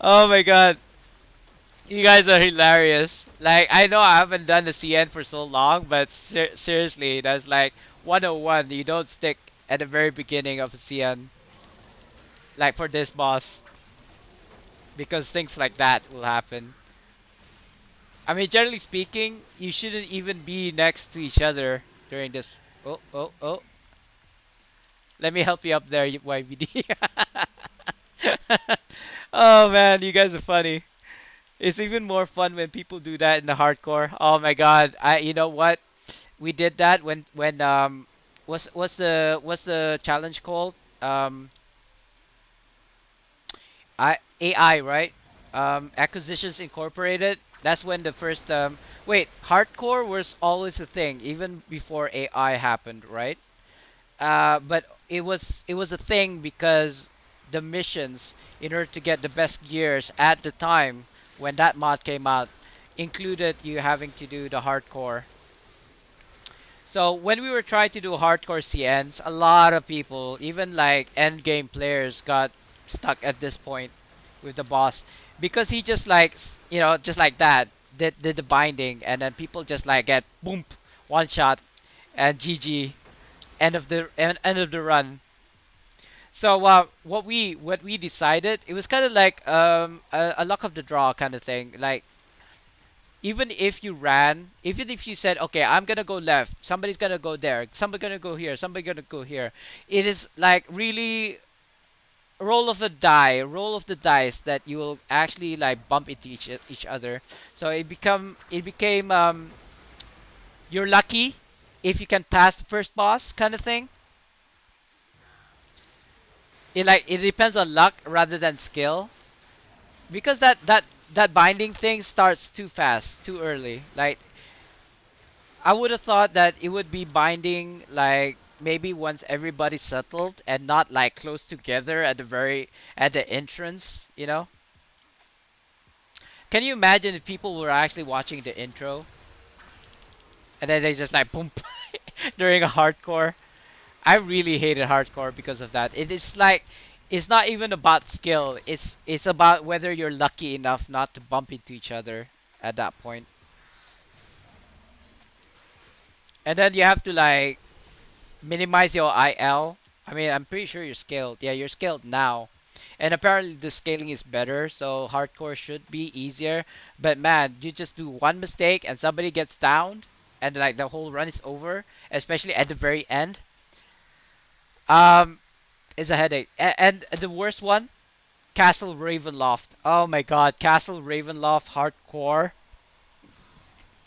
Oh my god, you guys are hilarious. Like I know I haven't done the CN for so long, but seriously, that's like 101. You don't stick at the very beginning of a CN, like for this boss, because things like that will happen. I mean, generally speaking, you shouldn't even be next to each other during this. Oh, oh, oh. Let me help you up there, YBD. Oh man, you guys are funny. It's even more fun when people do that in the hardcore. Oh my god. You know what? We did that when what's the challenge called? I AI, right? Acquisitions Incorporated. That's when the first wait, hardcore was always a thing even before AI happened, right? But it was a thing because the missions in order to get the best gears at the time when that mod came out included you having to do the hardcore. So when we were trying to do hardcore CNs, a lot of people, even like end game players, got stuck at this point with the boss because he just like just like that did the binding, and then people just like get boom, one shot and GG, end of the run. So what we decided, it was kind of like a luck of the draw kind of thing. Like even if you said, okay, I'm gonna go left, somebody's gonna go there, somebody's gonna go here, somebody's gonna go here. It is like really roll of the dice that you will actually like bump into each other. So it became you're lucky if you can pass the first boss kind of thing. It depends on luck rather than skill because that binding thing starts too fast, too early. Like I would have thought that it would be binding like maybe once everybody's settled and not like close together at the entrance. Can you imagine if people were actually watching the intro and then they just like boom during a hardcore? I really hated hardcore because of that. It is like it's not even about skill. It's about whether you're lucky enough not to bump into each other at that point. And then you have to like minimize your IL. I mean, I'm pretty sure you're scaled. Yeah, you're scaled now. And apparently the scaling is better, so hardcore should be easier. But man, you just do one mistake and somebody gets down and like the whole run is over, especially at the very end. Um, is a headache. And the worst one, Castle Ravenloft. Oh my god, Castle Ravenloft hardcore.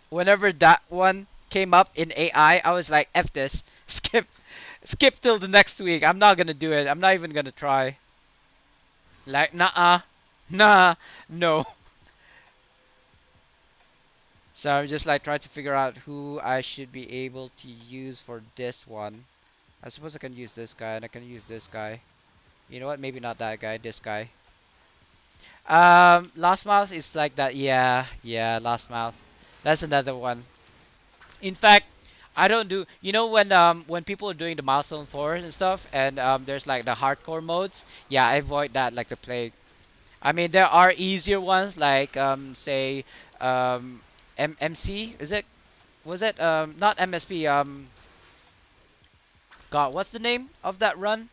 Whenever that one came up in AI, I was like, F this. Skip till the next week. I'm not gonna do it. I'm not even gonna try. Like, nah, nah, no. So I'm just like trying to figure out who I should be able to use for this one. I suppose I can use this guy and I can use this guy. You know what? Maybe not that guy. This guy. Last Mouth is like that. Yeah, yeah, Last Mouth. That's another one. In fact, I don't do. You know when people are doing the milestone fours and stuff, and there's like the hardcore modes. Yeah, I avoid that like the plague. I mean, there are easier ones like say MC. Is it? Was it not MSP? God, what's the name of that run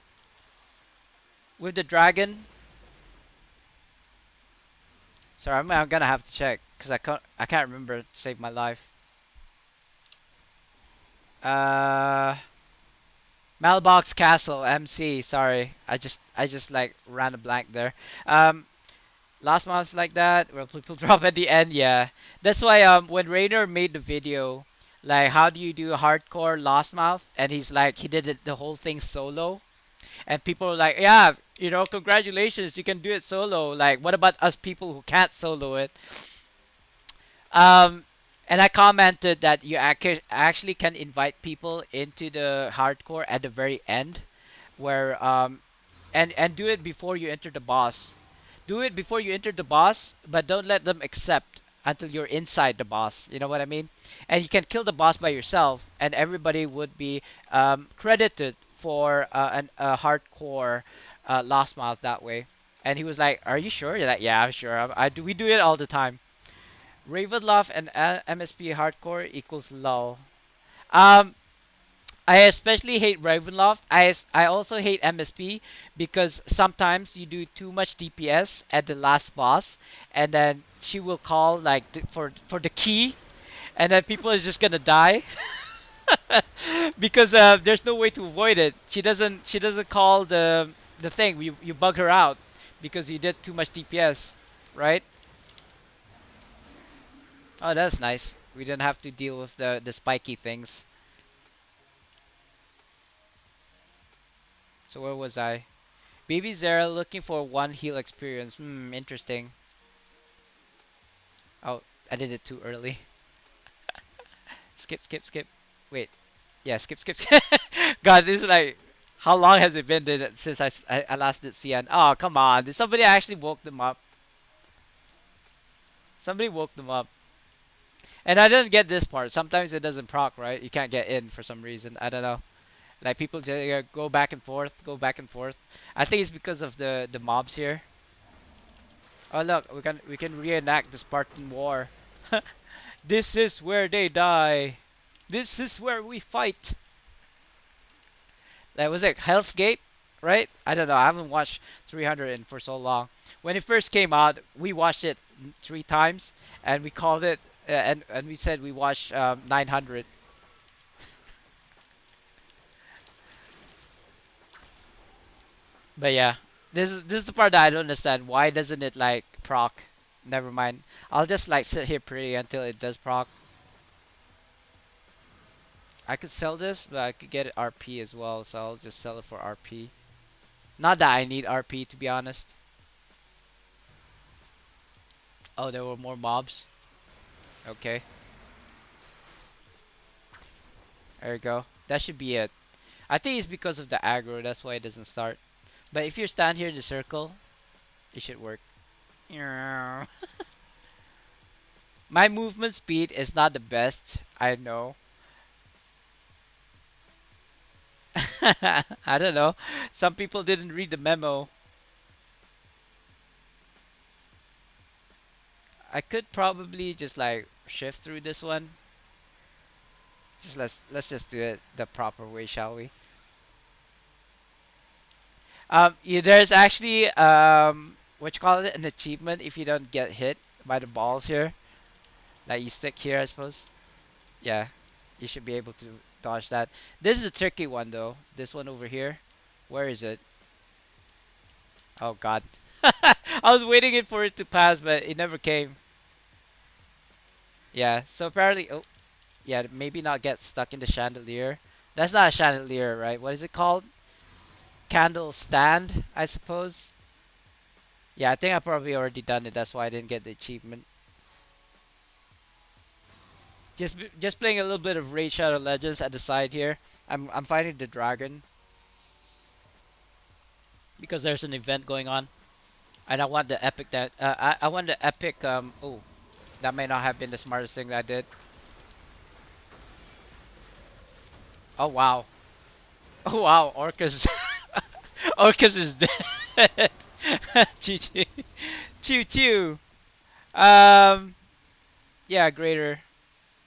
with the dragon? Sorry, I'm gonna have to check because I can't remember to save my life. Uh, Mailbox Castle MC. Sorry, I just like ran a blank there. Um, last month like that where people drop at the end. Yeah, that's why when Rainer made the video like how do you do hardcore last mouth and he's like he did it the whole thing solo and people were like yeah congratulations you can do it solo like what about us people who can't solo it. Um, and I commented that you actually can invite people into the hardcore at the very end, where and do it before you enter the boss. Do it before you enter the boss, but don't let them accept until you're inside the boss. You know what I mean? And you can kill the boss by yourself, and everybody would be credited for a hardcore last mouth that way. And he was like, "Are you sure?" You're like, "Yeah, I'm sure. I do. We do it all the time." Ravenloft and MSP hardcore equals lull. Um, I especially hate Ravenloft. I also hate MSP because sometimes you do too much DPS at the last boss, and then she will call like for the key, and then people is just gonna die because there's no way to avoid it. She doesn't call the thing. You bug her out because you did too much DPS, right? Oh, that's nice. We didn't have to deal with the spiky things. So where was I? Baby Zera looking for one heal experience. Interesting. Oh, I did it too early. Skip, skip, skip. Wait. Yeah, skip, skip, skip. God, this is like, how long has it been since I last did CN? Oh, come on. Did somebody actually woke them up? Somebody woke them up. And I didn't get this part. Sometimes it doesn't proc, right? You can't get in for some reason. I don't know. Like people just go back and forth, go back and forth. I think it's because of the mobs here. Oh look, we can reenact the Spartan War. This is where they die. This is where we fight. That was it. Hell's Gate, right? I don't know. I haven't watched 300 in for so long. When it first came out, we watched it 3 times, and we called it, and we said we watched 900. But yeah, this is the part that I don't understand. Why doesn't it like proc? Never mind. I'll just like sit here pretty until it does proc. I could sell this, but I could get it RP as well, so I'll just sell it for RP. Not that I need RP to be honest. Oh, there were more mobs. Okay, there you go. That should be it. I think it's because of the aggro, that's why it doesn't start. But if you stand here in the circle, it should work. My movement speed is not the best, I know. I don't know. Some people didn't read the memo. I could probably just like shift through this one. Just let's just do it the proper way, shall we? Yeah, there's actually what you call it an achievement if you don't get hit by the balls here. Like you stick here, I suppose. Yeah, you should be able to dodge that. This is a tricky one though. This one over here. Where is it? Oh God. I was waiting it for it to pass, but it never came. Yeah. So apparently, oh yeah, maybe not get stuck in the chandelier. That's not a chandelier, right? What is it called? Candle stand, I suppose. Yeah, I think I probably already done it. That's why I didn't get the achievement. Just playing a little bit of Raid Shadow Legends at the side here. I'm fighting the dragon because there's an event going on, and I want the epic that I want the epic. Oh, that may not have been the smartest thing that I did. Oh wow. Oh wow. Orcus. Orcus is dead. GG. Chew chew. Um. Yeah. Greater.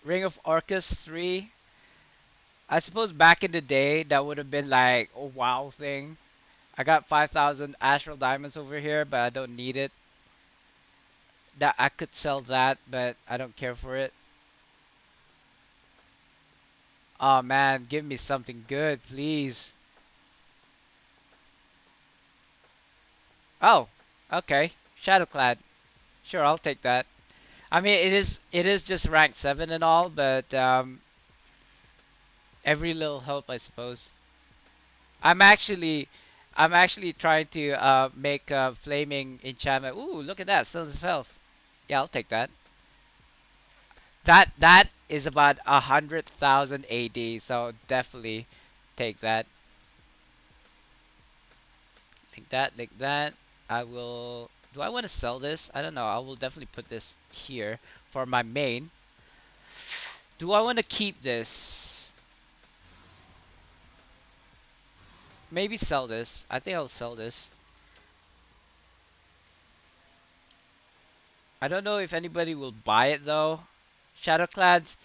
Ring of Orcus 3. I suppose back in the day that would have been like a wow thing. I got 5,000 astral diamonds over here, but I don't need it. that I could sell that, but I don't care for it. Oh man, give me something good, please. Oh, okay. Shadowclad. Sure, I'll take that. I mean, it is just ranked 7 and all, but every little help, I suppose. I'm actually I'm actually trying to make a flaming enchantment. Ooh, look at that, Stones of Health. Yeah, I'll take that. That is about 100,000 AD, so definitely take that. Like that. I will. Do I want to sell this? I don't know. I will definitely put this here for my main. Do I want to keep this? Maybe sell this. I think I'll sell this. I don't know if anybody will buy it though. Shadowclads.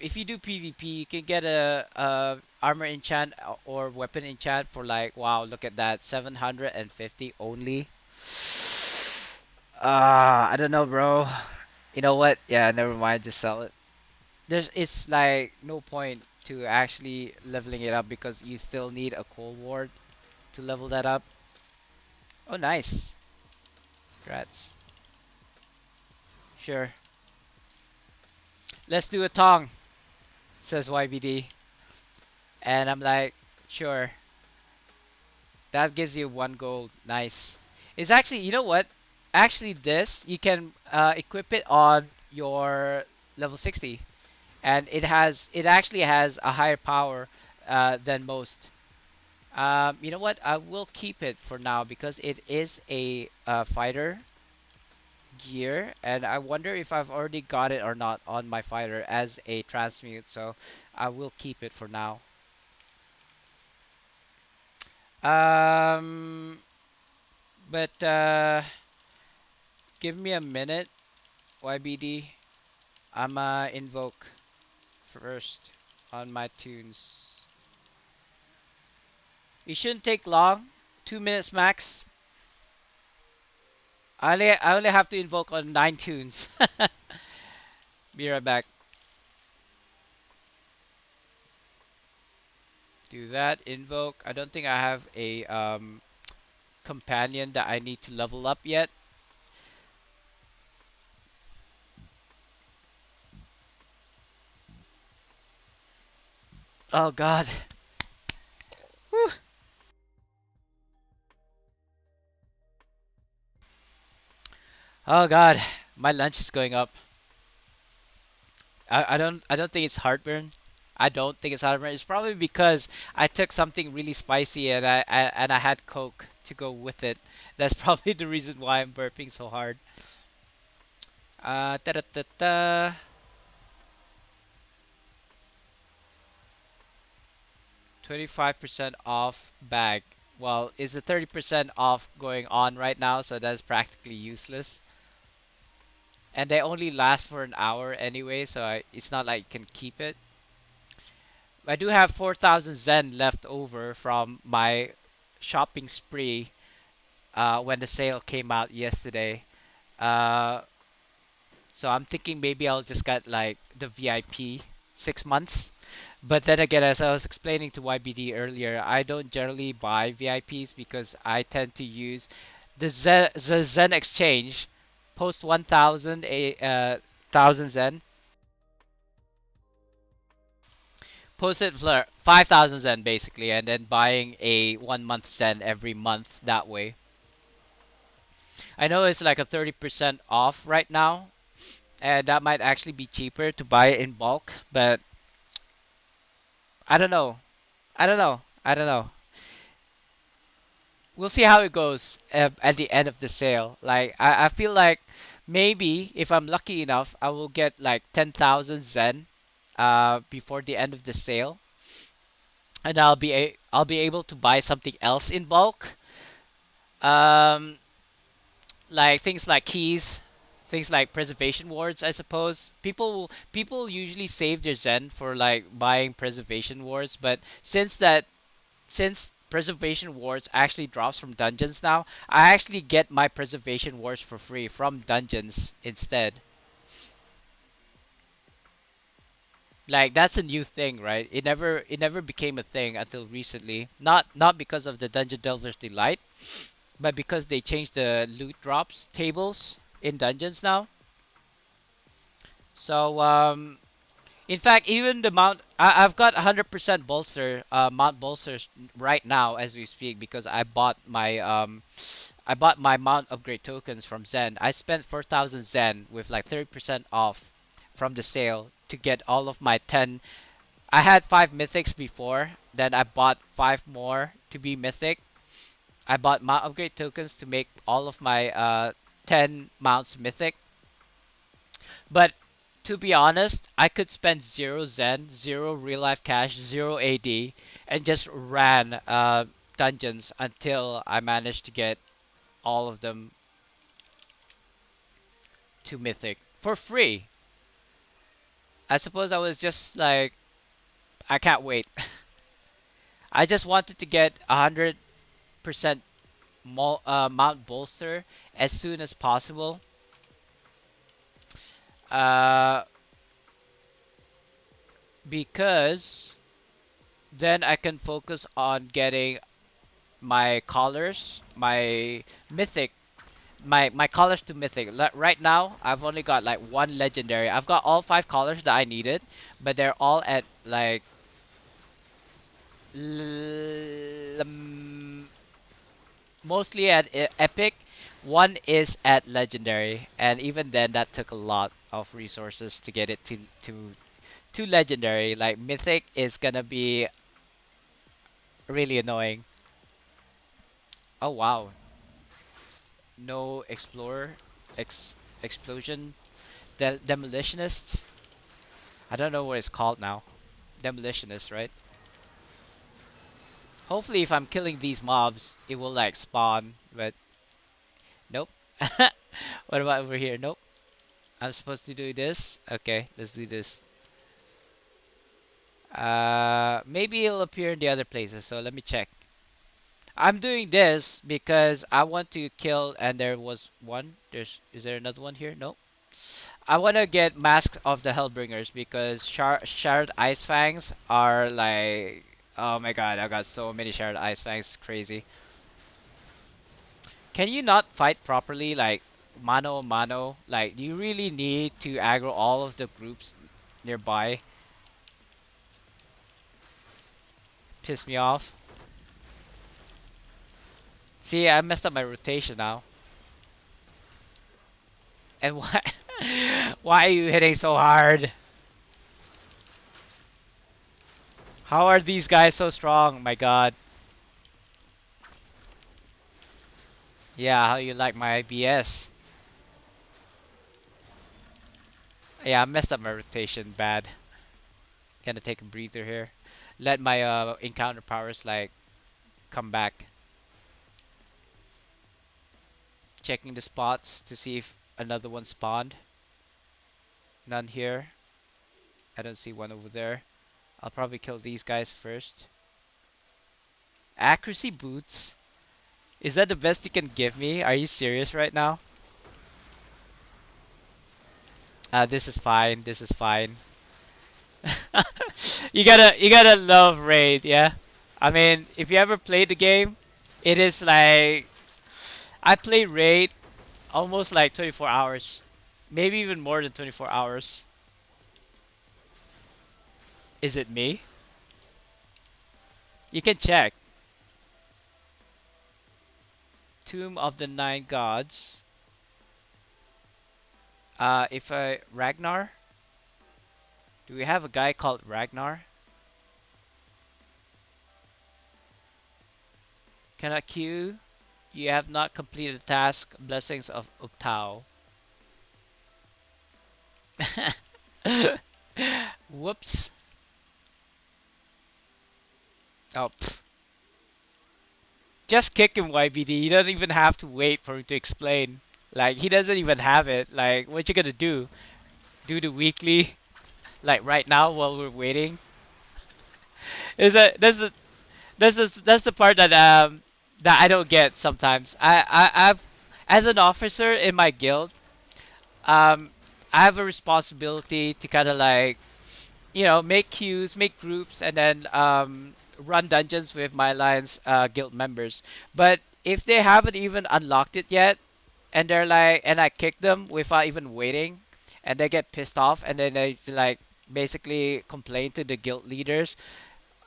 If you do PvP, you can get a armor enchant or weapon enchant for like, wow, look at that, 750 only. I don't know, bro. You know what? Yeah, never mind. Just sell it. It's like no point to actually leveling it up because you still need a cold ward to level that up. Oh, nice. Congrats. Sure. Let's do a tong, says YBD. And I'm like, sure. That gives you 1 gold. Nice. It's actually, you know what? Actually, this, you can equip it on your level 60. And it actually has a higher power than most. You know what? I will keep it for now because it is a fighter gear, and I wonder if I've already got it or not on my fighter as a transmute. So I will keep it for now. Um, but give me a minute, YBD. I'ma invoke first on my tunes. It shouldn't take long. 2 minutes max. I only have to invoke on 9 tunes. Be right back. Do that. Invoke. I don't think I have a companion that I need to level up yet. Oh god. Whew. Oh god. My lunch is going up. I don't think it's heartburn. I don't think it's heartburn. It's probably because I took something really spicy and I had Coke to go with it. That's probably the reason why I'm burping so hard. Da da da da. 25% off bag. Well, is the 30% off going on right now, so that's practically useless. And they only last for an hour anyway, so it's not like you can keep it. I do have 4,000 Zen left over from my shopping spree when the sale came out yesterday. Uh, so I'm thinking maybe I'll just get like the VIP 6 months. But then again, as I was explaining to YBD earlier, I don't generally buy VIPs because I tend to use the Zen exchange, post 1,000 1,000 Zen, post it for 5,000 Zen basically, and then buying a 1 month Zen every month that way. I know it's like a 30% off right now, and that might actually be cheaper to buy it in bulk, but I don't know. I don't know. I don't know. We'll see how it goes at the end of the sale. Like I feel like maybe if I'm lucky enough, I will get like 10,000 Zen before the end of the sale, and I'll be able to buy something else in bulk. Um, like things like keys, things like preservation wards. I suppose people usually save their Zen for like buying preservation wards, but since preservation wards actually drops from dungeons now. I actually get my preservation wards for free from dungeons instead. Like that's a new thing, right? It never became a thing until recently. Not because of the Dungeon Delver's Delight, but because they changed the loot drops tables in dungeons now. So in fact, even the mount, I've got 100% bolster, mount bolsters right now as we speak because I bought my mount upgrade tokens from Zen. I spent 4,000 Zen with like 30% off from the sale to get all of my 10. I had 5 mythics before, then I bought 5 more to be mythic. I bought mount upgrade tokens to make all of my 10 mounts mythic. But to be honest, I could spend 0 Zen, 0 real life cash, 0 AD, and just ran dungeons until I managed to get all of them to mythic for free. I suppose I was just like, I can't wait. I just wanted to get 100% mount bolster as soon as possible. Uh, because then I can focus on getting my collars, my mythic, my collars to mythic. Right now, I've only got like one legendary. I've got all 5 collars that I needed, but they're all at like mostly at epic. One is at legendary, and even then, that took a lot of resources to get it to legendary. Like mythic is gonna be really annoying. Oh wow, no explorer, explosion, demolitionists. I don't know what it's called now. Demolitionists, right? Hopefully, if I'm killing these mobs, it will like spawn. But nope. What about over here? Nope. I'm supposed to do this. Okay, let's do this. Maybe it'll appear in the other places. So let me check. I'm doing this because I want to kill, and there was one. Is there another one here? No. I want to get masks of the Hellbringers because Shard Ice Fangs are like, oh my god, I got so many Shard Ice Fangs, crazy. Can you not fight properly, like mano a mano? Like, you really need to aggro all of the groups nearby. Piss me off. See, I messed up my rotation now. And why? Why are you hitting so hard? How are these guys so strong? My god. Yeah, how you like my IBS? Yeah, I messed up my rotation bad. Gonna take a breather here. Let my encounter powers like come back. Checking the spots to see if another one spawned. None here. I don't see one over there. I'll probably kill these guys first. Accuracy boots? Is that the best you can give me? Are you serious right now? This is fine. This is fine. You gotta love raid, yeah. I mean, if you ever played the game, it is like I play raid almost like 24 hours, maybe even more than 24 hours. Is it me? You can check. Tomb of the Nine Gods. If I Ragnar. Do we have a guy called Ragnar? Cannot queue. You have not completed the task. Blessings of Uptao. Whoops. Oh, pff. Just kick him, YBD. You don't even have to wait for him to explain. Like, he doesn't even have it. Like, what you gonna do? Do the weekly? Like, right now while we're waiting? Is that, That's the part that I don't get sometimes. I've as an officer in my guild, um I have a responsibility to kind of like, make queues, make groups, and then run dungeons with my alliance guild members. But if they haven't even unlocked it yet, and they're like, and I kick them without even waiting, and they get pissed off, and then they like basically complain to the guild leaders.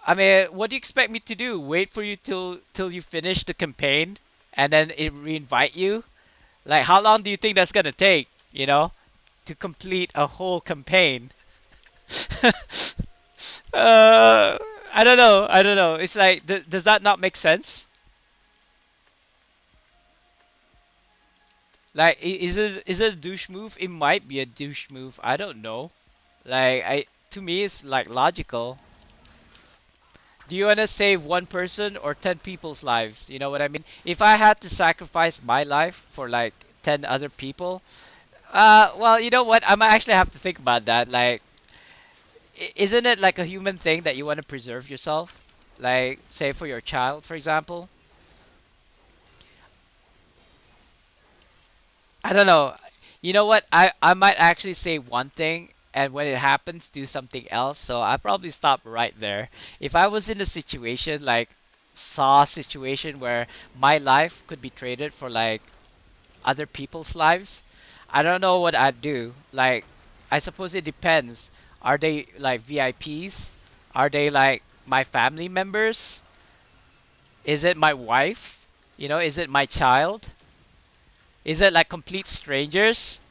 I mean, what do you expect me to do? Wait for you till you finish the campaign, and then it reinvite you? Like, how long do you think that's gonna take? To complete a whole campaign? uh, I don't know. I don't know. It's like, does that not make sense? Like, is it a douche move? It might be a douche move. I don't know. Like, to me, it's like logical. Do you want to save one person or 10 people's lives? You know what I mean? If I had to sacrifice my life for like 10 other people, well, you know what? I might actually have to think about that. Like, isn't it like a human thing that you want to preserve yourself? Like, say for your child, for example. I don't know. You know what? I might actually say one thing, and when it happens, do something else. So I probably stop right there. If I was in a situation like saw a situation where my life could be traded for like other people's lives, I don't know what I'd do. Like, I suppose it depends. Are they like VIPs? Are they like my family members? Is it my wife? Is it my child? Is it like complete strangers?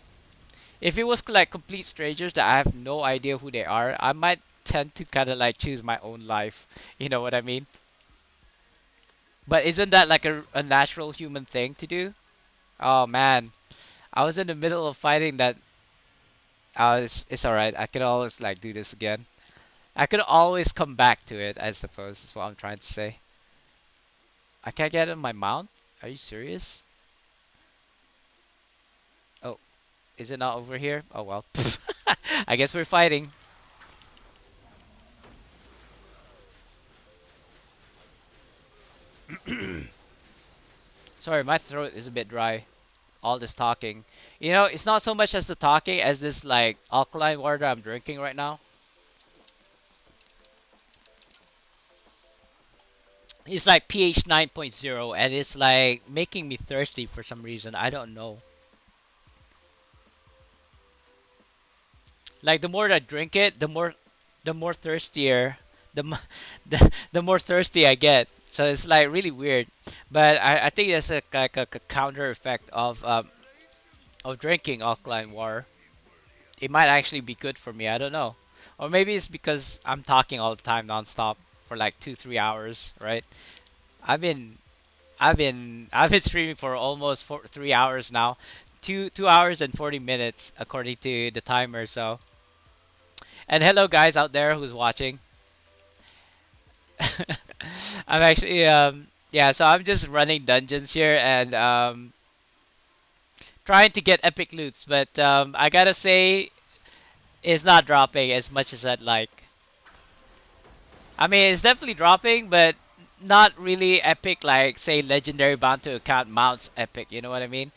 If it was like complete strangers that I have no idea who they are, I might tend to kind of like choose my own life. You know what I mean? But isn't that like a natural human thing to do? Oh man, I was in the middle of fighting that. It's alright. I could always like do this again. I could always come back to it, I suppose, is what I'm trying to say. I can't get on my mount? Are you serious? Oh, is it not over here? Oh well. I guess we're fighting. Sorry, my throat is a bit dry. All this talking. It's not so much as the talking as this like alkaline water I'm drinking right now. It's like pH 9.0 and it's like making me thirsty for some reason. I don't know. Like the more I drink it, the more thirstier, the the more thirsty I get. So it's like really weird. But I think that's like a counter effect of drinking alkaline water. It might actually be good for me. I don't know. Or maybe it's because I'm talking all the time nonstop for like 2-3 hours, right? I've been I've been streaming for almost 3 hours now. 2 hours and 40 minutes according to the timer. So, and hello guys out there who's watching. I'm actually yeah. So I'm just running dungeons here and trying to get epic loots, but I gotta say it's not dropping as much as I'd like. I mean, it's definitely dropping, but not really epic like say legendary bound to account mounts epic. You know what I mean?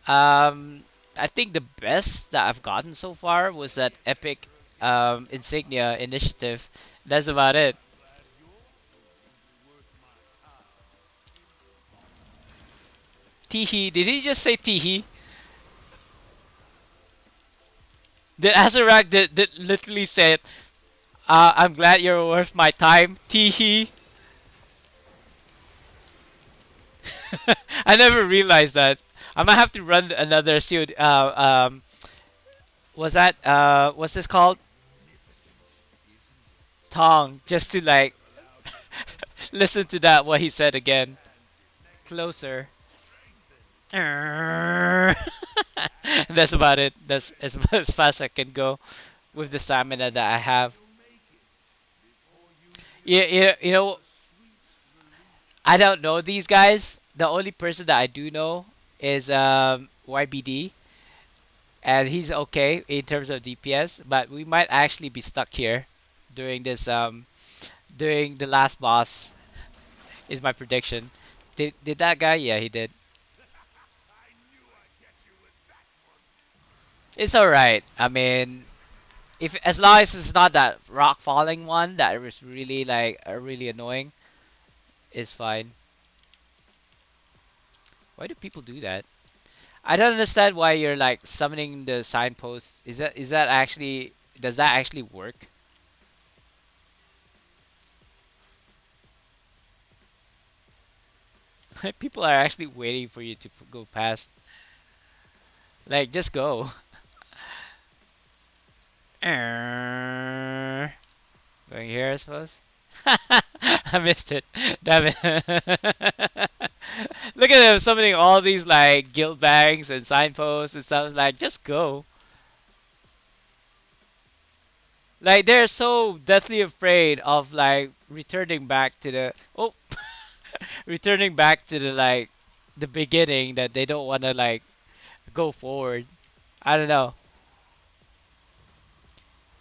Um, I think the best that I've gotten so far was that epic insignia initiative. That's about it. Teehee, did he just say teehee? Did Azarak did literally say, I'm glad you're worth my time, teehee? I never realized that. I might have to run another COD. Was that what's this called? Tong, just to like listen to that what he said again. Closer. That's about it. That's as fast as I can go with the stamina that I have. Yeah, yeah, I don't know these guys. The only person that I do know is YBD, and he's okay in terms of DPS. But we might actually be stuck here during this during the last boss. is my prediction. Did that guy? Yeah, he did. It's all right. I mean, if as long as it's not that rock falling one that was really like really annoying, it's fine. Why do people do that? I don't understand why you're like summoning the signpost. Is that actually does that actually work? People are actually waiting for you to go past. Like just go. Going here, I suppose. I missed it. Damn it. Look at them summoning all these like guild bangs and signposts and stuff. Like, just go. Like, they're so deathly afraid of like returning back to the returning back to the like the beginning that they don't want to like go forward. I don't know.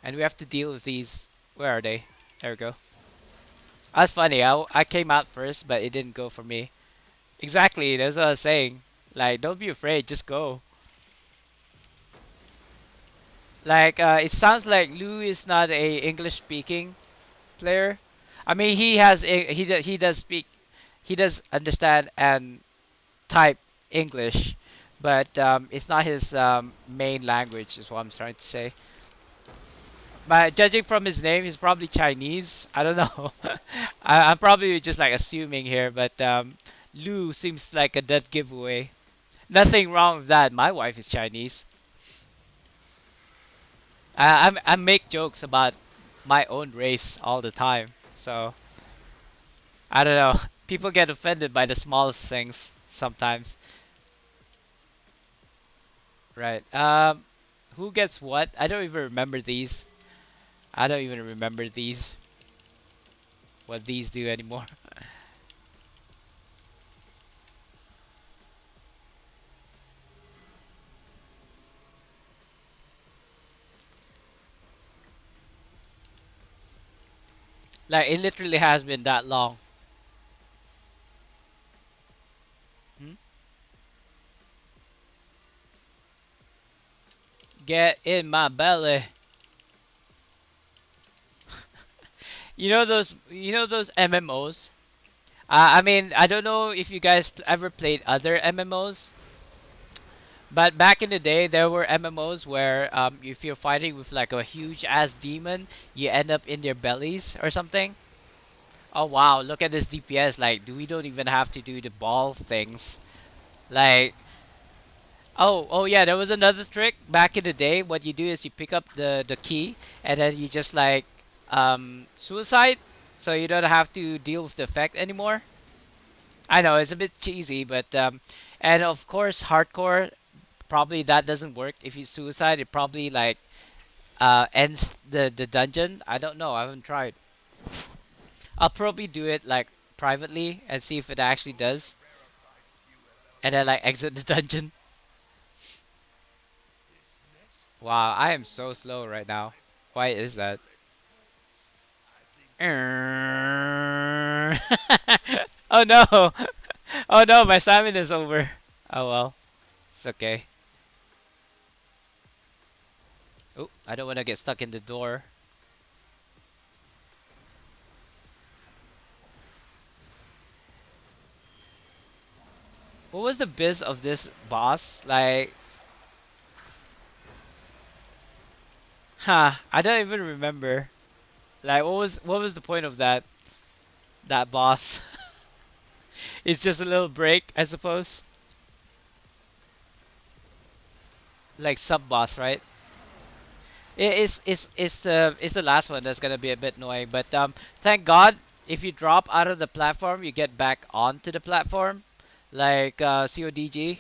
And we have to deal with these. Where are they? There we go. That's funny. I came out first, but it didn't go for me. Exactly, that's what I was saying. Like, don't be afraid, just go. Like, it sounds like Lou is not a English speaking player. I mean, he does speak, he does understand and type English, but it's not his main language, is what I'm trying to say. But judging from his name, he's probably Chinese. I don't know. I'm probably just like assuming here, but Lou seems like a dead giveaway. Nothing wrong with that. My wife is Chinese. I make jokes about my own race all the time. So I don't know. People get offended by the smallest things sometimes. Right. Who gets what? I don't even remember these. I don't even remember these. What these do anymore. Like, it literally has been that long. Hmm? Get in my belly. You know those MMOs? I mean, I don't know if you guys ever played other MMOs, but back in the day, there were MMOs where if you're fighting with like a huge ass demon, you end up in their bellies or something. Oh wow, look at this DPS. Like, we don't even have to do the ball things. Like, oh yeah, there was another trick back in the day. What you do is you pick up the key and then you just like suicide, so you don't have to deal with the effect anymore. I know it's a bit cheesy, but and of course hardcore probably that doesn't work. If you suicide, it probably like ends the dungeon. I don't know. I haven't tried. I'll probably do it like privately and see if it actually does, and then like exit the dungeon. Wow, I am so slow right now. Why is that? Oh no! Oh no, my salmon is over. Oh well, it's okay. Oh, I don't want to get stuck in the door. What was the biz of this boss? Like, huh? I don't even remember. Like, what was the point of that boss? It's just a little break, I suppose. Like sub boss, right? It's the last one that's gonna be a bit annoying, but thank God if you drop out of the platform, you get back onto the platform, like CODG.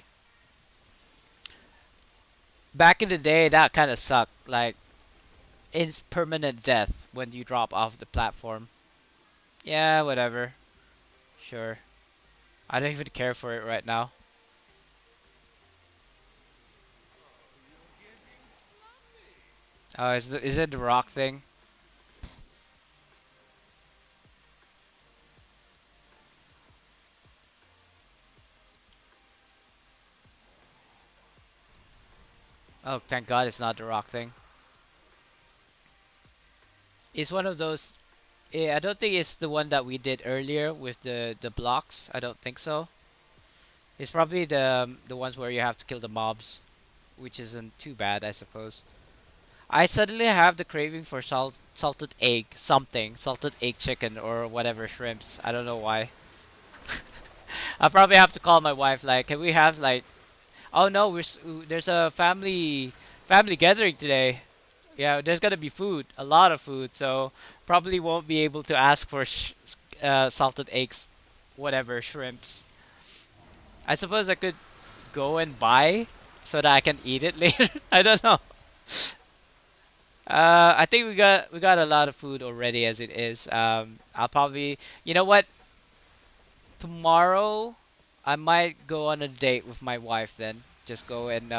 Back in the day, that kind of sucked. Like, it's permanent death when you drop off the platform. Yeah, whatever. Sure. I don't even care for it right now. Oh, is it the rock thing? Oh, thank God it's not the rock thing. It's one of those. I don't think it's the one that we did earlier with the blocks. I don't think so. It's probably the ones where you have to kill the mobs, which isn't too bad, I suppose. I suddenly have the craving for salted egg something, salted egg chicken or whatever shrimps. I don't know why. I probably have to call my wife. Like, can we have like? Oh no, there's a family gathering today. Yeah, there's gonna be food, a lot of food. So probably won't be able to ask for salted eggs, whatever shrimps. I suppose I could go and buy so that I can eat it later. I don't know. I think we got a lot of food already as it is. I'll probably, you know what? Tomorrow, I might go on a date with my wife. Then just go and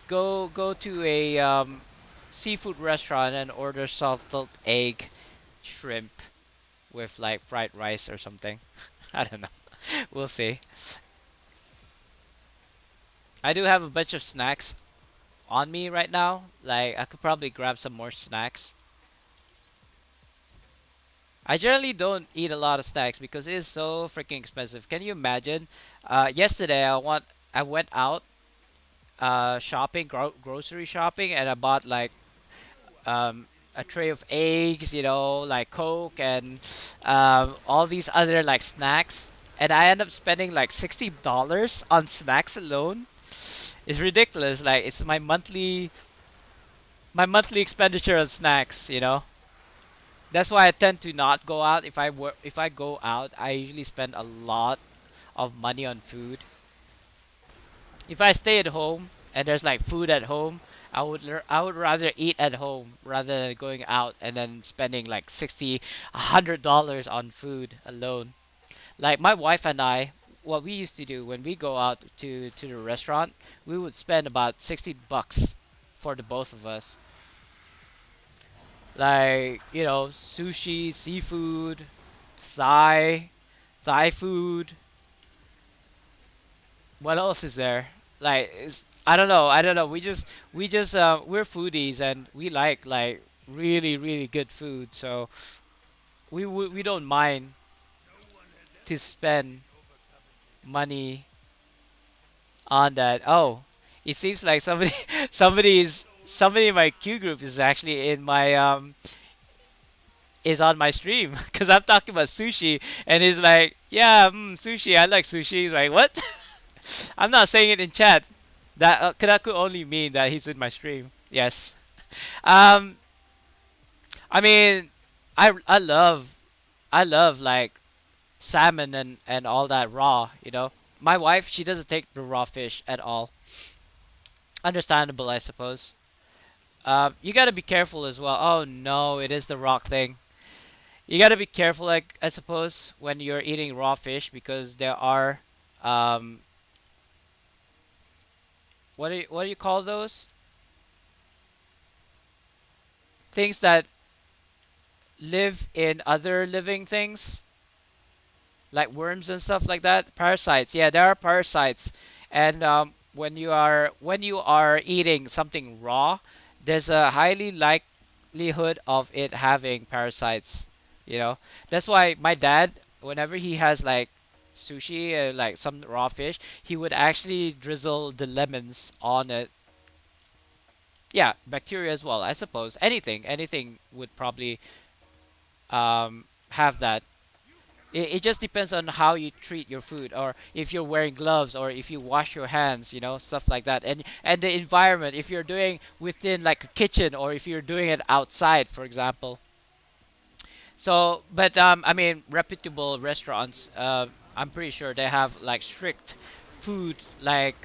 go to a seafood restaurant and order salted egg shrimp with like fried rice or something. I don't know. We'll see. I do have a bunch of snacks on me right now. Like I could probably grab some more snacks. I generally don't eat a lot of snacks because it is so freaking expensive. Can you imagine? Yesterday I went out shopping, grocery shopping, and I bought like a tray of eggs, like Coke and all these other like snacks, and I end up spending like $60 on snacks alone. It's ridiculous. Like it's my monthly expenditure on snacks. That's why I tend to not go out. If I go out, I usually spend a lot of money on food. If I stay at home and there's like food at home, I would rather eat at home rather than going out and then spending like 60, $100 on food alone. Like my wife and I, what we used to do when we go out to the restaurant, we would spend about $60 for the both of us. Like, sushi, seafood, Thai, Thai food. What else is there? Like, I don't know. We're foodies and we like really really good food. So we don't mind to spend money on that. Oh, it seems like somebody in my Q group is actually in my is on my stream because I'm talking about sushi and he's like, yeah, sushi. I like sushi. He's like, what? I'm not saying it in chat. That could only mean that he's in my stream. Yes. Um, I mean, I love like salmon and all that raw. My wife, she doesn't take the raw fish at all. Understandable, I suppose. You gotta be careful as well. Oh no, it is the rock thing. You gotta be careful, like I suppose, when you're eating raw fish because there are um, what do you call those things that live in other living things like worms and stuff like that? Parasites. Yeah, there are parasites, and when you are eating something raw, there's a highly likelihood of it having parasites. That's why my dad, whenever he has like sushi, like some raw fish, he would actually drizzle the lemons on it. Yeah, bacteria as well, I suppose. Anything would probably have that. It just depends on how you treat your food, or if you're wearing gloves, or if you wash your hands, stuff like that, and the environment. If you're doing within like a kitchen, or if you're doing it outside, for example. So, but I mean, reputable restaurants, I'm pretty sure they have like strict food like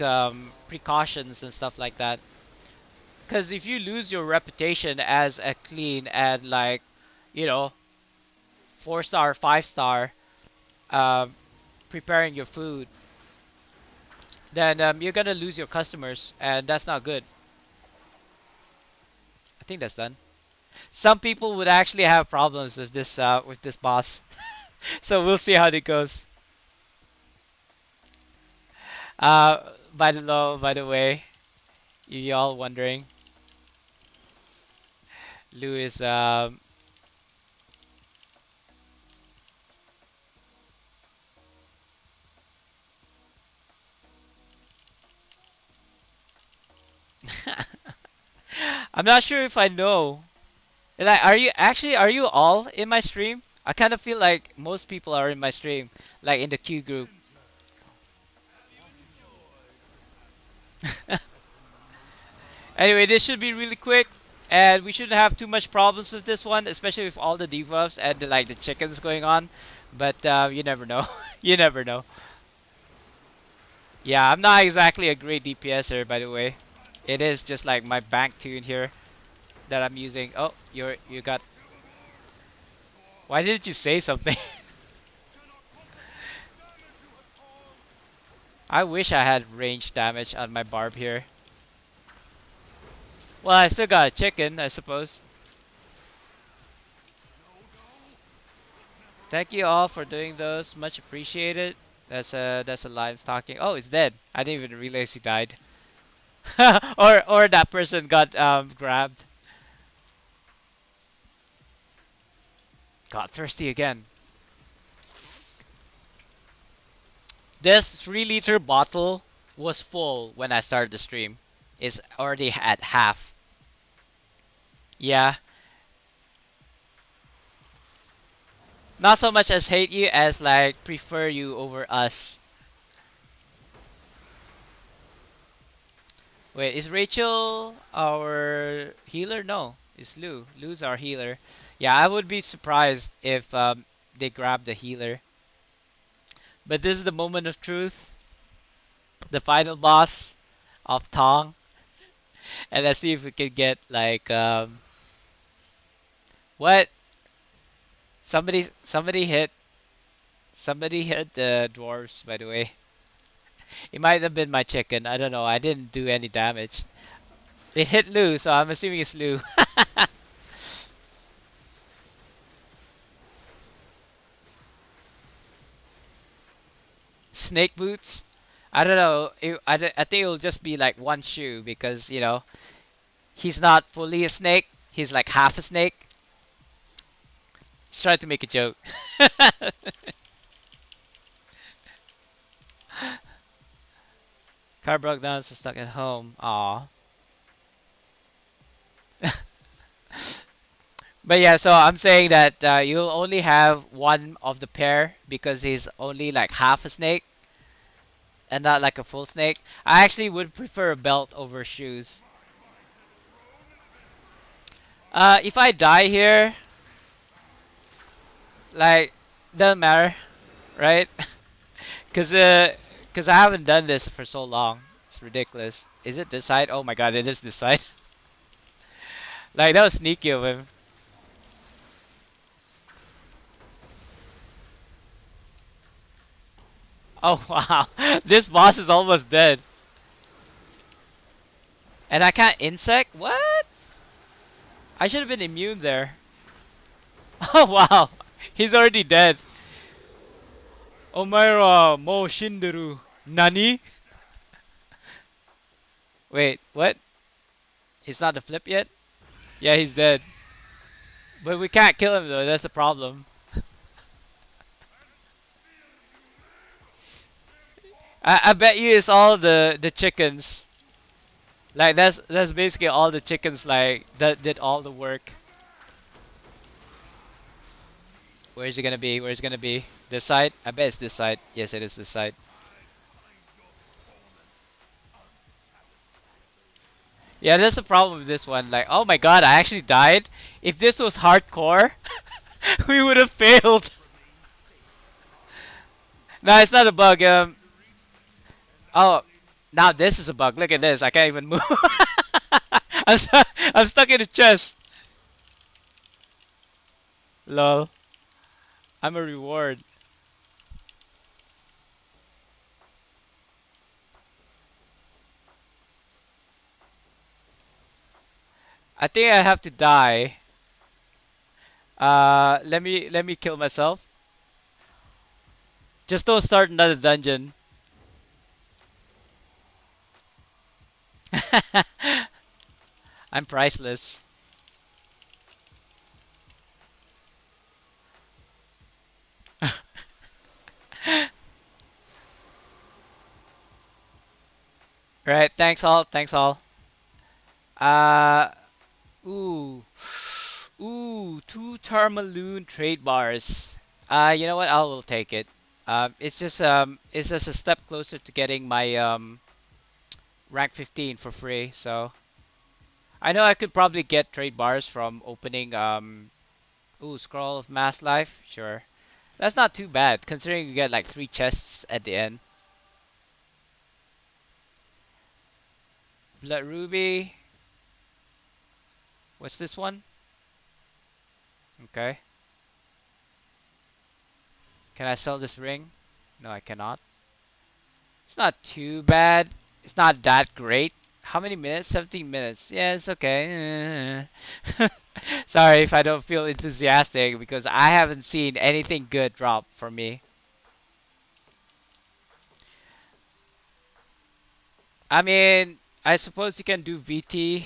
precautions and stuff like that. Because if you lose your reputation as a clean and like, you know, 4 star, 5 star, um, preparing your food, then you're gonna lose your customers, and that's not good. I think that's done. Some people would actually have problems with this boss. So we'll see how it goes. By the way, You all wondering, Lou is I'm not sure if I know. Like, are you all in my stream? I kind of feel like most people are in my stream, like in the Q group. Anyway, this should be really quick, and we shouldn't have too much problems with this one, especially with all the debuffs and the chickens going on. But you never know. You never know. Yeah, I'm not exactly a great DPSer, by the way. It is just like my bank tune here that I'm using. Oh, you got. Why didn't you say something? I wish I had range damage on my barb here. Well, I still got a chicken, I suppose. Thank you all for doing those. Much appreciated. That's a lion's talking. Oh, it's dead. I didn't even realize he died. Or that person got grabbed. Got thirsty again. This 3 liter bottle was full when I started the stream. It's already at half. Yeah. Not so much as hate you as like prefer you over us. Wait, is Rachel our healer? No, it's Lou. Lou's our healer. Yeah, I would be surprised if they grab the healer. But this is the moment of truth, the final boss of Tong, and let's see if we can get like what somebody hit the dwarves. By the way, it might have been my chicken. I don't know. I didn't do any damage. It hit Lou, so I'm assuming it's Lou. Snake boots. I don't know. I think it'll just be like one shoe because he's not fully a snake. He's like half a snake. He's trying to make a joke. Car broke down, so stuck at home. Aw. But yeah, so I'm saying that you'll only have one of the pair because he's only like half a snake and not like a full snake. I actually would prefer a belt over shoes. If I die here, like, doesn't matter, right? Cause I haven't done this for so long. It's ridiculous. Is it this side? Oh my god, it is this side. Like, that was sneaky of him. Oh wow, this boss is almost dead. And I can't insect? What? I should have been immune there. Oh wow, he's already dead. Omaira mo shinderu. Nani? Wait, what? He's not the flip yet? Yeah, he's dead. But we can't kill him though, that's the problem. I bet you it's all the chickens. Like that's basically all the chickens like that did all the work. Where's it gonna be? Where's it gonna be? This side? I bet it's this side. Yes, it is this side. Yeah, that's the problem with this one. Like, oh my god, I actually died. If this was hardcore, we would have failed. No, it's not a bug. Oh, now this is a bug. Look at this. I can't even move. I'm stuck in the chest. Lol. I'm a reward. I think I have to die. Let me kill myself. Just don't start another dungeon. I'm priceless. Right, thanks all, thanks all. Uh, ooh, two Tarmaloon trade bars. You know what? I will take it. It's just a step closer to getting my rank 15 for free. So I know I could probably get trade bars from opening Scroll of Mass Life. Sure, that's not too bad considering you get like three chests at the end. Blood Ruby. What's this one? Okay. Can I sell this ring? No, I cannot. It's not too bad. It's not that great. How many minutes? 17 minutes. Yeah, it's okay. Sorry if I don't feel enthusiastic because I haven't seen anything good drop for me. I mean, I suppose you can do VT.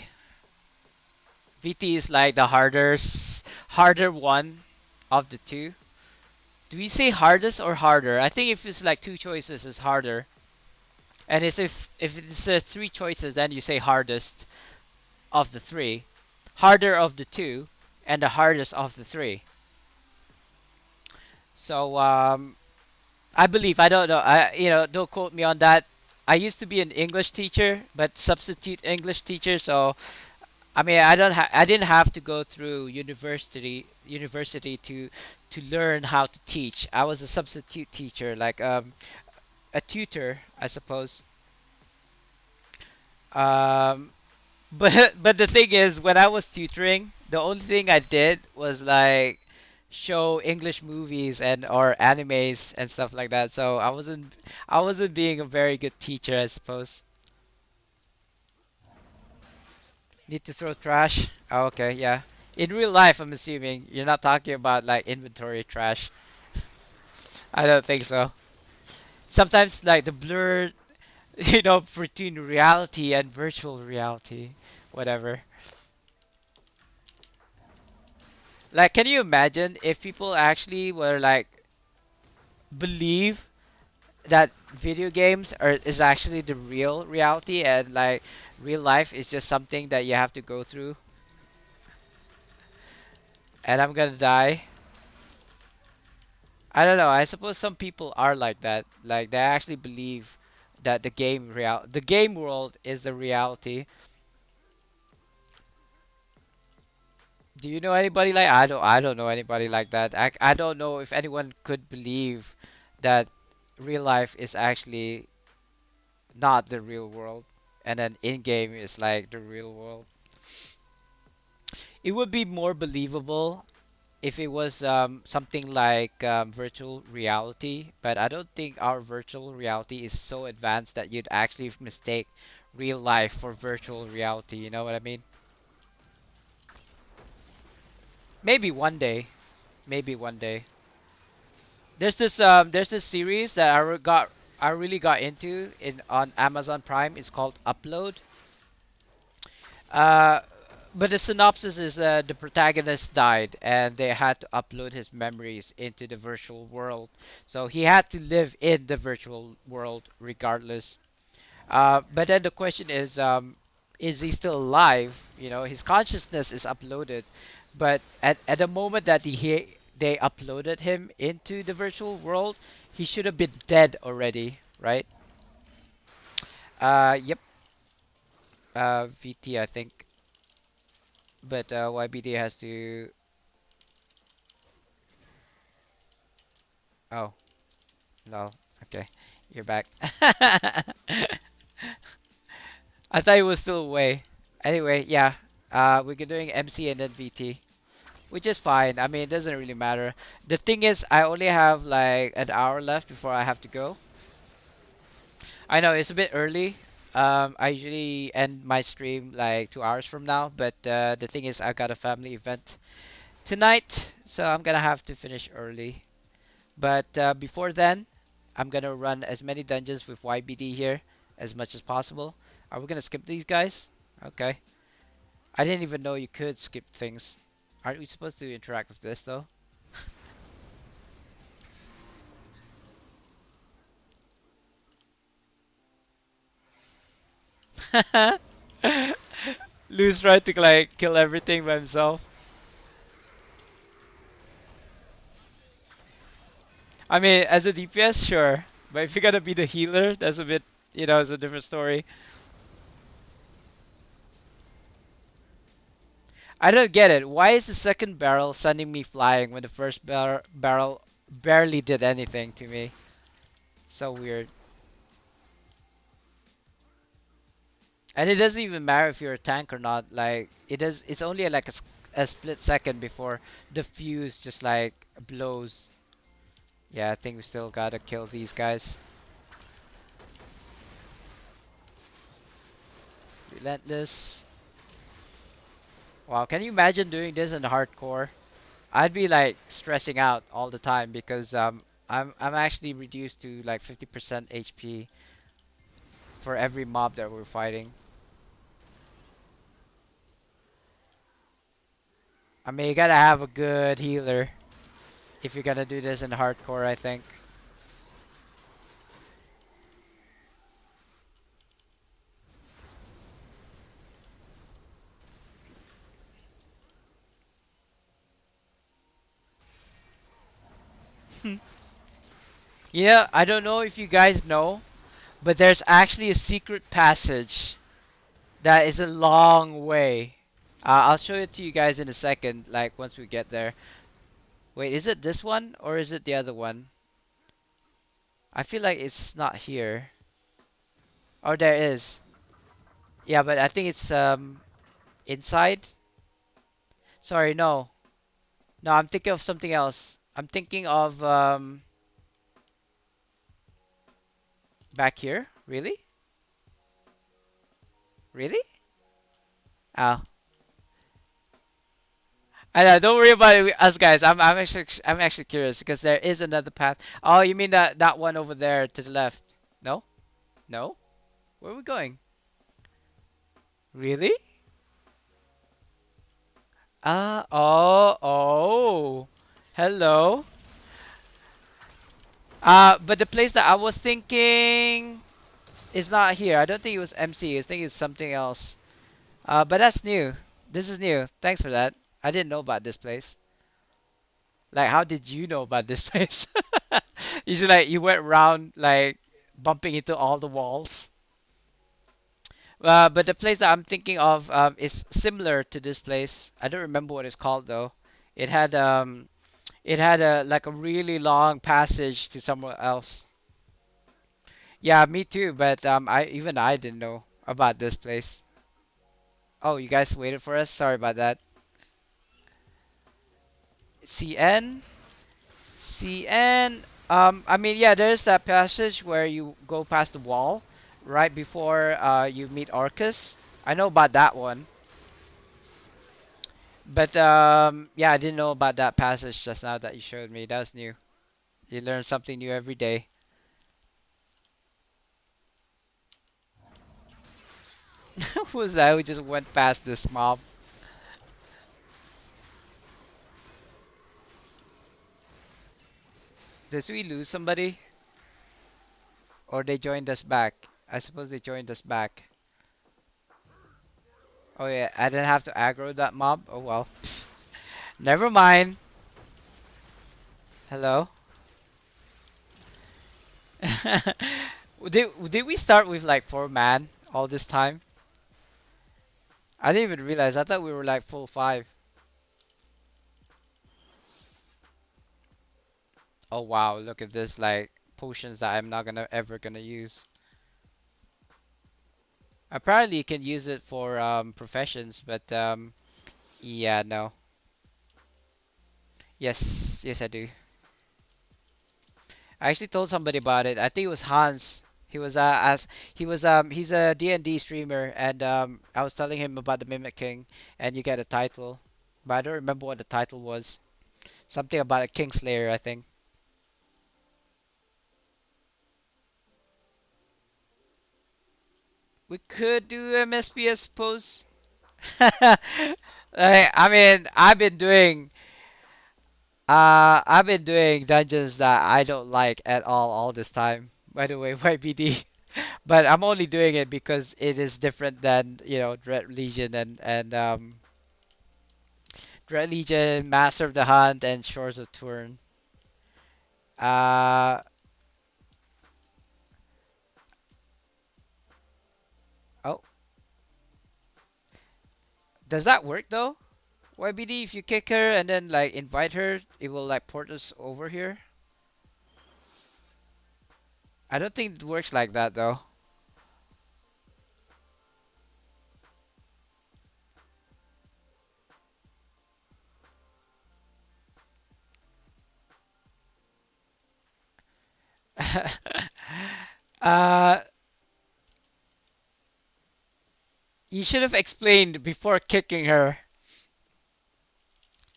VT is like the harder one of the two. Do we say hardest or harder? I think if it's like two choices, it's harder. And it's if it's three choices, then you say hardest of the three, harder of the two, and the hardest of the three. So I believe I don't know. Don't quote me on that. I used to be an English teacher, but substitute English teacher. So I mean, I didn't have to go through university to learn how to teach. I was a substitute teacher, like a tutor, I suppose. Um, but the thing is, when I was tutoring, the only thing I did was like show English movies and or animes and stuff like that. So I wasn't being a very good teacher, I suppose. Need to throw trash? Oh, okay, yeah. In real life, I'm assuming you're not talking about like inventory trash. I don't think so. Sometimes like the blur, between reality and virtual reality, whatever. Like, can you imagine if people actually were like believe that video games is actually the real reality and like real life is just something that you have to go through and I'm gonna die. I don't know. I suppose some people are like that. Like they actually believe that the game world is the reality. Do you know anybody like I don't know anybody like that. I don't know if anyone could believe that real life is actually not the real world and then in game is like the real world. It would be more believable if it was something like virtual reality, but I don't think our virtual reality is so advanced that you'd actually mistake real life for virtual reality. You know what I mean? Maybe one day. Maybe one day. There's this series that I really got into in on Amazon Prime. It's called Upload. Uh, but the synopsis is the protagonist died and they had to upload his memories into the virtual world. So he had to live in the virtual world regardless. But then the question is he still alive? You know, his consciousness is uploaded, but at the moment that they uploaded him into the virtual world, he should have been dead already, right? Yep. VT, I think. But YBD has to. Oh, no. Okay, you're back. I thought it was still away. Anyway, yeah. We're doing MC and then VT, which is fine. I mean, it doesn't really matter. The thing is, I only have like an hour left before I have to go. I know it's a bit early. I usually end my stream like 2 hours from now, but the thing is, I got a family event tonight, so I'm gonna have to finish early. But before then, I'm gonna run as many dungeons with YBD here as much as possible. Are we gonna skip these guys? Okay. I didn't even know you could skip things. Aren't we supposed to interact with this though? Lou's tried to like kill everything by himself. I mean, as a DPS, sure, but if you're gonna be the healer, that's a bit, it's a different story. I don't get it. Why is the second barrel sending me flying when the first barrel barely did anything to me? So weird. And it doesn't even matter if you're a tank or not. Like it does. It's only like a split second before the fuse just like blows. Yeah, I think we still gotta kill these guys. Relentless. Wow, can you imagine doing this in hardcore? I'd be like stressing out all the time because I'm actually reduced to like 50% HP for every mob that we're fighting. I mean, you gotta have a good healer if you're gonna do this in hardcore, I think. Yeah, I don't know if you guys know, but there's actually a secret passage that is a long way. I'll show it to you guys in a second, like once we get there. Wait, is it this one or is it the other one? I feel like it's not here. Oh, there is. Yeah, but I think it's inside. Sorry, no. No, I'm thinking of something else. I'm thinking of back here. Really? Really? Oh. I know, don't worry about it, us guys. I'm actually curious because there is another path. Oh, you mean that one over there to the left? No? No? Where are we going? Really? Oh. Hello. But the place that I was thinking is not here. I don't think it was MC. I think it's something else. But that's new. This is new. Thanks for that. I didn't know about this place. Like, how did you know about this place? You should like you went around like bumping into all the walls. But the place that I'm thinking of is similar to this place. I don't remember what it's called though. It had um it had a like a really long passage to somewhere else. Yeah, me too. But I didn't know about this place. Oh, you guys waited for us. Sorry about that. CN. CN. I mean, yeah, there's that passage where you go past the wall right before you meet Arcus. I know about that one, but yeah, I didn't know about that passage just now that you showed me. That was new. You learn something new every day. Who was that who just went past this mob? Did we lose somebody? Or they joined us back? I suppose they joined us back. Oh yeah, I didn't have to aggro that mob? Oh well. Never mind. Hello? did we start with like 4 man all this time? I didn't even realize. I thought we were like full 5. Oh wow, look at this like potions that I'm not gonna ever gonna use. Apparently you can use it for professions, but yeah, no. Yes, I do. I actually told somebody about it. I think it was Hans. He was as he's a D&D streamer, and I was telling him about the Mimic King, and you get a title, but I don't remember what the title was. Something about a Kingslayer, I think. We could do MSP, I suppose. I mean, I've been doing dungeons that I don't like at all this time. By the way, YBD. But I'm only doing it because it is different than, Dread Legion and Dread Legion, Master of the Hunt, and Shores of Turin. Uh, oh, does that work though? YBD, if you kick her and then like invite her, it will like port us over here. I don't think it works like that though. uh, you should have explained before kicking her.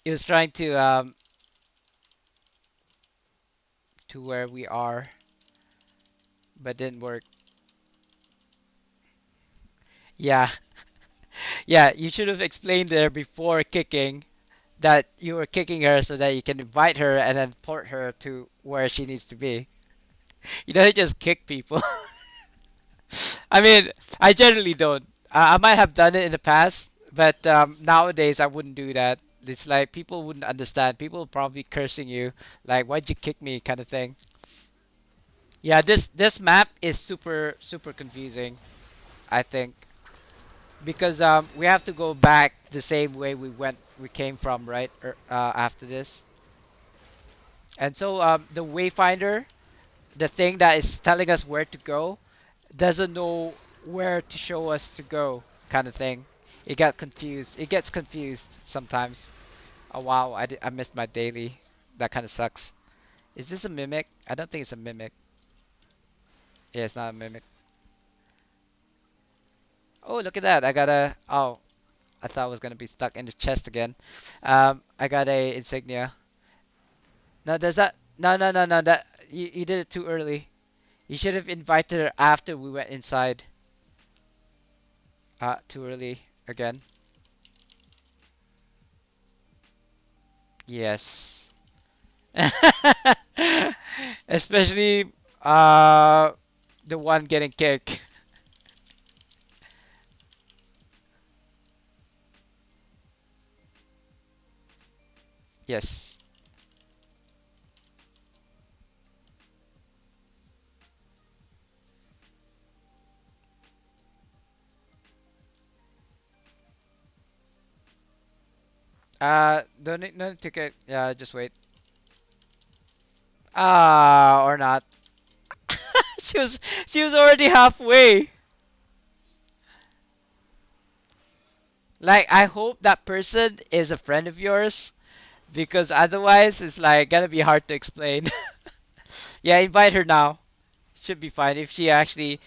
He was trying to where we are, but didn't work. Yeah, yeah. You should have explained there before kicking that you were kicking her so that you can invite her and then port her to where she needs to be. You don't just kick people. I mean, I generally don't. I might have done it in the past, but nowadays I wouldn't do that. It's like people wouldn't understand. People probably cursing you, like "Why'd you kick me?" kind of thing. Yeah, this map is super confusing, I think, because we have to go back the same way we came from, right? After this, and so the wayfinder, the thing that is telling us where to go, doesn't know where to show us to go, kind of thing. It gets confused sometimes. Oh wow, I missed my daily. That kind of sucks. Is this a mimic? I don't think it's a mimic. Yeah, it's not a mimic. Oh, look at that. Oh, I thought I was gonna be stuck in the chest again. I got a insignia. No, does that? No. That you did it too early. You should have invited her after we went inside. Too early again. Yes. Especially uh the one getting kicked. Yes. Don't need no ticket. Yeah, just wait. Or not. she was she was already halfway. Like I hope that person is a friend of yours because otherwise it's like gonna be hard to explain. Yeah, invite her now. Should be fine if she actually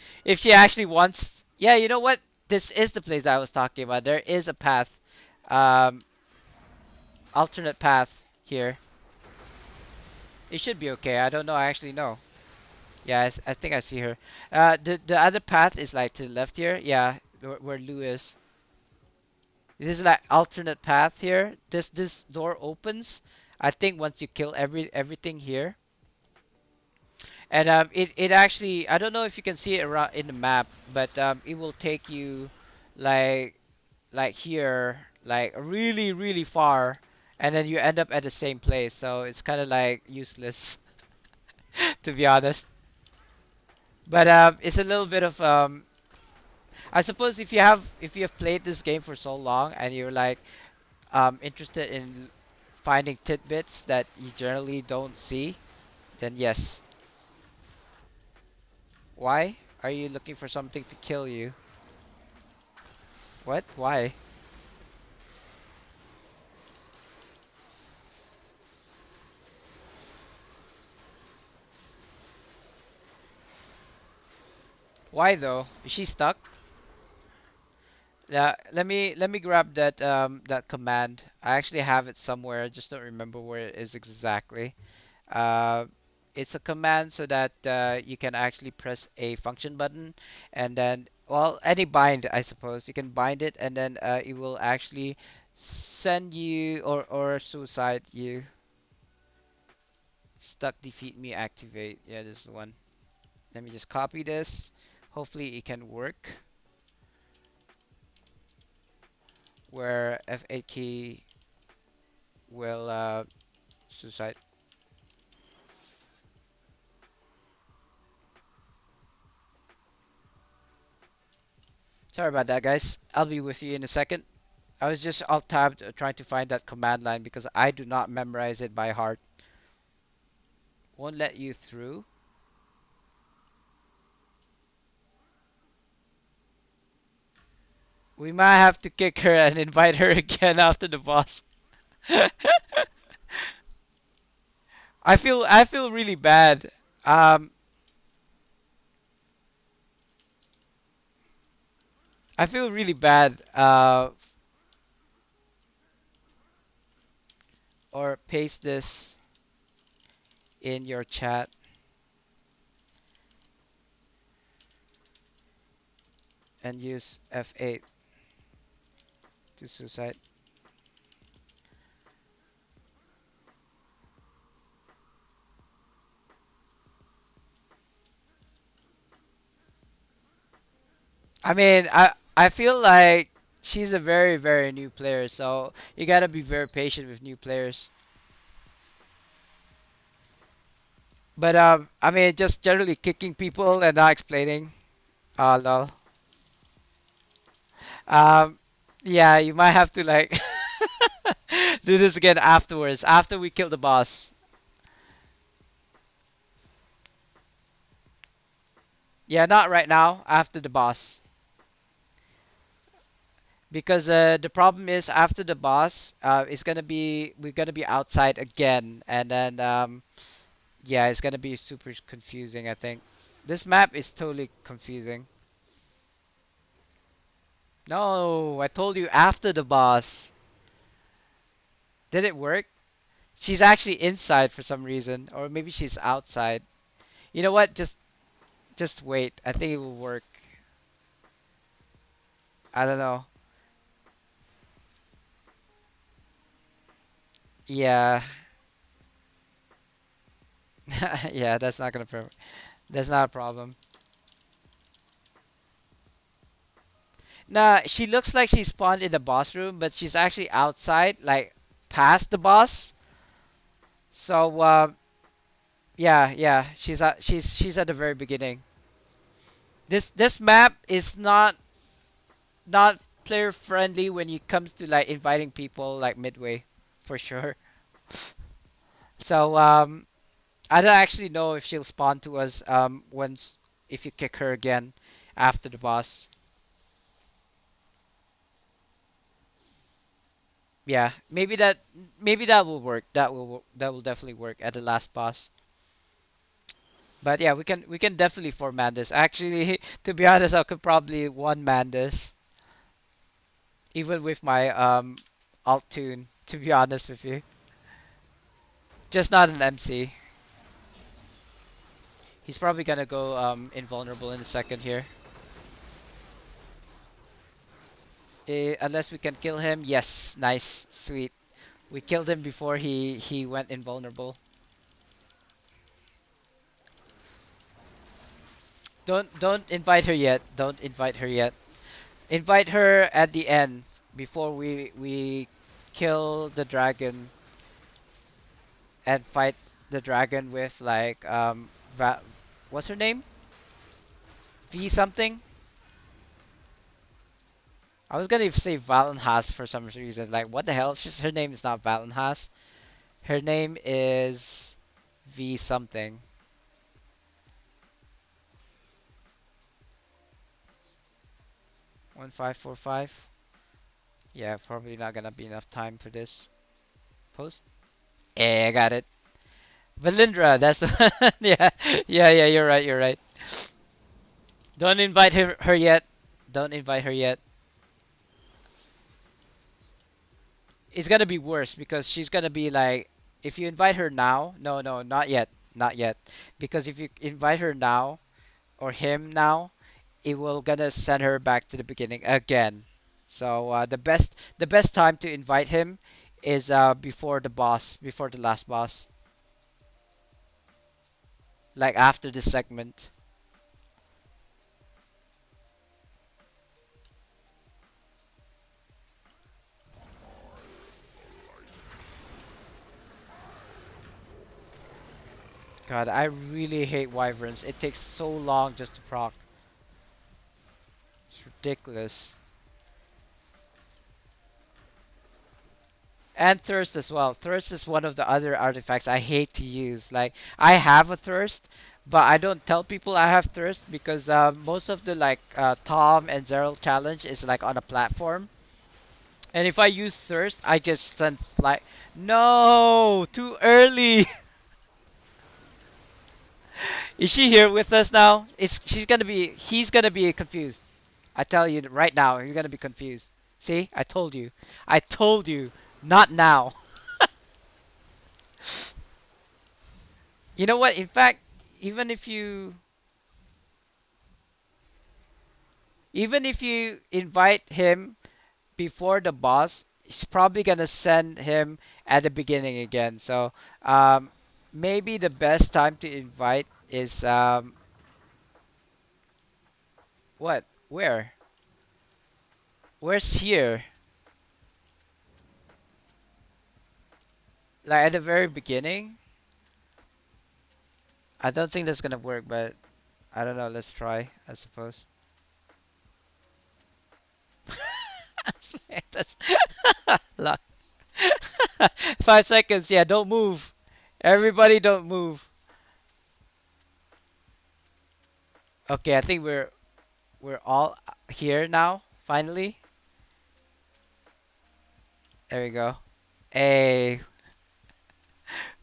wants. Yeah, you know what? This is the place that I was talking about. There is a path, um, alternate path here. It should be okay. I don't know. I actually know. Yeah, I think I see her. The other path is like to the left here. Yeah, where Lou is. This is like alternate path here. This door opens. I think once you kill everything here, and it actually I don't know if you can see it around in the map, but it will take you like here like really far, and then you end up at the same place. So it's kind of like useless to be honest. But it's a little bit of I suppose if you have played this game for so long and you're like interested in finding tidbits that you generally don't see, then yes. Why? Are you looking for something to kill you? What? Why? Why though? Is she stuck? Yeah, let me grab that command. I actually have it somewhere. I just don't remember where it is exactly. Uh, it's a command so that you can actually press a function button and then Well, any bind, I suppose. You can bind it, and then it will actually send you or suicide you. Stuck defeat me activate. Yeah, this is the one. Let me just copy this. Hopefully it can work. Where F8 key will suicide. Sorry about that, guys. I'll be with you in a second. I was just alt tabbed trying to find that command line because I do not memorize it by heart. Won't let you through. We might have to kick her and invite her again after the boss. I feel really bad. Um, I feel really bad. Or paste this in your chat and use F8 to suicide. I mean, I feel like she's a very very new player, so you gotta be very patient with new players. But I mean, just generally kicking people and not explaining. Oh lol. Um, yeah, you might have to like do this again afterwards, after we kill the boss. Yeah, not right now, after the boss. Because the problem is after the boss, it's gonna be we're gonna be outside again, and then yeah, it's gonna be super confusing. I think this map is totally confusing. No, I told you after the boss. Did it work? She's actually inside for some reason, or maybe she's outside. You know what? Just wait. I think it will work. I don't know. Yeah, yeah, that's not gonna that's not a problem. Nah, she looks like she spawned in the boss room, but she's actually outside, like past the boss. So yeah, yeah, she's at the very beginning. This map is not player friendly when it comes to like inviting people like midway, for sure. So I don't actually know if she'll spawn to us once if you kick her again after the boss. Yeah, maybe that will work. That will definitely work at the last boss. But yeah, we can definitely four man this. Actually, to be honest, I could probably one man this even with my alt tune. To be honest with you, just not an MC. He's probably gonna go invulnerable in a second here. Unless we can kill him. Yes, nice, sweet. We killed him before he went invulnerable. Don't invite her yet. Don't invite her yet. Invite her at the end before we kill the dragon and fight the dragon with like what's her name? V something? I was gonna say Valenhas for some reason. Like what the hell? It's just her name is not Valenhas. Her name is V something. 1545. Yeah, probably not gonna be enough time for this post. Yeah, I got it. Valindra, that's the one. Yeah, yeah. You're right. You're right. Don't invite her yet. Don't invite her yet. It's gonna be worse because she's gonna be like, if you invite her now, not yet, not yet, because if you invite her now or him now, it will gonna send her back to the beginning again. So the best time to invite him is before the boss, before the last boss, like after this segment. God, I really hate wyverns. It takes so long just to proc. It's ridiculous. And thirst as well. Thirst is one of the other artifacts I hate to use. Like I have a thirst, but I don't tell people I have thirst because most of the like Tom and Zeril challenge is like on a platform. And if I use thirst, I just send fly. No, too early. Is she here with us now? Is she's gonna be? He's gonna be confused. I tell you right now, he's gonna be confused. See, I told you. I told you. Not now. You know what? In fact, even if you even if you invite him before the boss, he's probably gonna send him at the beginning again. So um, maybe the best time to invite is what? Where? Where's here? Like at the very beginning? I don't think that's gonna work, but I don't know. Let's try, I suppose. That's luck. 5 seconds. Yeah, don't move. Everybody, don't move. Okay, I think we're all here now. Finally, there we go. Hey,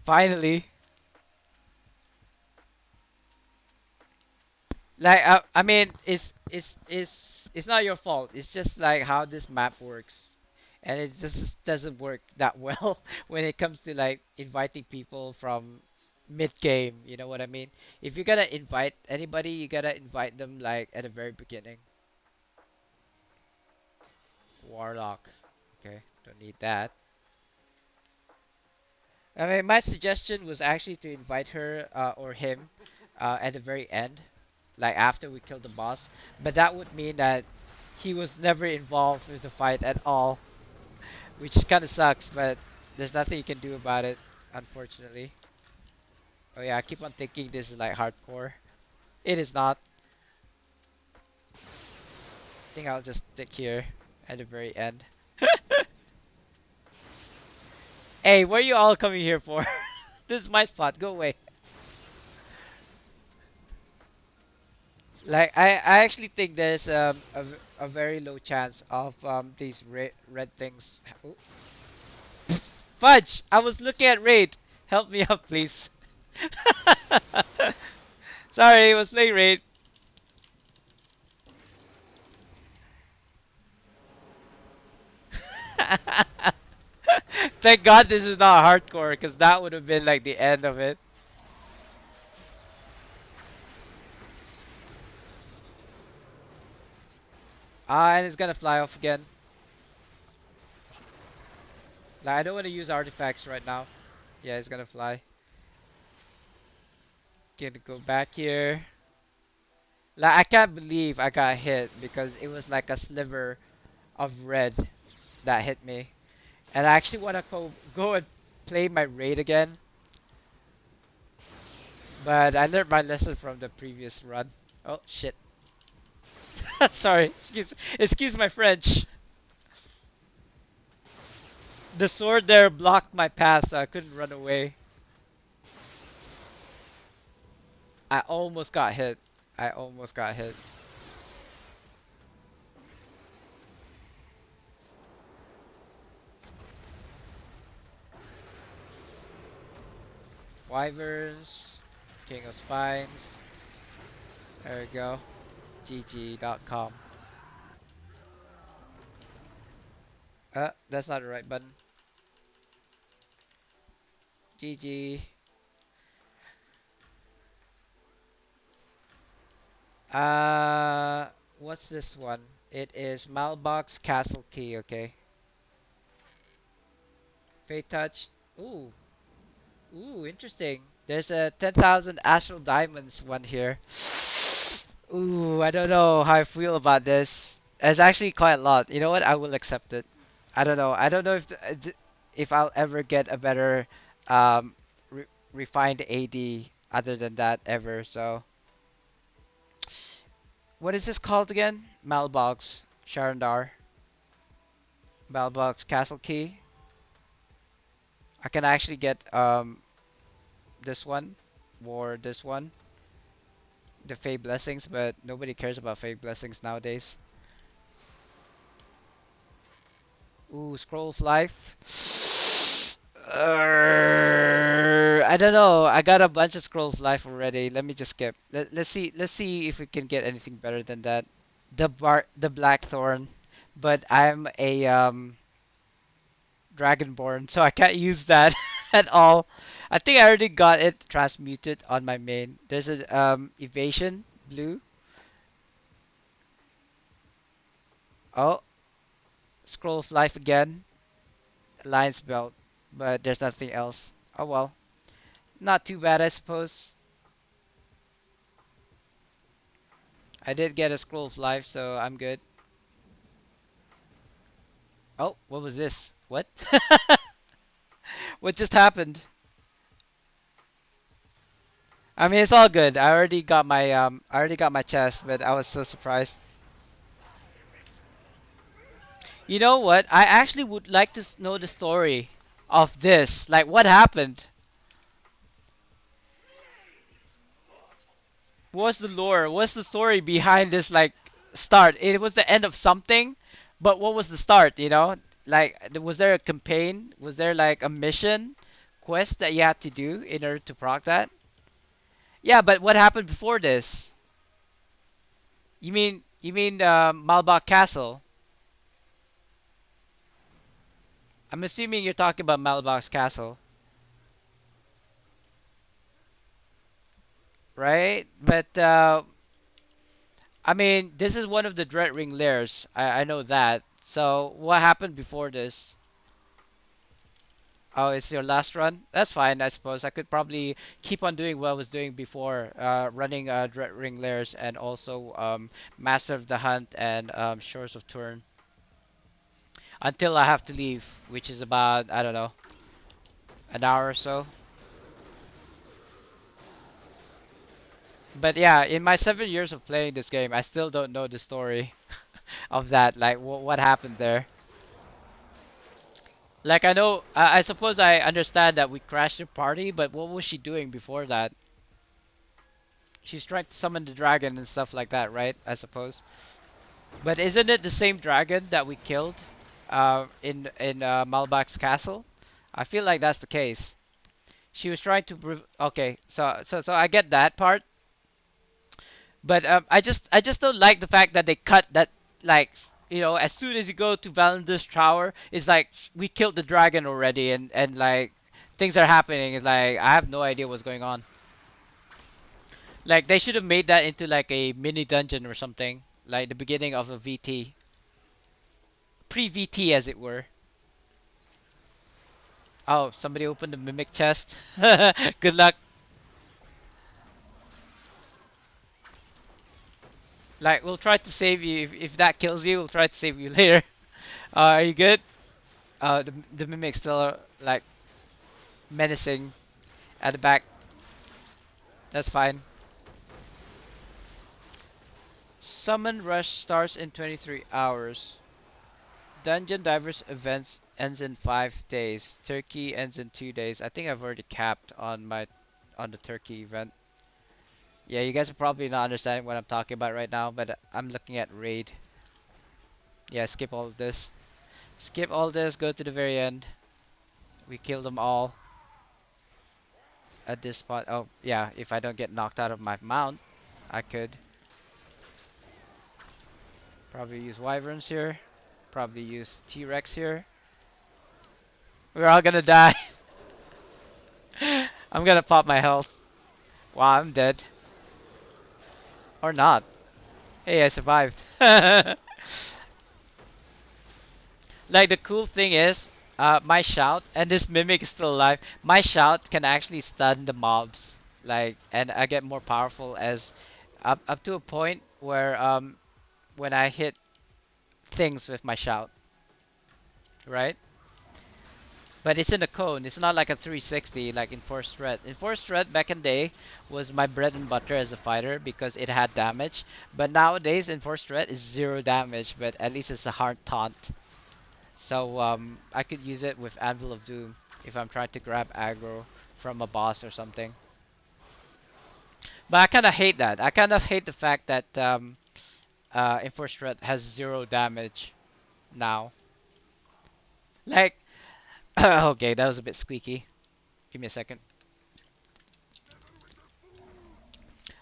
finally. Like I mean, it's not your fault. It's just like how this map works, and it just doesn't work that well when it comes to like inviting people from mid game. You know what I mean? If you're gonna invite anybody, you gotta invite them like at the very beginning. Warlock. Okay, don't need that. I mean, my suggestion was actually to invite her or him at the very end, like after we kill the boss. But that would mean that he was never involved with the fight at all, which kind of sucks. But there's nothing you can do about it, unfortunately. Oh yeah, I keep on thinking this is like hardcore. It is not. I think I'll just stick here at the very end. Hey, what are you all coming here for? This is my spot. Go away. Like I actually think there's a very low chance of these red things. Oh, fudge! I was looking at raid. Help me out, please. Sorry, I was playing raid. Thank God this is not hardcore, because that would have been like the end of it. Ah, and it's gonna fly off again. Like I don't want to use artifacts right now. Yeah, it's gonna fly. Gonna go back here. Like I can't believe I got hit because it was like a sliver of red that hit me. And I actually want to go and play my raid again, but I learned my lesson from the previous run. Oh shit! Sorry, excuse my French. The sword there blocked my path, so I couldn't run away. I almost got hit. I almost got hit. Wyverns, King of Spines. There we go. GG.com. That's not the right button. GG. Uh, what's this one? It is Mailbox Castle Key. Okay. Fate Touch. Ooh, interesting. There's a 10,000 Astral Diamonds one here. Ooh, I don't know how I feel about this. It's actually quite a lot. You know what? I will accept it. I don't know. I don't know if I'll ever get a better um re refined AD other than that ever. So, what is this called again? Malbox Sharandar. Malbox Castle Key. I can actually get this one or this one, the Fey Blessings, but nobody cares about Fey Blessings nowadays. Ooh, Scroll of Life. I don't know. I got a bunch of Scroll of Life already. Let me just skip. Let's see. Let's see if we can get anything better than that. The Blackthorn, but I'm a Dragonborn, so I can't use that at all. I think I already got it transmuted on my main. There's a evasion blue. Oh, Scroll of Life again. Lion's Belt, but there's nothing else. Oh well, not too bad I suppose. I did get a Scroll of Life, so I'm good. Oh, what was this? What? What just happened? I mean, it's all good. I already got my chest, but I was so surprised. You know what? I actually would like to know the story of this. Like, what happened? What's the lore? What's the story behind this, like, start? It was the end of something, but what was the start, you know? Like, was there a campaign? Was there, like, a mission? Quest that you had to do in order to proc that? Yeah, but what happened before this? You mean Malbach Castle? I'm assuming you're talking about Malbach's Castle, right? But I mean, this is one of the Dread Ring lairs. I know that. So what happened before this? Oh, it's your last run? That's fine, I suppose. I could probably keep on doing what I was doing before, running Dread Ring lairs and also Master of the Hunt and Shores of Turn until I have to leave, which is about, I don't know, an hour or so. But yeah, in my 7 years of playing this game, I still don't know the story of that. Like, what happened there? Like, I know, I suppose I understand that we crashed the party, but what was she doing before that? She's trying to summon the dragon and stuff like that, right? I suppose. But isn't it the same dragon that we killed in Malbach's castle? I feel like that's the case. She was trying to okay, so I get that part. But I just don't like the fact that they cut that, like, as soon as you go to Valender's tower, it's like we killed the dragon already, and like things are happening. It's like I have no idea what's going on. Like they should have made that into like a mini dungeon or something, like the beginning of a VT, pre-VT as it were. Oh, somebody opened the mimic chest. Good luck. Like we'll try to save you if that kills you. We'll try to save you later. Are you good? The mimic's still like menacing at the back. That's fine. Summon rush starts in 23 hours. Dungeon Divers events ends in 5 days. Turkey ends in 2 days. I think I've already capped on the Turkey event. Yeah, you guys are probably not understanding what I'm talking about right now, but I'm looking at raid. Yeah, skip all of this. Skip all this, go to the very end. We kill them all at this spot. Oh, yeah, if I don't get knocked out of my mount, I could probably use Wyverns here. Probably use T-Rex here. We're all gonna die. I'm gonna pop my health. Wow, I'm dead. Or not. Hey, I survived. Like the cool thing is, my shout and this mimic is still alive. My shout can actually stun the mobs. Like, and I get more powerful as up to a point where when I hit things with my shout, right? But it's in a cone. It's not like a 360 like in Force Threat. In Force Threat back in the day was my bread and butter as a fighter because it had damage. But nowadays in Force Threat is zero damage, but at least it's a hard taunt. So I could use it with Anvil of Doom if I'm trying to grab aggro from a boss or something. But I kind of hate that. I kind of hate the fact that in Force Threat has zero damage now. Like, okay, that was a bit squeaky. Give me a second.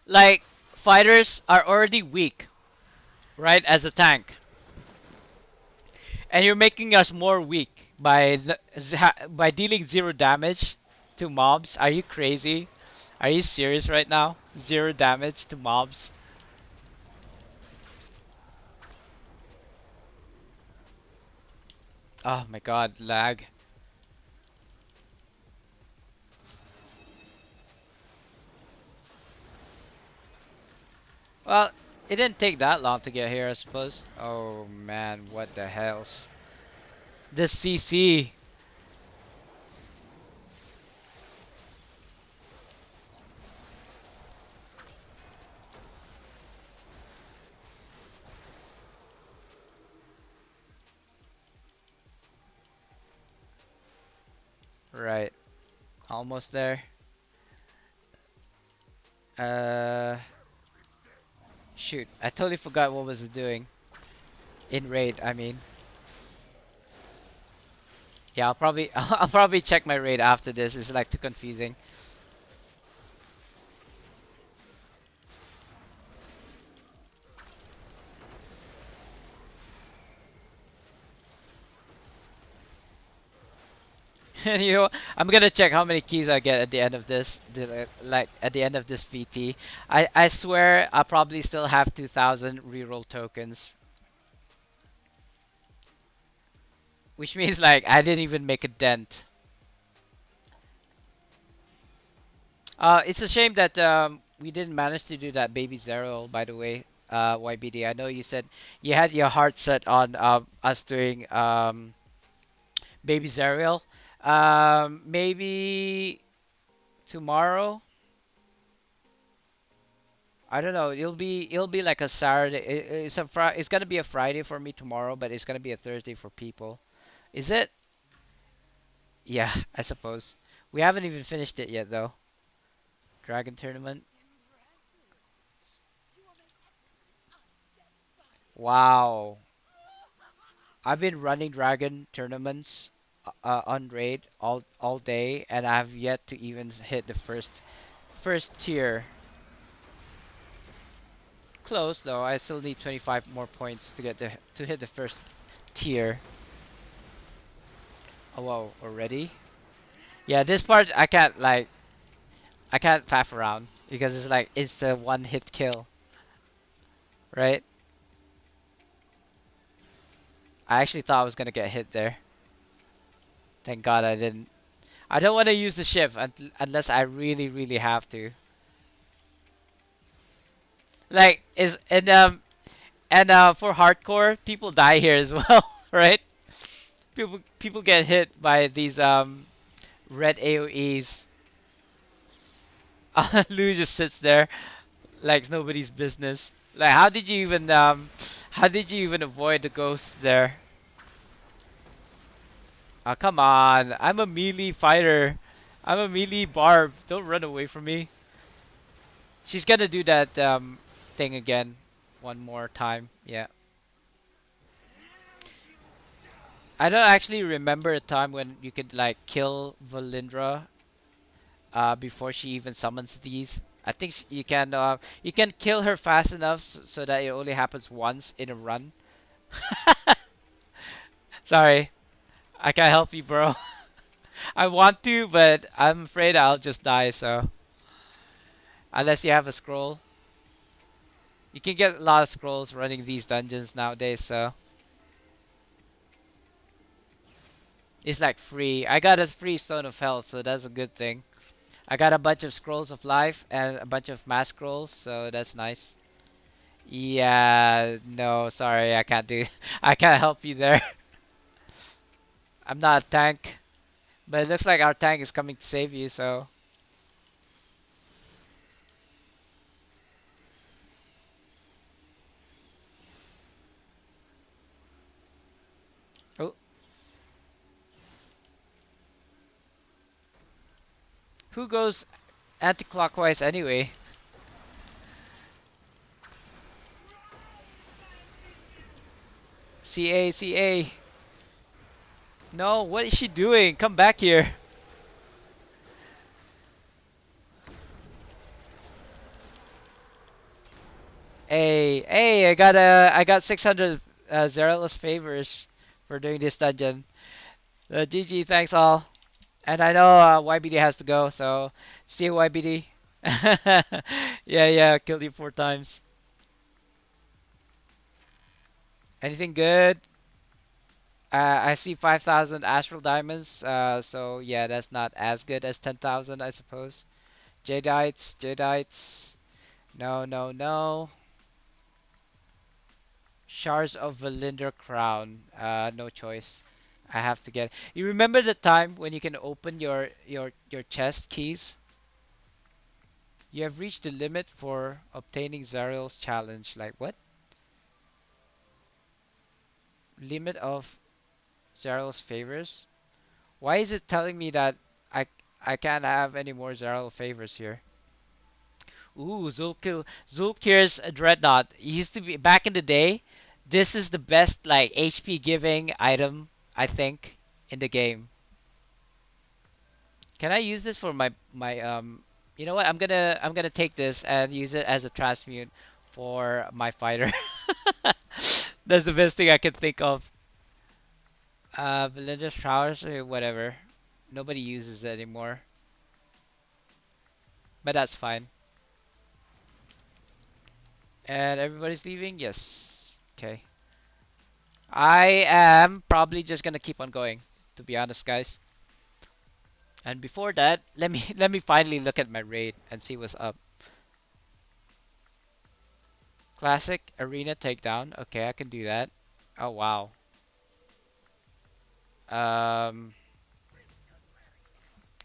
Like, fighters are already weak, right, as a tank. And you're making us more weak by by dealing zero damage to mobs. Are you crazy? Are you serious right now? Zero damage to mobs? Oh my god, lag. Well, it didn't take that long to get here, I suppose. Oh man, what the hells? The CC. Right, almost there. Uh, Shoot, I totally forgot what was it doing. In raid, I mean. Yeah, I'll probably I'll probably check my raid after this. It's like too confusing. And you know, I'm gonna check how many keys I get at the end of this, like at the end of this VT. I swear I probably still have 2,000 reroll tokens, which means like I didn't even make a dent. It's a shame that we didn't manage to do that baby zero. By the way, YBD, I know you said you had your heart set on us doing baby Zerial. Maybe tomorrow. I don't know. It'll be like a Saturday. It's gonna be a Friday for me tomorrow, but it's gonna be a Thursday for people. Is it? Yeah, I suppose. We haven't even finished it yet though. Dragon tournament. Wow. I've been running dragon tournaments on raid all day, and I have yet to even hit the first tier. Close though. I still need 25 more points to get to hit the first tier. Oh wow, already? Yeah, this part I can't faff around because it's like it's the one hit kill, right? I actually thought I was gonna get hit there. Thank God I didn't. I don't want to use the ship unless I really have to. Like is and for hardcore people die here as well, right? People get hit by these red AoEs. Lou just sits there like it's nobody's business. Like how did you even avoid the ghosts there? Oh come on, I'm a melee fighter. I'm a melee barb. Don't run away from me. She's gonna do that thing again one more time. Yeah. I don't actually remember a time when you could like kill Valindra before she even summons these. I think you can kill her fast enough so that it only happens once in a run. Sorry, I can't help you, bro. I want to, but I'm afraid I'll just die. So unless you have a scroll, You can get a lot of scrolls running these dungeons nowadays, so it's like free. I got a free Stone of Health, so that's a good thing. I got a bunch of scrolls of life and a bunch of mass scrolls, so that's nice. Yeah, no, sorry, I can't do. I can't help you there. I'm not a tank, but it looks like our tank is coming to save you. So, oh, who goes anti-clockwise anyway? CA, CA. No, what is she doing? Come back here. Hey, hey, I got 600 Zeralus favors for doing this dungeon. GG, thanks all. And I know YBD has to go, so see you YBD. Yeah, yeah, killed you 4 times. Anything good? I see 5,000 astral diamonds. So yeah, that's not as good as 10,000, I suppose. Jadites, Jadites. No, no, no. Shards of Valinder Crown. No choice. I have to get. You remember the time when you can open your chest keys? You have reached the limit for obtaining Zariel's challenge. Like what? Limit of Zariel's favors? Why is it telling me that I I can't have any more Zariel favors here? Ooh, Zulkir's Dreadnought. It used to be back in the day. This is the best like HP giving item I think in the game. Can I use this for my? You know what? I'm gonna take this and use it as a transmute for my fighter. That's the best thing I can think of. Belinda's Showers or whatever. Nobody uses it anymore, but that's fine. And everybody's leaving? Yes. Okay. I am probably just gonna keep on going, to be honest, guys. And before that, let me let me finally look at my raid and see what's up. Classic arena takedown. Okay, I can do that. Oh wow. Um,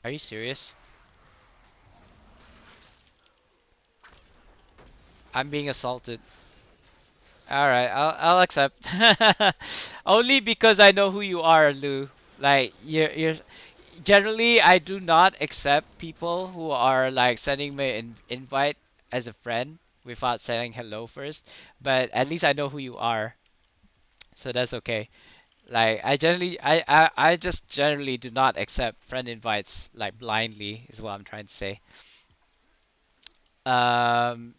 are you serious? I'm being assaulted. All right, I'll accept. Only because I know who you are, Lou. Like you're generally I do not accept people who are like sending me an invite as a friend without saying hello first. But at least I know who you are, so that's okay. Like I just generally do not accept friend invites like blindly is what I'm trying to say. Um,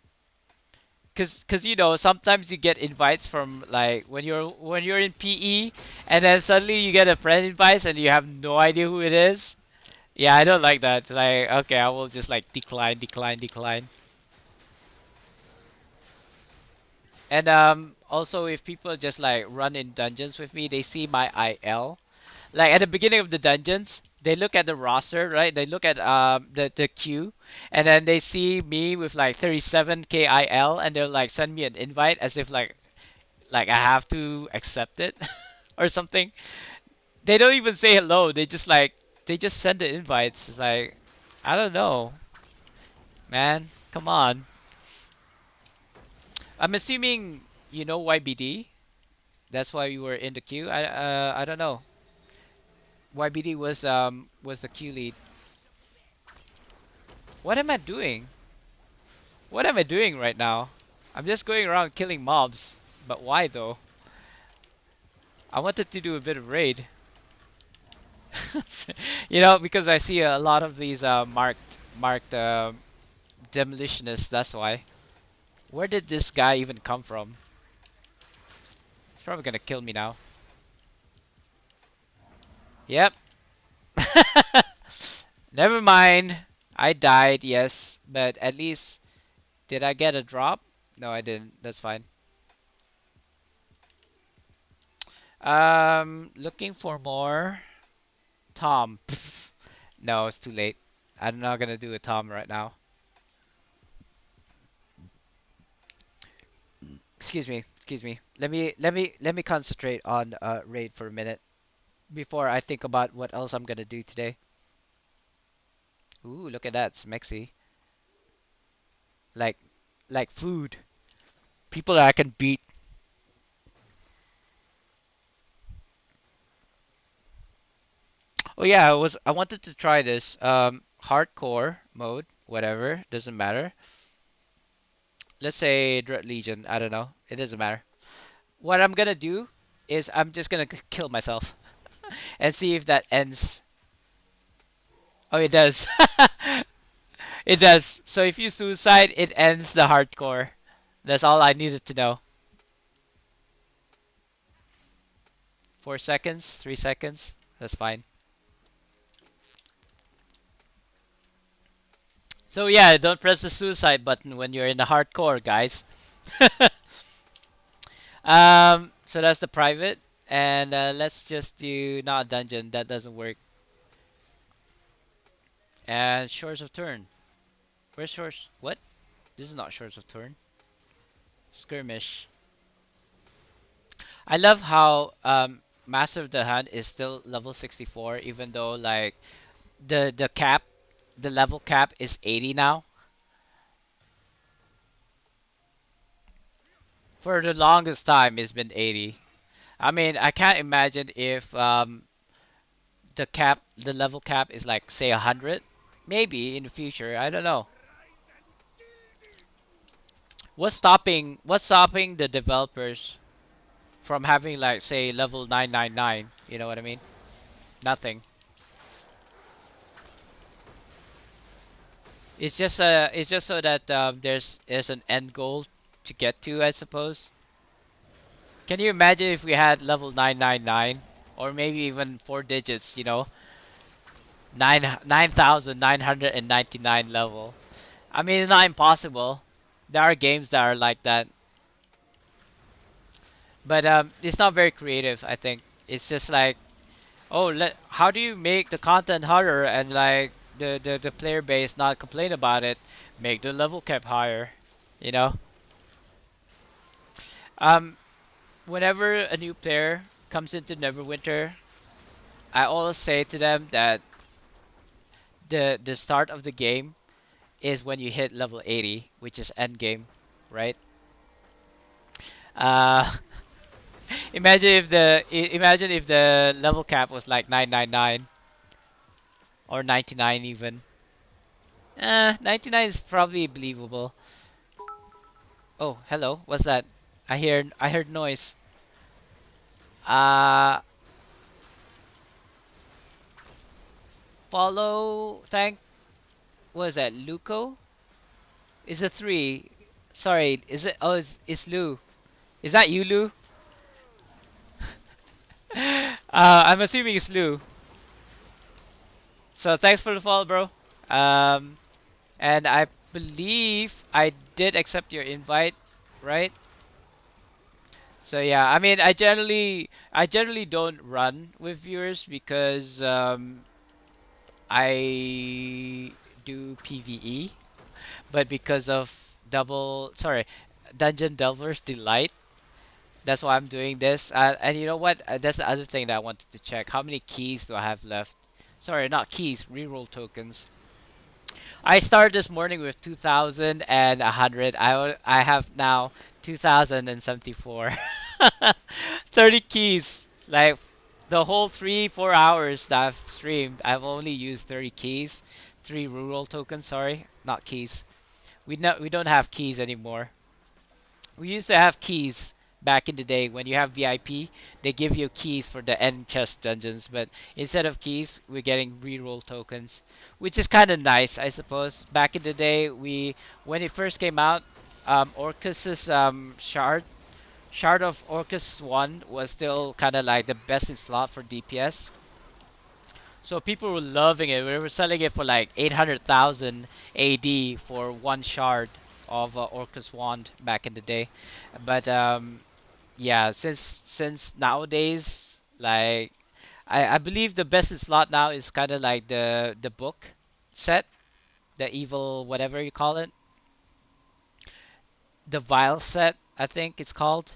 cause you know sometimes you get invites from like when you're in PE and then suddenly you get a friend invite and you have no idea who it is. Yeah, I don't like that. Like okay, I will just like decline, decline, decline. And also if people just like run in dungeons with me, they see my IL. Like at the beginning of the dungeons, they look at the roster, right? They look at the queue, and then they see me with like 37 KIL, and they'll like send me an invite as if like I have to accept it or something. They don't even say hello. They just send the invites. It's like I don't know, man. Come on. I'm assuming you know YBD. That's why you were in the queue. I don't know. YBD was the queue lead. What am I doing? What am I doing right now? I'm just going around killing mobs. But why though? I wanted to do a bit of raid. You know, because I see a lot of these marked demolitionists, that's why. Where did this guy even come from? He's probably gonna kill me now. Yep. Never mind. I died, yes, but at least did I get a drop? No, I didn't. That's fine. Looking for more. Tom. No, it's too late. I'm not gonna do a Tom right now. Excuse me. Excuse me. Let me concentrate on raid for a minute before I think about what else I'm gonna do today. Ooh, look at that, Smexy. Like, like food. People that I can beat. Oh yeah, I wanted to try this hardcore mode, whatever, doesn't matter. Let's say Dread Legion, I don't know. It doesn't matter. What I'm gonna do is I'm just gonna kill myself and see if that ends. Oh, it does. It does. So if you suicide, it ends the hardcore. That's all I needed to know. 4 seconds, 3 seconds. That's fine. So yeah, don't press the suicide button when you're in the hardcore, guys. So that's the private, and let's just do not dungeon. That doesn't work. And Shores of Turn. Where's Shores? What? This is not Shores of Turn. Skirmish. I love how Master of the Hunt is still level 64, even though like the cap, the level cap is 80 now. For the longest time, it's been 80. I mean, I can't imagine if the level cap is like say 100, maybe in the future. I don't know. What's stopping the developers from having like say level 999? You know what I mean? Nothing. It's just so that there's an end goal to get to, I suppose. Can you imagine if we had level 999 or maybe even 4 digits, 9,999 level. I mean, it's not impossible. There are games that are like that, but it's not very creative, I think. It's just like, oh, how do you make the content harder and like the player base not complain about it? Make the level cap higher, you know? Um, Whenever a new player comes into Neverwinter, I always say to them that the start of the game is when you hit level 80, which is end game, right? Uh, imagine if the level cap was like 999 or 99 even. 99 is probably believable. Oh, hello. What's that? I heard noise. Uh, follow thank what is that? Luco? Is a 3. Sorry, is it it's Lou. Is that you, Lou? I'm assuming it's Lou. So thanks for the follow, bro. Um, and I believe I did accept your invite, right? So yeah, I mean, I generally don't run with viewers because I do PvE, but because of Dungeon Delver's Delight, that's why I'm doing this. And you know what? That's the other thing that I wanted to check. How many keys do I have left? Sorry, not keys, reroll tokens. I started this morning with 2,100. I have now 2,074. 30 keys. Like the whole 3-4 hours that I've streamed, I've only used 30 keys. 3 reroll tokens, sorry, not keys. We don't have keys anymore. We used to have keys back in the day when you have VIP, they give you keys for the end chest dungeons, but instead of keys, we're getting reroll tokens, which is kind of nice, I suppose. Back in the day, when it first came out, Orcus's Shard of Orcus 1 was still kind of like the best in slot for DPS. So people were loving it. We were selling it for like 800,000 AD for one shard of Orcus Wand back in the day, but yeah, since nowadays, like I believe the best in slot now is kind of like the book set, the evil whatever you call it, the vial set I think it's called.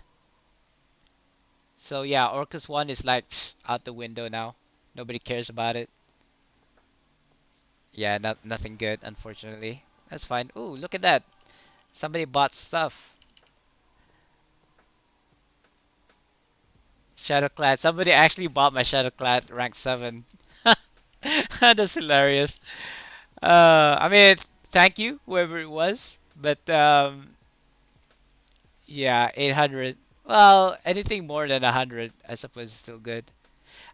So yeah, Orcus One is like out the window now. Nobody cares about it. Yeah, nothing good unfortunately. That's fine. Ooh, look at that. Somebody bought stuff. Shadowclad. Somebody actually bought my Shadowclad rank 7. That's hilarious. I mean, thank you, whoever it was. But yeah, 800. Well, anything more than 100, I suppose, is still good.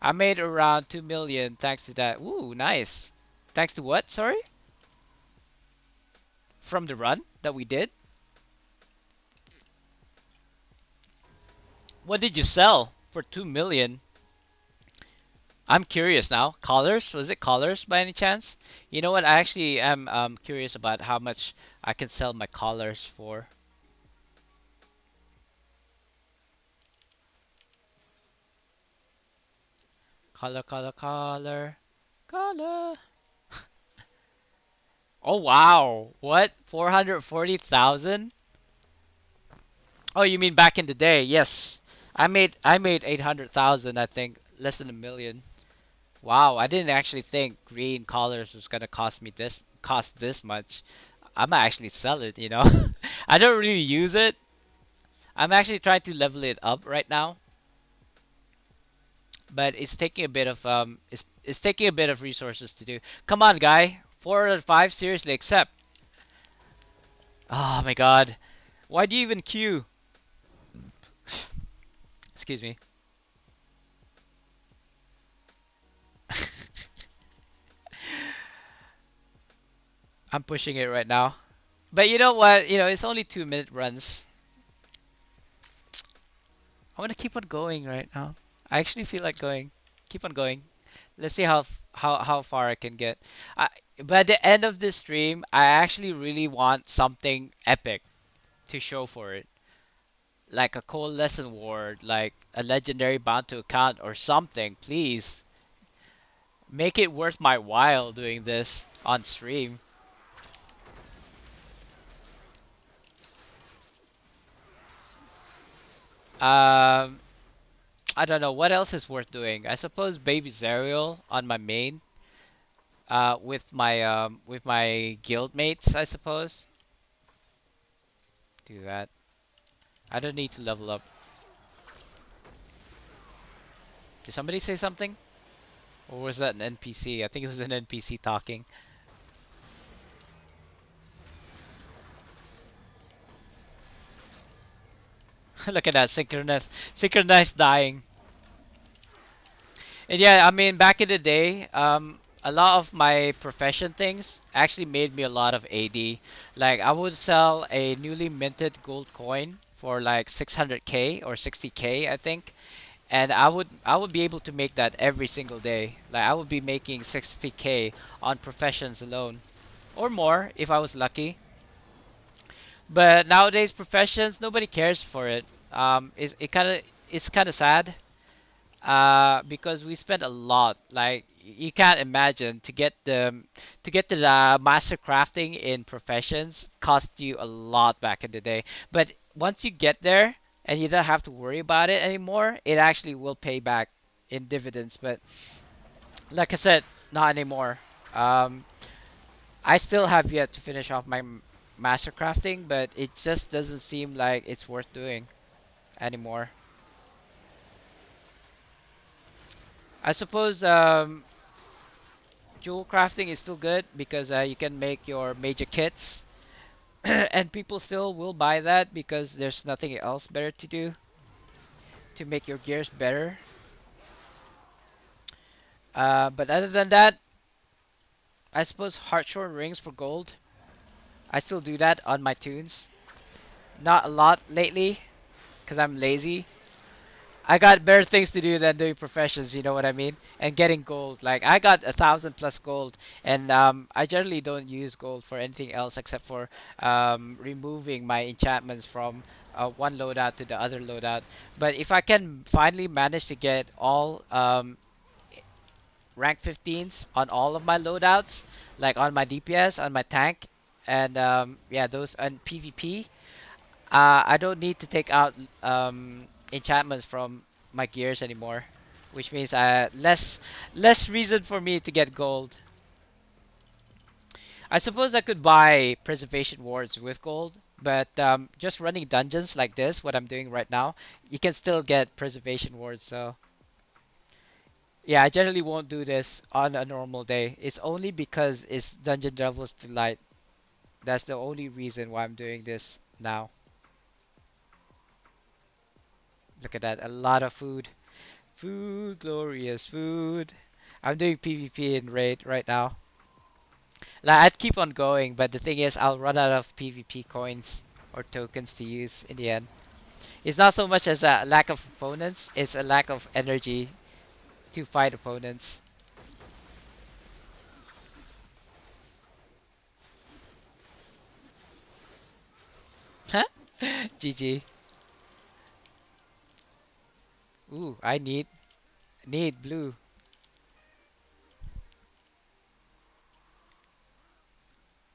I made around 2 million thanks to that. Ooh, nice. Thanks to what? Sorry? From the run that we did? What did you sell for 2 million? I'm curious now. Colors? Was it colors by any chance? You know what? I actually am curious about how much I can sell my collars for. Color, color, color, color. Oh wow! What? 440,000? Oh, you mean back in the day? Yes. I made 800,000, I think, less than a million. Wow, I didn't actually think green collars was gonna cost this much. I might actually sell it, you know. I don't really use it. I'm actually trying to level it up right now, but it's taking a bit of it's taking a bit of resources to do. Come on, guy. 4 out of 5, seriously, accept. Oh my god. Why do you even queue? Excuse me. I'm pushing it right now. But you know what? You know, it's only 2-minute runs. I want to keep on going right now. I actually feel like going. Keep on going. Let's see how far I can get. I, by the end of this stream, I actually really want something epic to show for it. Like a coalescent ward, like a legendary bound to account or something, please. Make it worth my while doing this on stream. Um, I don't know what else is worth doing. I suppose Baby Zerial on my main, with my guild mates. I suppose do that. I don't need to level up. Did somebody say something? Or was that an NPC? I think it was an NPC talking. Look at that synchronized dying. And yeah, I mean, back in the day, a lot of my profession things actually made me a lot of AD. Like, I would sell a newly minted gold coin for like 600k or 60k, I think, and I would be able to make that every single day. Like, I would be making 60k on professions alone, or more if I was lucky. But nowadays, professions nobody cares for it. It's kind of sad because we spent a lot. Like you can't imagine to get the master crafting in professions cost you a lot back in the day. But once you get there and you don't have to worry about it anymore, it actually will pay back in dividends. But like I said, not anymore. Um, I still have yet to finish off my master crafting, but it just doesn't seem like it's worth doing anymore. I suppose jewel crafting is still good because you can make your major kits, and people still will buy that because there's nothing else better to do to make your gears better. But other than that, I suppose Heartshorn rings for gold. I still do that on my tunes. Not a lot lately because I'm lazy. I got better things to do than doing professions, you know what I mean? And getting gold. Like I got 1,000 plus gold, and I generally don't use gold for anything else except for removing my enchantments from one loadout to the other loadout. But if I can finally manage to get all rank 15s on all of my loadouts, like on my DPS, on my tank, and yeah, those and PvP. I don't need to take out enchantments from my gears anymore, which means less reason for me to get gold. I suppose I could buy preservation wards with gold, but just running dungeons like this, what I'm doing right now, you can still get preservation wards. So yeah, I generally won't do this on a normal day. It's only because it's Dungeon Devil's Delight. That's the only reason why I'm doing this now. Look at that, a lot of food. Food, glorious food. I'm doing PvP in raid right now. Like I'd keep on going, but the thing is, I'll run out of PvP coins or tokens to use in the end. It's not so much as a lack of opponents; it's a lack of energy to fight opponents. Huh? GG. Ooh, I need blue.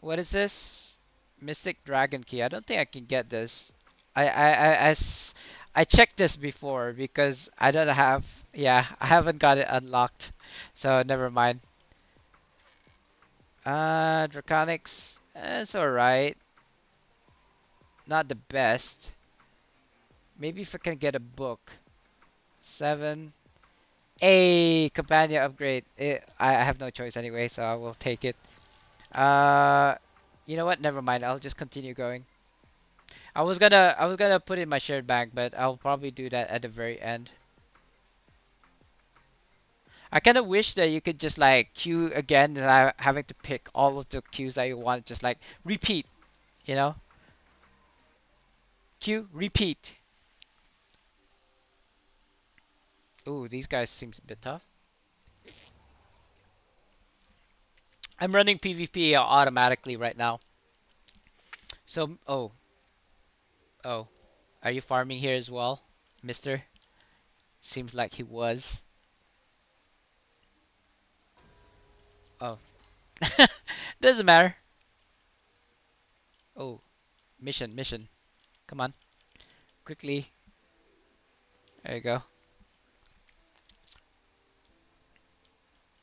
What is this? Mystic Dragon Key. I don't think I can get this. I checked this before because I don't have. Yeah, I haven't got it unlocked, so never mind. Draconics. It's alright. Not the best. Maybe if I can get a book. 7. A companion upgrade. I have no choice anyway, so I will take it. Uh, you know what? Never mind. I'll just continue going. I was gonna put in my shared bank, but I'll probably do that at the very end. I kind of wish that you could just like queue again and I having to pick all of the queues that you want, just like repeat, you know? Queue, repeat. Ooh, these guys seems a bit tough. I'm running PvP automatically right now. So, oh, are you farming here as well, Mister? Seems like he was. Oh, doesn't matter. Oh, mission. Come on, quickly. There you go.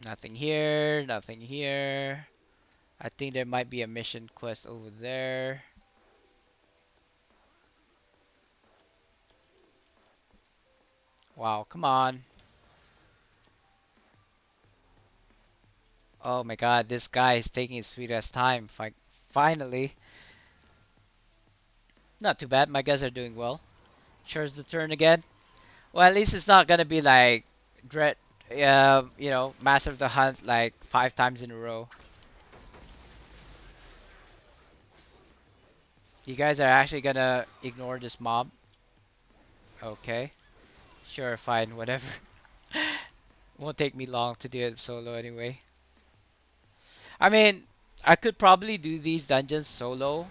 Nothing here. Nothing here. I think there might be a mission quest over there. Wow, come on. Oh my god, this guy is taking his sweet ass time. Finally. Not too bad, my guys are doing well. Sure it's the turn again. Well, at least it's not gonna be like dread, Master of the Hunt like 5 times in a row. You guys are actually gonna ignore this mob? Okay. Sure, fine, whatever. Won't take me long to do it solo anyway. I mean, I could probably do these dungeons solo,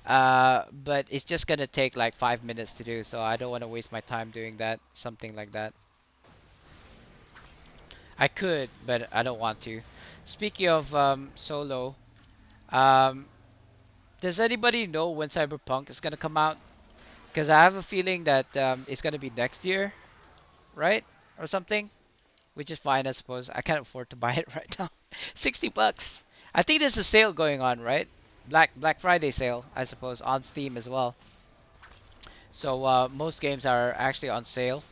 but it's just gonna take like 5 minutes to do, so I don't want to waste my time doing that, something like that. I could, but I don't want to. Speaking of solo, um, does anybody know when Cyberpunk is gonna come out? Because I have a feeling that it's gonna be next year, right? Or something, which is fine, I suppose. I can't afford to buy it right now. 60 bucks. I think there's a sale going on, right? Black Friday sale, I suppose, on Steam as well. So most games are actually on sale,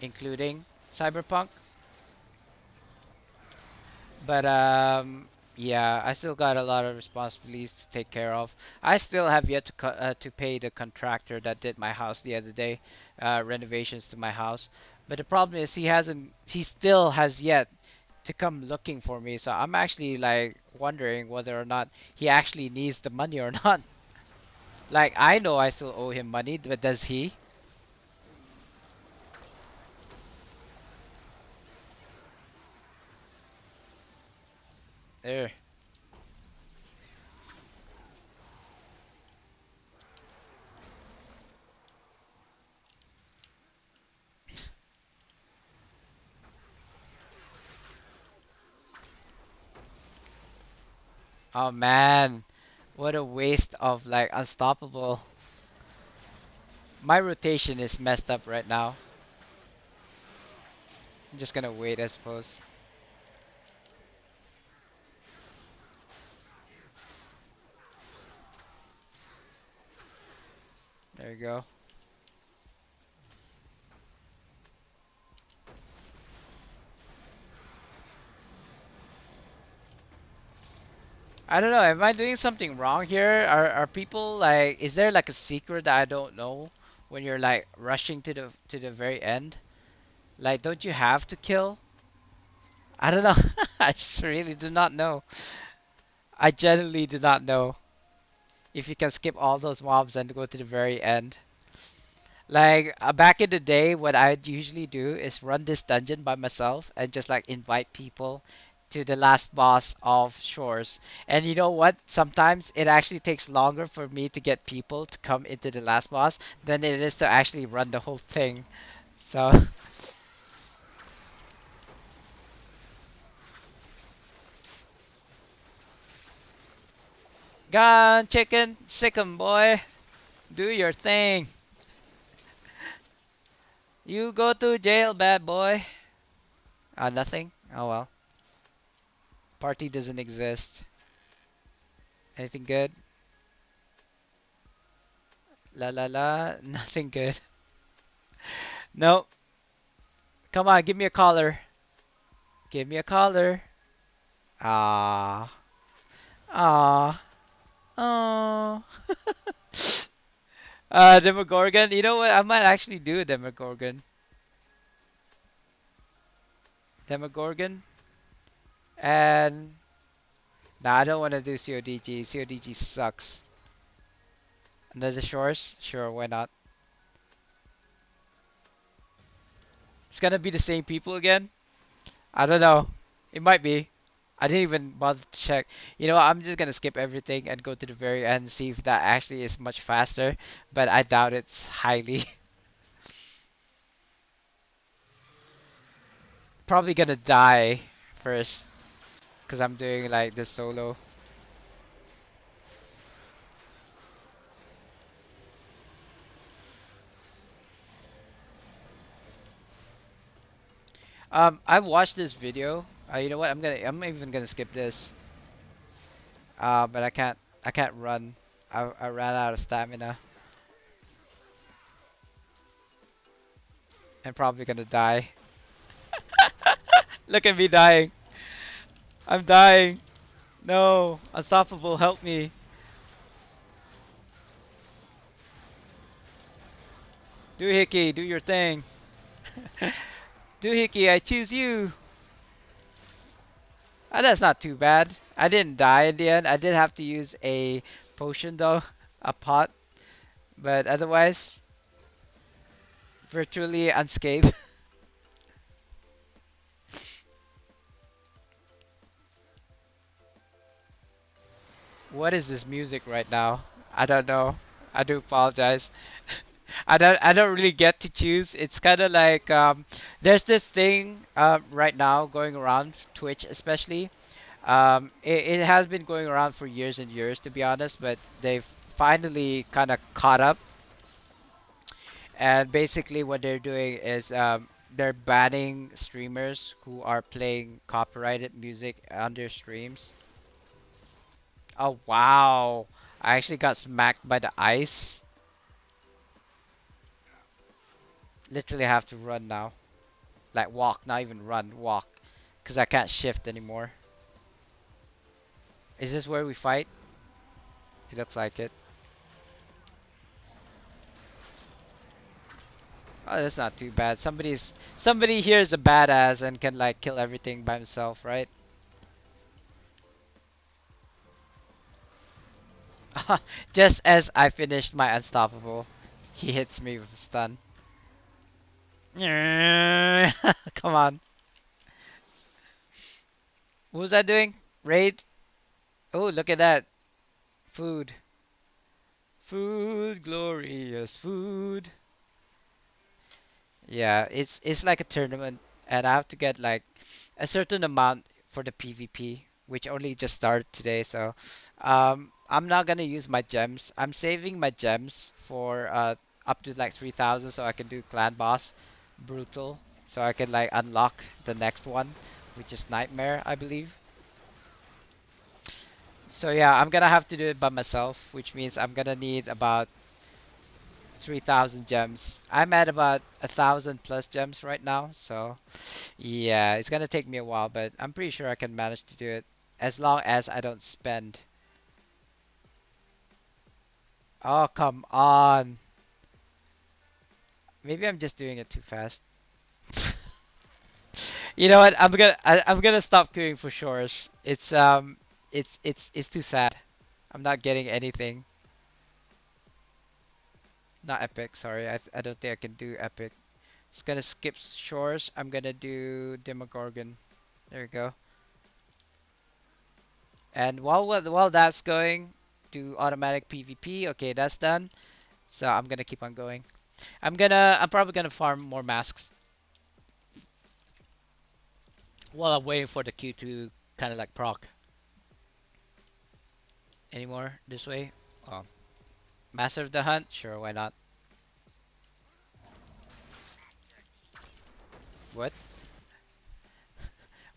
including Cyberpunk. But yeah, I still got a lot of responsibilities to take care of. I still have yet to pay the contractor that did my house the other day, renovations to my house. But the problem is he still has yet to come looking for me. So I'm actually like wondering whether or not he actually needs the money or not. Like I know I still owe him money, but does he? There. Oh man, what a waste of like unstoppable. My rotation is messed up right now. I'm just gonna wait, I suppose. There you go. I don't know. Am I doing something wrong here? Are people like? Is there like a secret that I don't know when you're like rushing to the very end? Like, don't you have to kill? I don't know. I just really do not know. I genuinely do not know if you can skip all those mobs and go to the very end. Like back in the day, what I'd usually do is run this dungeon by myself and just like invite people to the last boss of Shores. And you know what? Sometimes it actually takes longer for me to get people to come into the last boss than it is to actually run the whole thing. So, gone chicken, sick 'em boy, do your thing. You go to jail, bad boy. Nothing. Oh well. Party doesn't exist. Anything good? La la la. Nothing good. Nope. Come on, give me a collar. Give me a collar. Ah. Ah. Oh. Demogorgon. You know what? I might actually do a Demogorgon. Demogorgon. And nah, I don't want to do CODG. CODG sucks. Another shores? Sure, why not? It's gonna be the same people again? I don't know. It might be. I didn't even bother to check. You know, I'm just gonna skip everything and go to the very end and see if that actually is much faster. But I doubt it's highly. Probably gonna die first because I'm doing like the solo. I watched this video. You know what? I'm even gonna skip this. But I can't run. I ran out of stamina and probably gonna die. Look at me dying. I'm dying. No, unstoppable, help me. Doohickey, do your thing. Doohickey, I choose you. That's not too bad. I didn't die in the end. I did have to use a potion though, a pot, but otherwise, virtually unscathed. What is this music right now? I don't know. I do apologize. I don't really get to choose. It's kind of like there's this thing right now going around Twitch especially. It has been going around for years and years to be honest, but they've finally kind of caught up. And basically what they're doing is they're banning streamers who are playing copyrighted music on their streams. Oh wow! I actually got smacked by the ice. Literally have to run now. Like walk, not even run, walk. Because I can't shift anymore. Is this where we fight? It looks like it. Oh, that's not too bad. Somebody here is a badass and can like kill everything by himself, right? Just as I finished my unstoppable, he hits me with a stun. Come on. What was I doing? Raid. Oh, look at that. Food. Food, glorious food. Yeah, it's like a tournament, and I have to get like a certain amount for the PvP, which only just started today. So, I'm not gonna use my gems. I'm saving my gems for up to like 3,000, so I can do clan boss, brutal, so I can like unlock the next one, which is nightmare, I believe. So yeah, I'm gonna have to do it by myself, which means I'm gonna need about 3,000 gems. I'm at about 1,000 plus gems right now, so yeah, it's gonna take me a while, but I'm pretty sure I can manage to do it as long as I don't spend. Oh, come on. Maybe I'm just doing it too fast. You know what? I'm gonna stop queuing for shores. It's too sad. I'm not getting anything. Not epic, sorry. I don't think I can do epic. Just gonna skip shores. I'm gonna do Demogorgon. There we go. And while that's going, do automatic PvP. Okay, that's done. So I'm gonna keep on going. I'm probably gonna farm more masks while I'm waiting for the queue to kind of like proc. Any more this way? Oh, Master of the Hunt? Sure, why not? What?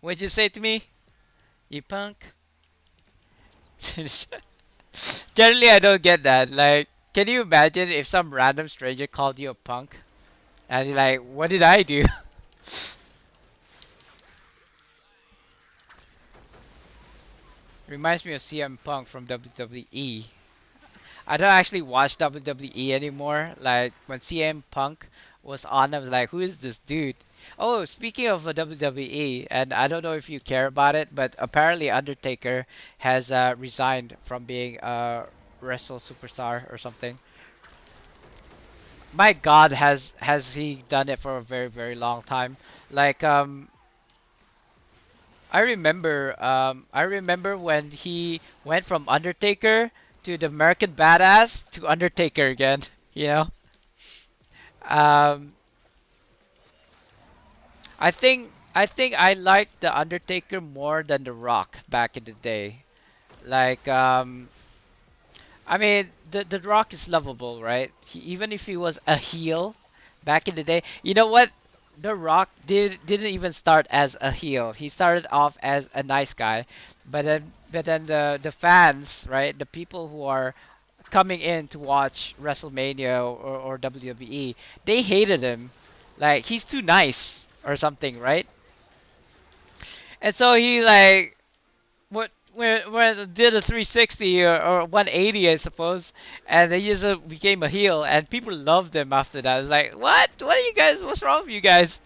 What'd you say to me? You punk? Generally, I don't get that. Like, can you imagine if some random stranger called you a punk? And you're like, what did I do? Reminds me of CM Punk from WWE. I don't actually watch WWE anymore. Like when CM Punk was on, I was like, "Who is this dude?" Oh, speaking of WWE, and I don't know if you care about it, but apparently Undertaker has resigned from being a wrestle superstar or something. My God, has he done it for a very very long time? Like I remember when he went from Undertaker to the American Badass to Undertaker again. You know, um, I think I liked the Undertaker more than the Rock back in the day. Like I mean, the Rock is lovable, right? Even if he was a heel back in the day, you know what? The Rock didn't even start as a heel. He started off as a nice guy, but then the fans, right? The people who are coming in to watch WrestleMania or WWE, they hated him. Like he's too nice or something, right? And so he like when did a 360 or 180, I suppose, and they just became a heel, and people loved him after that. It's like, what are you guys? What's wrong with you guys?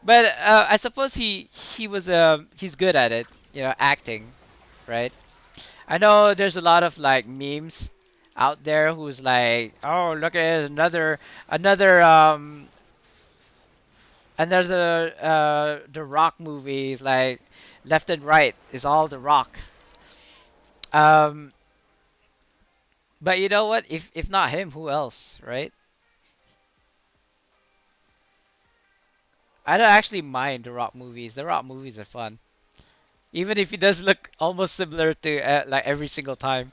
But I suppose he's good at it, acting, right? I know there's a lot of like memes out there who's like, oh, look at another another the Rock movies, like left and right is all the Rock. Um, but you know what? If not him, who else, right? I don't actually mind the Rock movies. The Rock movies are fun, even if he does look almost similar to like every single time.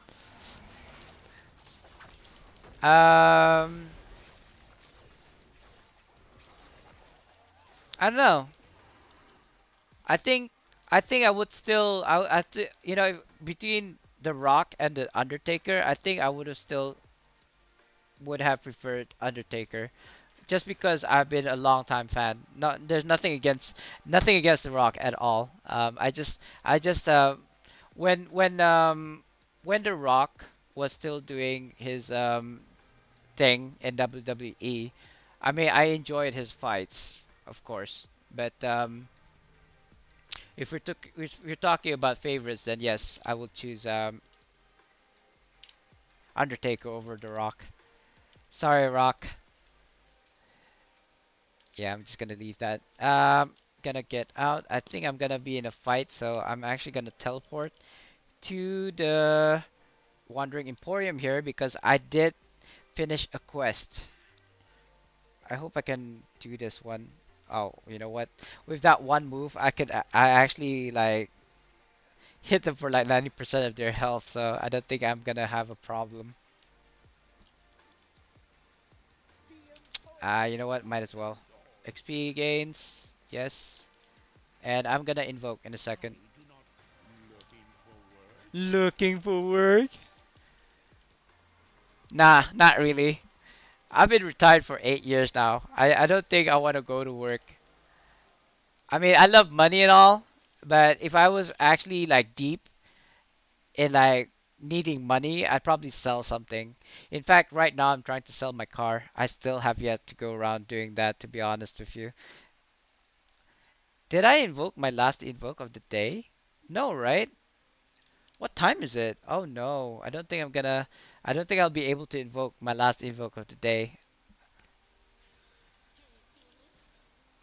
Um, I don't know. I think I think I would still between The Rock and the Undertaker, I think I would have still would have preferred Undertaker just because I've been a long time fan. Not there's nothing against The Rock at all. I just when The Rock was still doing his thing in WWE, I mean I enjoyed his fights, of course. But if you're talking about favorites, then yes, I will choose Undertaker over The Rock. Sorry, Rock. Yeah, I'm just gonna leave that. gonna get out. I think I'm gonna be in a fight, so I'm actually gonna teleport to the Wandering Emporium here because I did finish a quest. I hope I can do this one. Oh, you know what? With that one move, I actually like hit them for like 90% of their health, so I don't think I'm gonna have a problem. You know what? Might as well. XP gains, yes. And I'm gonna invoke in a second. Looking for work? Nah, not really. I've been retired for 8 years now. I don't think I want to go to work. I mean, I love money and all, but if I was actually like deep in like needing money, I'd probably sell something. In fact, right now I'm trying to sell my car. I still have yet to go around doing that, to be honest with you. Did I invoke my last invoke of the day? No, right? What time is it? Oh no, I don't think I'll be able to invoke my last invoke of the day.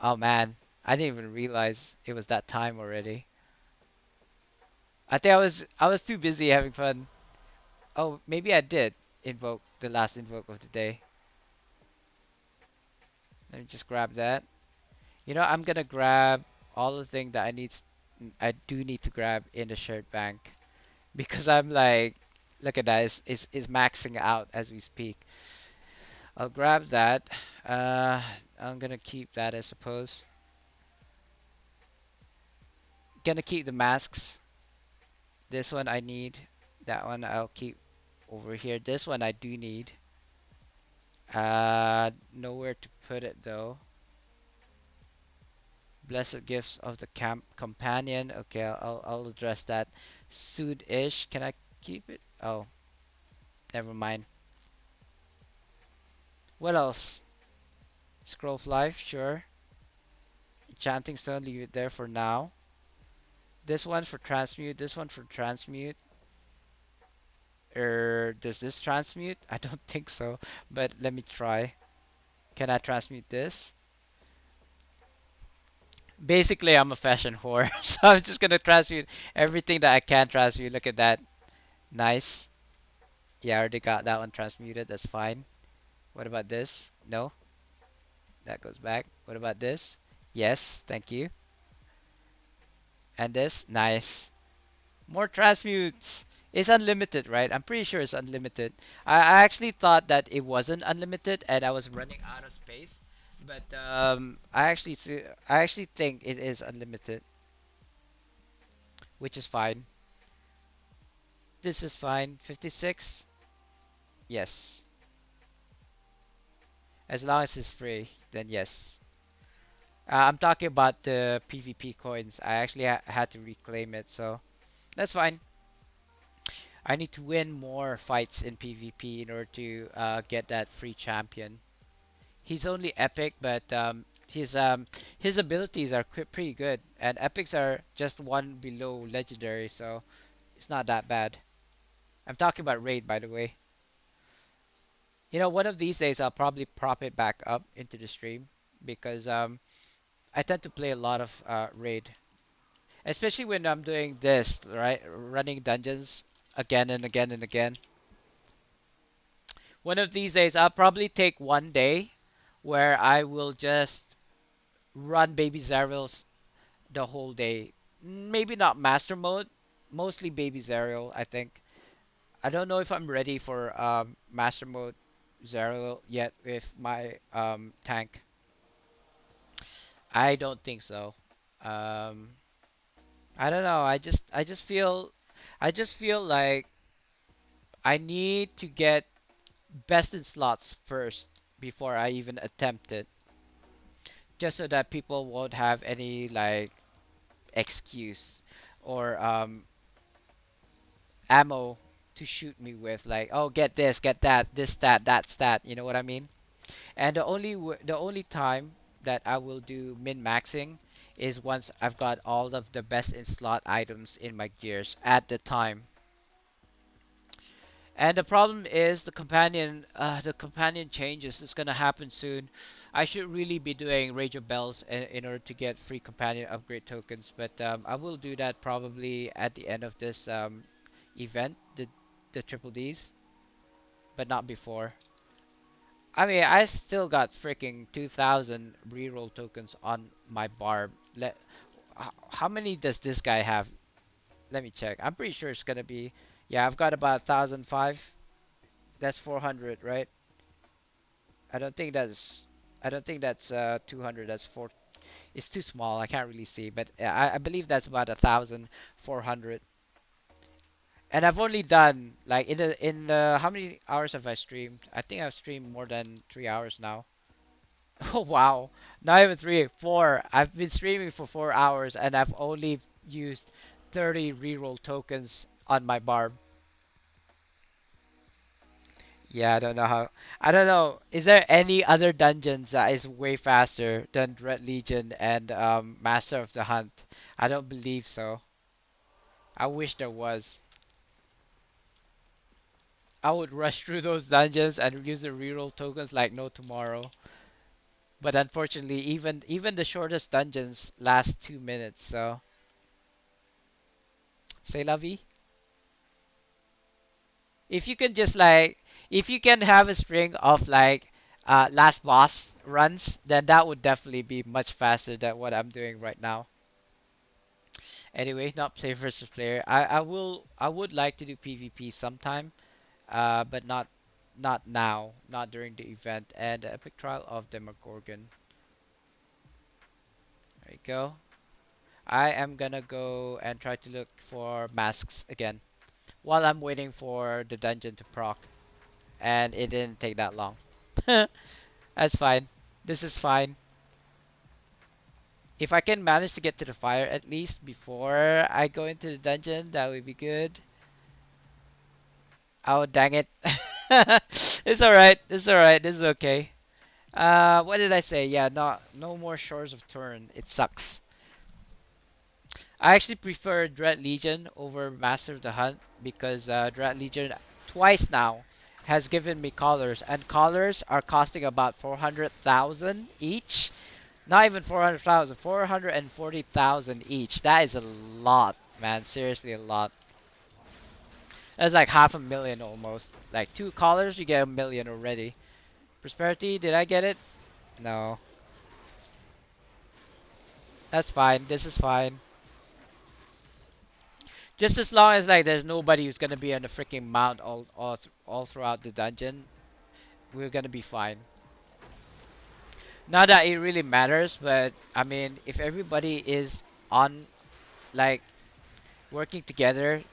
Oh man, I didn't even realize it was that time already. I think I was too busy having fun. Oh, maybe I did invoke the last invoke of the day. Let me just grab that. You know, I'm gonna grab all the thing that I do need to grab in the shared bank because I'm like, look at that, is maxing out as we speak. I'll grab that. Uh, I'm gonna keep that, I suppose. Gonna keep the masks. This one I need. That one I'll keep over here. This one I do need. Nowhere to put it though. Blessed gifts of the camp companion. Okay, I'll address that soon-ish. Can I keep it? Oh, never mind. What else? Scroll of life, sure. Enchanting stone, leave it there for now. This one for transmute. This one for transmute. Does this transmute? I don't think so, but let me try. Can I transmute this? Basically, I'm a fashion whore, so I'm just gonna transmute everything that I can transmute. Look at that. Nice. Yeah, I already got that one transmuted. That's fine. What about this? No, that goes back. What about this? Yes, thank you. And this? Nice. More transmutes. It's unlimited, right? I'm pretty sure it's unlimited. I actually thought that it wasn't unlimited and I was running out of space. But I actually think it is unlimited, which is fine. This is fine. 56? Yes. As long as it's free, then yes. I'm talking about the PvP coins. I actually had to reclaim it, so that's fine. I need to win more fights in PvP in order to get that free champion. He's only epic, but his abilities are pretty good, and epics are just one below legendary, so it's not that bad. I'm talking about raid, by the way. You know, one of these days I'll probably prop it back up into the stream because I tend to play a lot of raid, especially when I'm doing this, right? Running dungeons again and again and again. One of these days I'll probably take one day where I will just run Baby Zerials the whole day. Maybe not master mode, mostly Baby Zerial, I think. I don't know if I'm ready for master mode Zerial yet with my tank. I don't think so. Um, I don't know. I just feel like I need to get best in slots first before I even attempt it, just so that people won't have any like excuse or ammo to shoot me with, like, oh, get this, get that, this stat, that stat, you know what I mean? And the only time that I will do min maxing is once I've got all of the best in slot items in my gears at the time. And the problem is the companion changes is gonna happen soon. I should really be doing radio bells in order to get free companion upgrade tokens, but I will do that probably at the end of this event, the triple Ds, but not before. I mean, I still got freaking 2,000 reroll tokens on my barb. How many does this guy have? Let me check. I'm pretty sure it's gonna be. Yeah, I've got about 1,005. That's 400, right? I don't think that's. I don't think that's 200. That's four. It's too small. I can't really see, but I believe that's about 1,400. And I've only done like in the how many hours have I streamed? I think I've streamed more than 3 hours now. Oh wow, not even three, 4. I've been streaming for 4 hours and I've only used 30 reroll tokens on my barb. Yeah, I don't know how. I don't know. Is there any other dungeons that is way faster than Dread Legion and Master of the Hunt? I don't believe so. I wish there was. I would rush through those dungeons and use the reroll tokens like no tomorrow. But unfortunately, even the shortest dungeons last 2 minutes. So, say la vie. If you can just like, if you can have a string of like last boss runs, then that would definitely be much faster than what I'm doing right now. Anyway, not player versus player. I would like to do PvP sometime, but not now, not during the event. And a epic trial of Demogorgon. There you go. I am gonna go and try to look for masks again while I'm waiting for the dungeon to proc. And it didn't take that long. That's fine. This is fine. If I can manage to get to the fire at least before I go into the dungeon, that would be good. Oh, dang it. It's alright. It's alright. This is okay. What did I say? Yeah, no more Shores of Turn. It sucks. I actually prefer Dread Legion over Master of the Hunt because Dread Legion twice now has given me collars, and collars are costing about 400,000 each. Not even 400,000, 440,000 each. That is a lot, man. Seriously, a lot. That's like half a million almost. Like 2 collars, you get a million already. Prosperity, did I get it? No. That's fine. This is fine. Just as long as like there's nobody who's gonna be on the freaking mount all throughout the dungeon, we're gonna be fine. Not that it really matters, but I mean, if everybody is on like working together,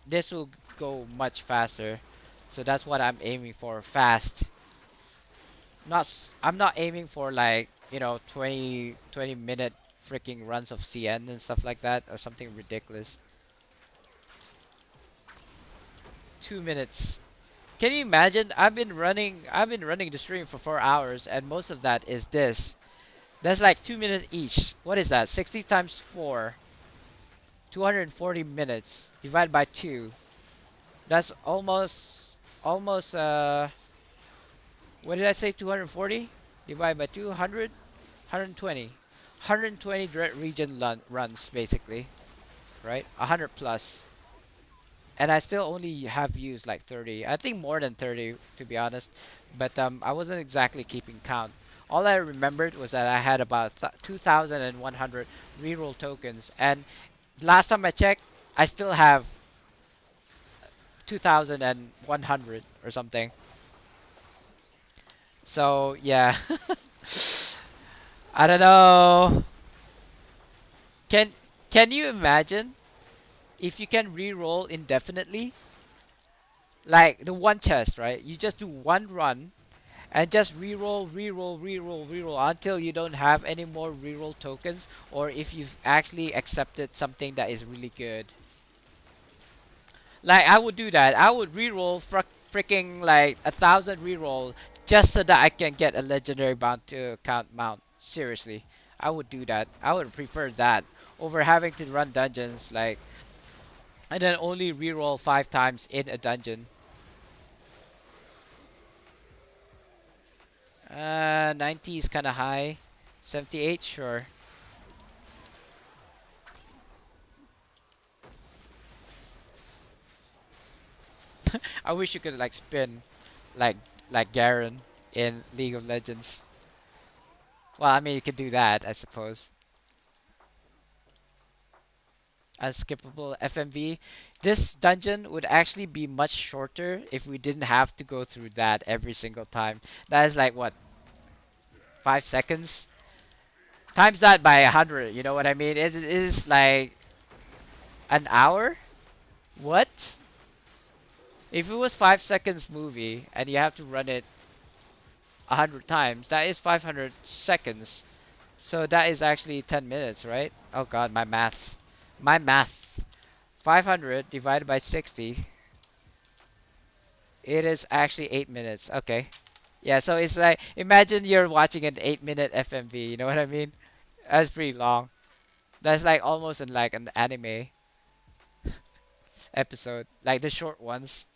this will go much faster. So that's what I'm aiming for, fast. I'm not aiming for like, 20 minute freaking runs of CN and stuff like that or something ridiculous. 2 minutes. Can you imagine? I've been running the stream for 4 hours and most of that is this. That's like 2 minutes each. What is that? 60 times 4. 240 minutes divided by 2. That's almost what did I say? 240 divided by 200, 120. 120 direct region runs basically, right? 100 plus. And I still only have used like 30. I think more than 30 to be honest. But I wasn't exactly keeping count. All I remembered was that I had about 2,100 reroll tokens, and last time I checked, I still have 2,100 or something. So yeah, I don't know. Can can you imagine if you can reroll indefinitely? Like the one chest, right? You just do one run and just reroll, reroll, reroll, reroll until you don't have any more reroll tokens, or if you've actually accepted something that is really good. Like I would do that. I would reroll freaking like 1,000 reroll just so that I can get a legendary bound to account mount. Seriously, I would do that. I would prefer that over having to run dungeons like and then only reroll 5 times in a dungeon. 90 is kind of high. 78, sure. I wish you could like spin like Garen in League of Legends. Well, I mean you could do that, I suppose. Unskippable FMV. This dungeon would actually be much shorter if we didn't have to go through that every single time. That is like what, 5 seconds? Times that by 100, you know what I mean? It is like an hour? What? If it was 5 seconds movie and you have to run it 100 times, that is 500 seconds. So that is actually 10 minutes, right? Oh god, my maths. My math. 500 divided by 60. It is actually 8 minutes. Okay. Yeah, so it's like, imagine you're watching an 8-minute FMV, you know what I mean? That's pretty long. That's like almost in like an anime episode, like the short ones.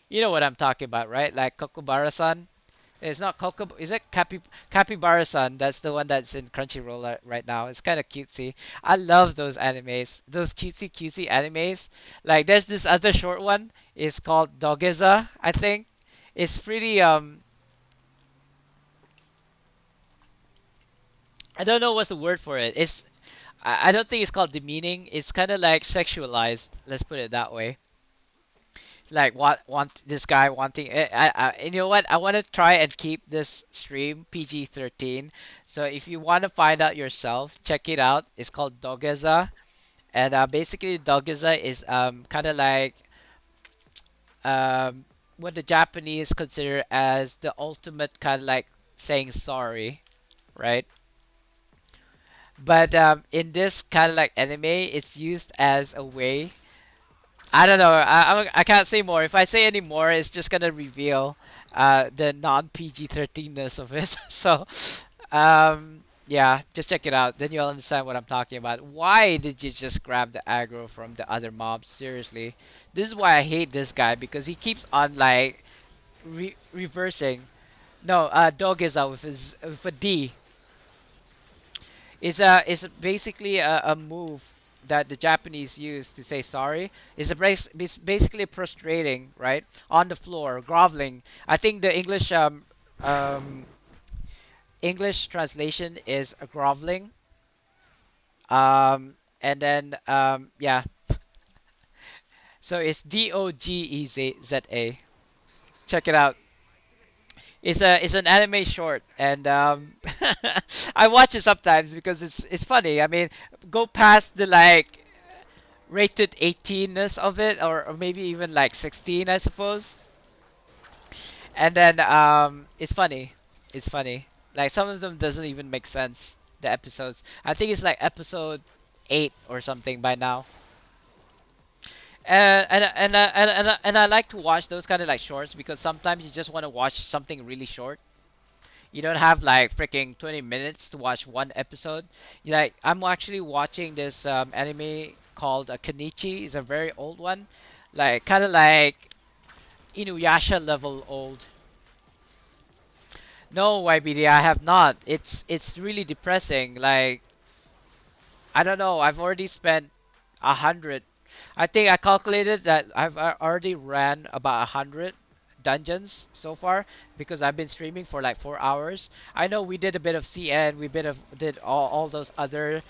You know what I'm talking about, right? Like Kokobara-san. It's not Coco. Is it Capybara-san? That's the one that's in Crunchyroll right now. It's kind of cutesy. I love those animes. Those cutesy animes. Like there's this other short one. It's called Dogeza, I think. It's pretty I don't know what's the word for it. I don't think it's called demeaning. It's kind of like sexualized. Let's put it that way. Like what want this guy wanting you know what, I want to try and keep this stream PG-13, so if you want to find out yourself, check it out. It's called Dogeza, and basically Dogeza is kind of like um what the Japanese consider as the ultimate kind of like saying sorry, right? But in this kind of like anime, it's used as a way. I don't know. I can't say more. If I say any more, it's just gonna reveal the non PG-13ness of it. So, yeah, just check it out. Then you'll understand what I'm talking about. Why did you just grab the aggro from the other mobs? Seriously, this is why I hate this guy, because he keeps on like reversing. No, dog is out with his with a D. It's basically a move that the Japanese use to say sorry. It's basically prostrating, right, on the floor, groveling. I think the um English translation is a groveling. And then yeah, so it's Dogeza. Check it out. It's an anime short, and I watch it sometimes because it's funny. I mean, go past the like rated 18ness of it, or maybe even like 16, I suppose. And then it's funny. It's funny. Like some of them doesn't even make sense. The episodes. I think it's like episode 8 or something by now. And I like to watch those kind of like shorts because sometimes you just want to watch something really short. You don't have like freaking 20 minutes to watch one episode. You like, I'm actually watching this anime called Kenichi. It's a very old one, like kind of like Inuyasha level old. No, YBD, I have not. It's really depressing. Like, I don't know. I've already spent 100. I think I calculated that I've already ran about 100 dungeons so far because I've been streaming for like 4 hours. I know we did a bit of CN, we did all those other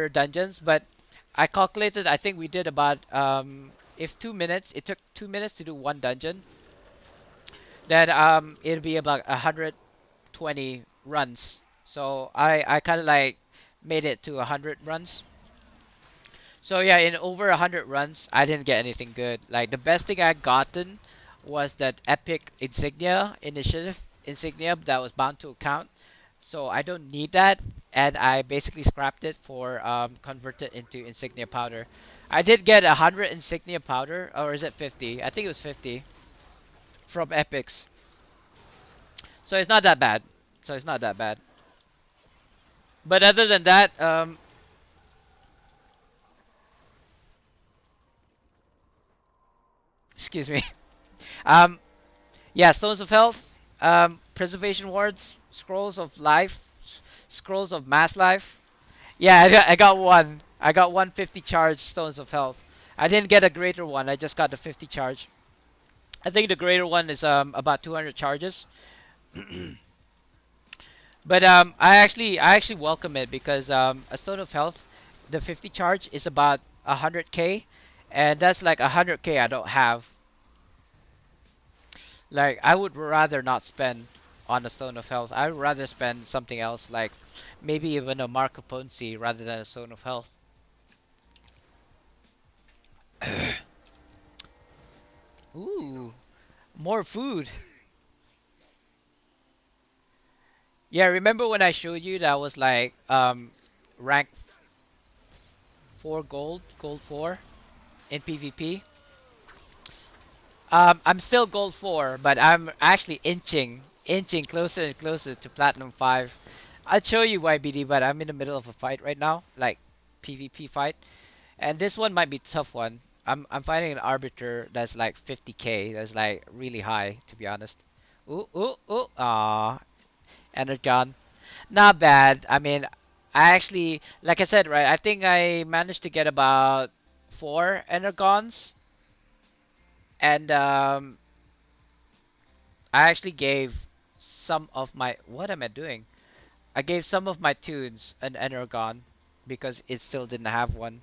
dungeons, but I calculated. I think we did about if 2 minutes. It took 2 minutes to do one dungeon. Then it'd be about 120 runs. So I kind of like made it to 100 runs. So yeah, in over 100 runs, I didn't get anything good. Like the best thing I gotten was that epic insignia that was bound to account. So I don't need that, and I basically scrapped it for convert it into insignia powder. I did get 100 insignia powder, or is it 50? I think it was 50 from epics. So it's not that bad. So it's not that bad. But other than that, excuse me. Um, Yeah, Stones of Health, Preservation Wards, Scrolls of Life, Scrolls of Mass Life. Yeah, I got one. I got 150 charge Stones of Health. I didn't get a greater one. I just got the 50 charge. I think the greater one is about 200 charges. But I actually welcome it because a Stone of Health, the 50 charge is about 100k, and that's like 100k I don't have. Like I would rather not spend on a Stone of Health. I would rather spend something else, like maybe even a Mark of Potency rather than a Stone of Health. Ooh, more food. Yeah, remember when I showed you that was like rank 4 gold, gold 4 in PvP? I'm still gold 4, but I'm actually inching closer and closer to platinum 5. I'll show you why, BD, but I'm in the middle of a fight right now, like PvP fight. And this one might be a tough one. I'm fighting an arbiter that's like 50k. That's like really high, to be honest. Ooh, ooh, ooh. Aw, Energon. Not bad. I mean, I actually, like I said, right, I think I managed to get about 4 Energons. And I actually gave some of my, what am I doing? I gave some of my tunes an Energon because it still didn't have one.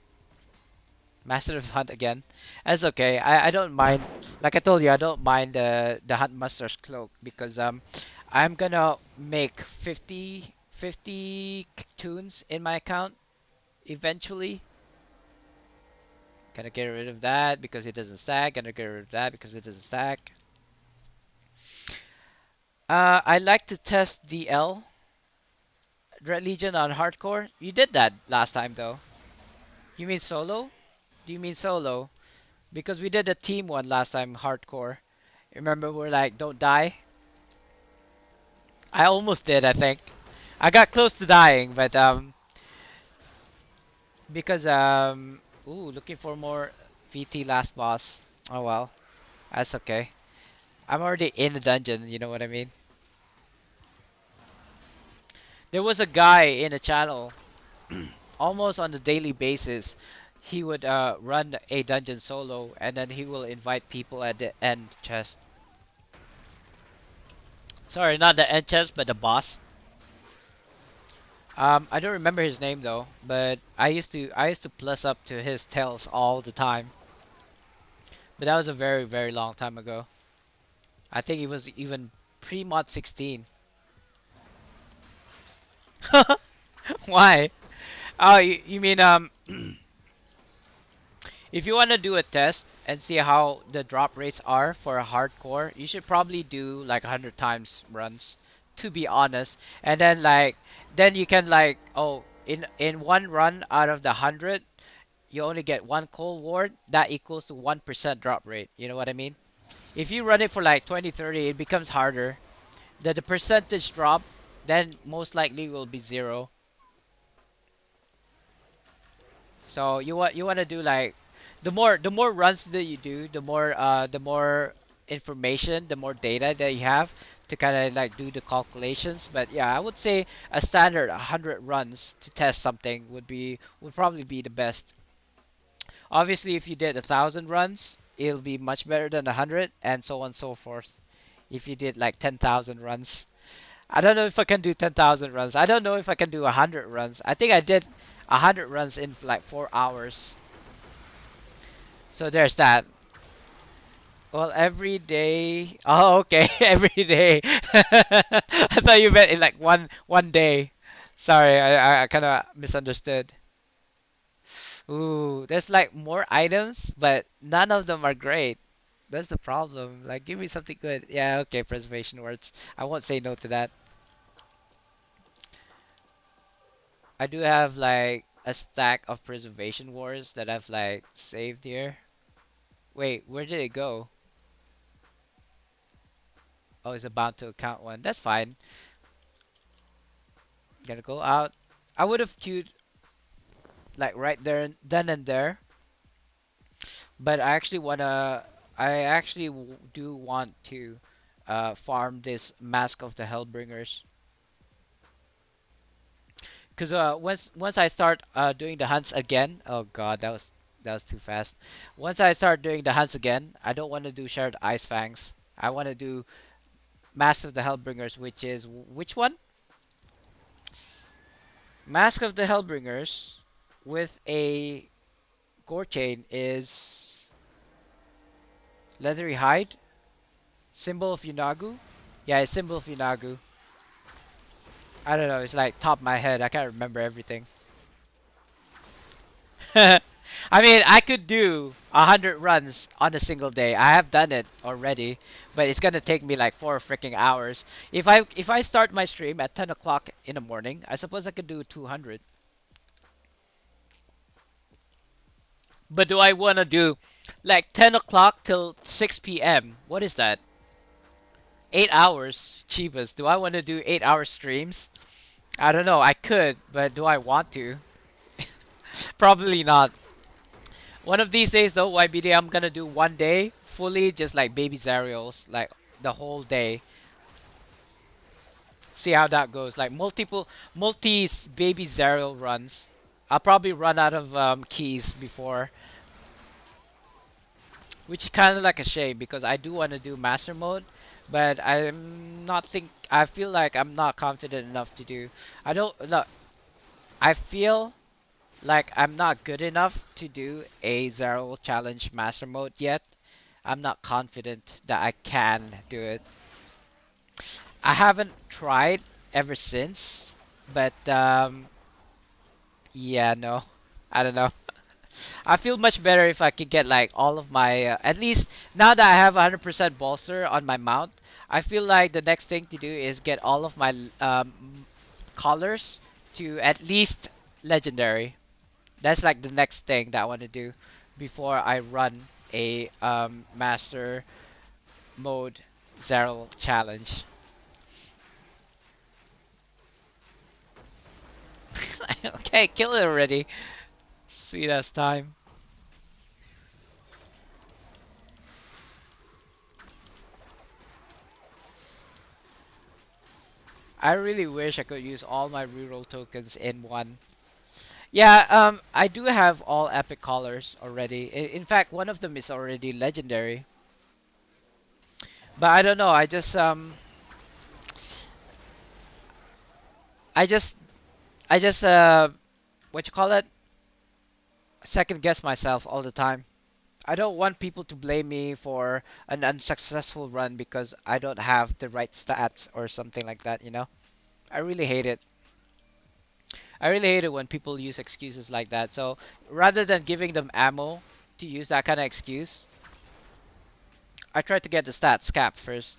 Master of Hunt again. That's okay. I don't mind. Like I told you, I don't mind the Hunt Master's cloak because I'm gonna make 50 tunes in my account eventually. Gonna get rid of that because it doesn't stack. Gonna get rid of that because it doesn't stack. I like to test DL Dread Legion on hardcore. You did that last time though. You mean solo? Do you mean solo? Because we did a team one last time, hardcore. Remember, we're like, don't die. I almost did, I think. I got close to dying, but because ooh, looking for more VT last boss. Oh well, that's okay. I'm already in the dungeon, you know what I mean? There was a guy in the channel, almost on a daily basis. He would run a dungeon solo, and then he will invite people at the end chest. Sorry, not the end chest, but the boss. I don't remember his name though, but I used to plus up to his tells all the time. But that was a very very long time ago. I think it was even pre-mod 16. Why? Oh, you mean if you want to do a test and see how the drop rates are for a hardcore, you should probably do like 100 times runs, to be honest. And then like then you can like, oh, in one run out of the 100, you only get one cold ward. That equals to 1% drop rate. You know what I mean? If you run it for like 20, 30, it becomes harder. The percentage drop then most likely will be zero. So you want to do like the more runs that you do, the more information, the more data that you have to kind of like do the calculations. But yeah, I would say a standard 100 runs to test something would probably be the best. Obviously, if you did 1,000 runs, it'll be much better than 100, and so on and so forth. If you did like 10,000 runs, I don't know if I can do 10,000 runs. I don't know if I can do 100 runs. I think I did 100 runs in like 4 hours. So there's that. Well, every day. Oh, okay, every day. I thought you meant in like one day. Sorry, I kind of misunderstood. Ooh, there's like more items, but none of them are great. That's the problem. Like, give me something good. Yeah, okay, preservation words. I won't say no to that. I do have like a stack of preservation wars that I've like saved here. Wait, where did it go? Oh, it's about to account one. That's fine. Gonna go out. I would have queued like right there, then and there, but I actually do want to farm this Mask of the Hellbringers. Because once I start doing the hunts again, oh god, that was too fast. Once I start doing the hunts again, I don't want to do Shared Ice Fangs. I want to do Mask of the Hellbringers, which is which one? Mask of the Hellbringers with a gore chain is leathery hide, symbol of Yunagu. Yeah, it's symbol of Yunagu. I don't know. It's like top of my head. I can't remember everything. I mean, I could do 100 runs on a single day. I have done it already, but it's gonna take me like 4 freaking hours. If I start my stream at 10 o'clock in the morning, I suppose I could do 200. But do I wanna do like 10 o'clock till 6 p.m.? What is that? 8 hours, cheapest. Do I want to do 8 hour streams? I don't know. I could, but do I want to? Probably not. One of these days though, YBD, I'm gonna do one day fully just like baby Zarials, like the whole day. See how that goes. Like multi baby Zarial runs. I'll probably run out of keys before, which is kind of like a shame because I do want to do master mode, but I feel like I'm not confident enough to do. I don't look. I feel like I'm not good enough to do a Zero Challenge Master Mode yet. I'm not confident that I can do it. I haven't tried ever since, but yeah, no, I don't know. I feel much better if I could get like all of my at least now that I have 100% bolster on my mount. I feel like the next thing to do is get all of my colors to at least legendary. That's like the next thing that I want to do before I run a master mode Zero challenge. Okay, kill it already. Sweet ass time. I really wish I could use all my reroll tokens in one. Yeah, I do have all epic colors already. In fact, one of them is already legendary. But I don't know. I just, I just, what you call it? Second guess myself all the time. I don't want people to blame me for an unsuccessful run because I don't have the right stats or something like that, you know? I really hate it. I really hate it when people use excuses like that. So rather than giving them ammo to use that kind of excuse, I try to get the stats cap first.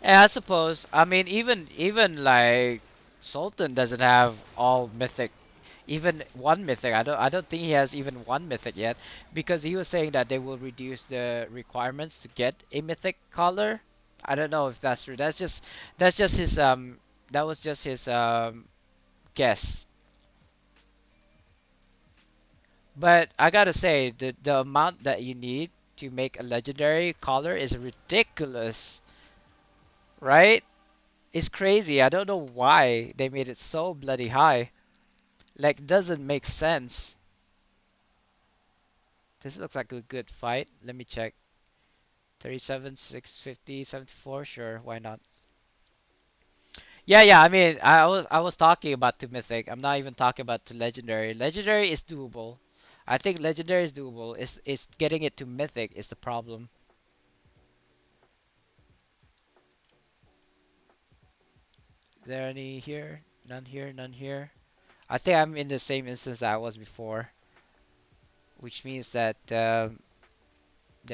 And I suppose, I mean, even like Sultan doesn't have all mythic, even one mythic. I don't think he has even one mythic yet, because he was saying that they will reduce the requirements to get a mythic collar. I don't know if that's true. That's just his that was just his guess. But I gotta say, the amount that you need to make a legendary collar is ridiculous, right? It's crazy. I don't know why they made it so bloody high. Like, doesn't make sense. This looks like a good fight. Let me check. 37, 650, 74. Sure, why not? Yeah, yeah. I mean, I was talking about to mythic. I'm not even talking about to legendary. Legendary is doable. I think legendary is doable. It's getting it to mythic is the problem. Is there any here? None here. None here. I think I'm in the same instance that I was before, which means that there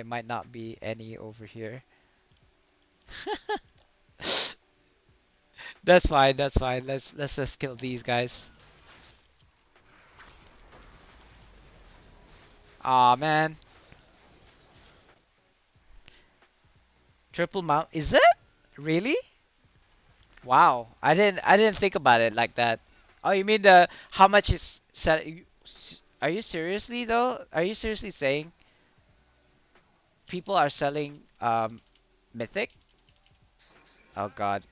might not be any over here. That's fine. That's fine. Let's just kill these guys. Aw, man. Triple mount. Is it? Really? Wow. I didn't think about it like that. Oh, you mean the how much is set? Are you seriously though? Are you seriously saying people are selling mythic. Oh god.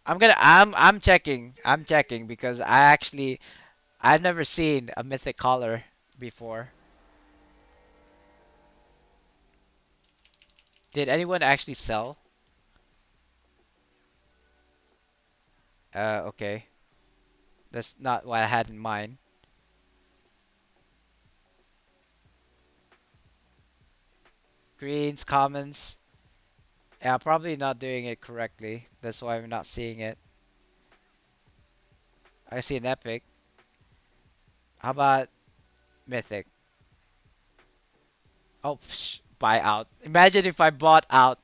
I'm checking. I'm checking because I've never seen a mythic collar before. Did anyone actually sell? Okay. That's not what I had in mind. Greens, commons. Yeah, probably not doing it correctly. That's why I'm not seeing it. I see an epic. How about mythic? Oh, buy out. Imagine if I bought out.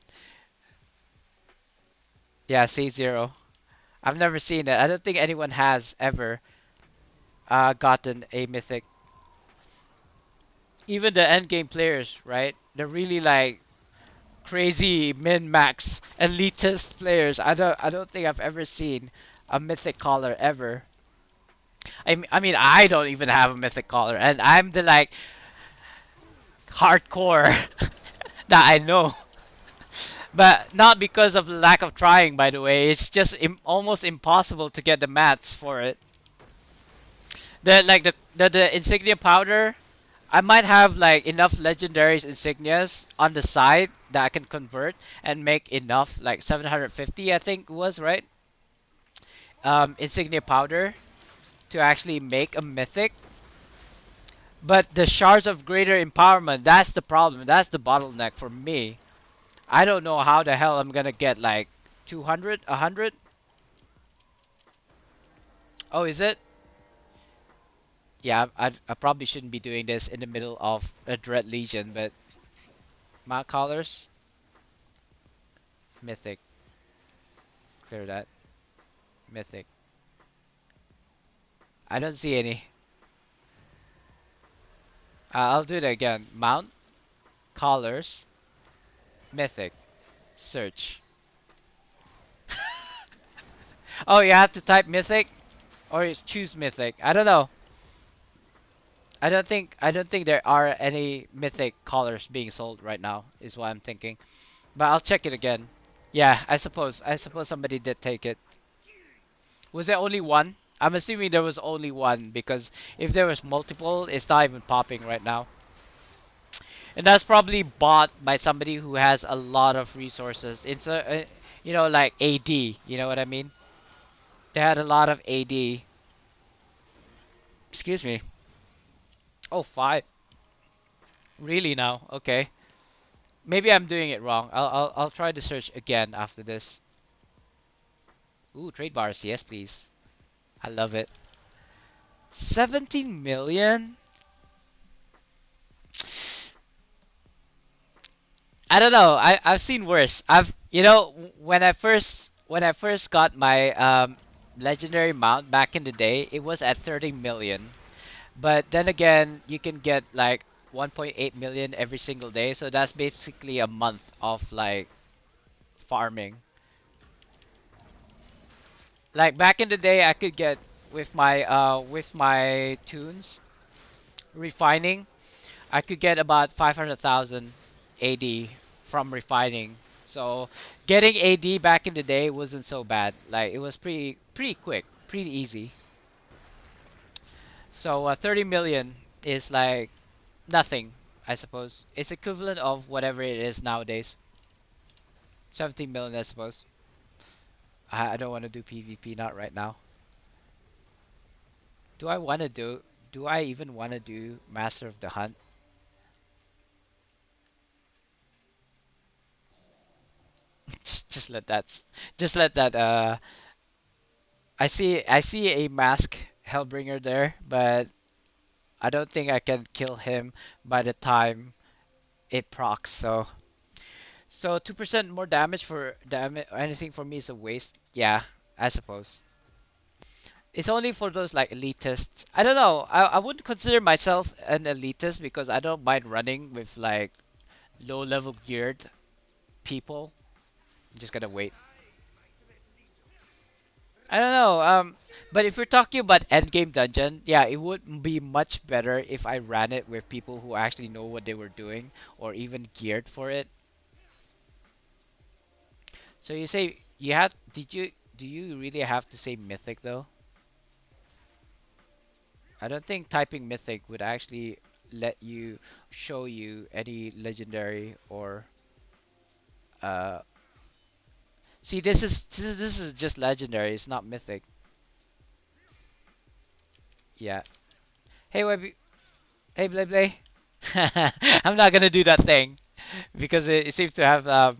Yeah, C0. I've never seen it. I don't think anyone has ever gotten a mythic. Even the end game players, right? They're really like crazy min max elitist players. I don't think I've ever seen a mythic collar ever. I mean I don't even have a mythic collar and I'm the like hardcore that I know. But not because of lack of trying, by the way. It's just almost impossible to get the mats for it. The like the insignia powder, I might have like enough legendaries insignias on the side that I can convert and make enough like 750 I think it was right. Insignia powder to actually make a mythic. But the shards of greater empowerment, that's the problem. That's the bottleneck for me. I don't know how the hell I'm gonna get like 200, 100. Oh, is it? Yeah, I probably shouldn't be doing this in the middle of a Dread Legion, but Mount Collars, Mythic, clear that, Mythic. I don't see any. I'll do it again. Mount, Collars, Mythic, search. Oh, you have to type Mythic, or you choose Mythic. I don't know. I don't think there are any Mythic collars being sold right now. Is what I'm thinking. But I'll check it again. Yeah, I suppose somebody did take it. Was there only one? I'm assuming there was only one because if there was multiple, it's not even popping right now. And that's probably bought by somebody who has a lot of resources. It's like AD. You know what I mean? They had a lot of AD. Excuse me. Oh, five. Really now? Okay. Maybe I'm doing it wrong. I'll try to search again after this. Ooh, trade bars. Yes, please. I love it. 17 million? I don't know. I've seen worse. When I first got my legendary mount back in the day, it was at 30 million. But then again, you can get like 1.8 million every single day, so that's basically a month of like farming. Like back in the day, I could get with my tunes refining, I could get about 500,000 AD from refining. So getting AD back in the day wasn't so bad. Like it was pretty quick, pretty easy. So 30 million is like nothing, I suppose. It's equivalent of whatever it is nowadays. 17 million, I suppose. I don't want to do PvP, not right now. Do I want to do? Do I even want to do Master of the Hunt? just let that. Just let that. I see a mask Hellbringer there, but I don't think I can kill him by the time it procs. So 2% more damage for damage anything for me is a waste. Yeah, I suppose. It's only for those like elitists. I don't know. I wouldn't consider myself an elitist because I don't mind running with like low level geared people. I'm just gonna wait. I don't know. But if we're talking about endgame dungeon, yeah, it would be much better if I ran it with people who actually know what they were doing or even geared for it. So you say you have? Did you? Do you really have to say mythic though? I don't think typing mythic would actually let you show you any legendary or uh. See, this is just legendary. It's not mythic. Yeah. Hey, Webby. Hey, Blay Blay. I'm not gonna do that thing because it seems to have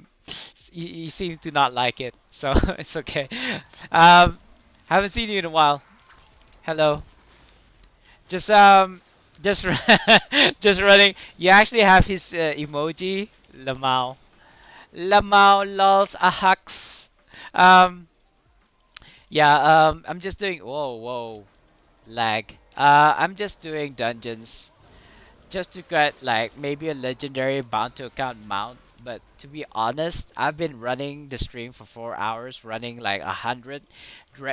you seem to not like it, so it's okay. Um, haven't seen you in a while. Hello. Just just just running. You actually have his emoji, Lamau. Lamau lols ahaks. Um, yeah. I'm just doing. Whoa, whoa, lag. I'm just doing dungeons just to get like maybe a legendary bound to account mount. But to be honest, I've been running the stream for 4 hours, running like 100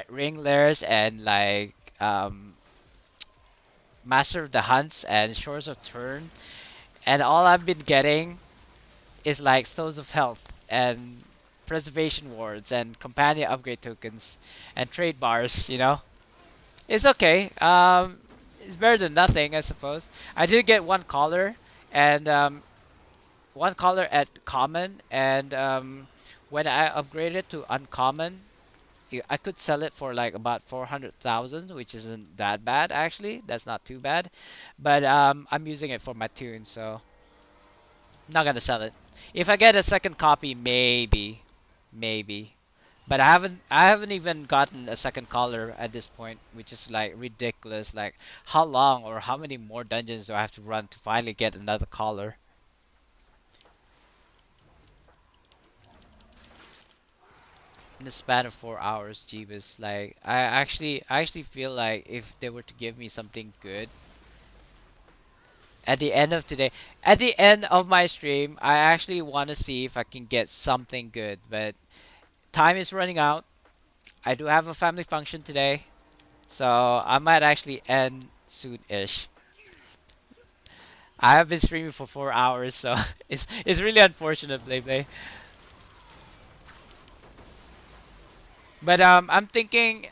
ring layers and like Master of the Hunts and Shores of Turn, and all I've been getting is like Stones of Health and Preservation Wards and Companion Upgrade Tokens and Trade Bars. It's okay. It's better than nothing, I suppose. I did get one collar and one color at common, and when I upgraded to uncommon, I could sell it for like about 400,000, which isn't that bad actually. That's not too bad, but I'm using it for my tune, so I'm not gonna sell it. If I get a second copy, maybe. But I haven't even gotten a second color at this point, which is like ridiculous. Like, how long or how many more dungeons do I have to run to finally get another color? In the span of 4 hours, Jeebus. Like, I actually feel like if they were to give me something good at the end of today, at the end of my stream, I actually want to see if I can get something good. But time is running out. I do have a family function today, so I might actually end soon-ish. I have been streaming for 4 hours, so it's really unfortunate, Play Play. But I'm thinking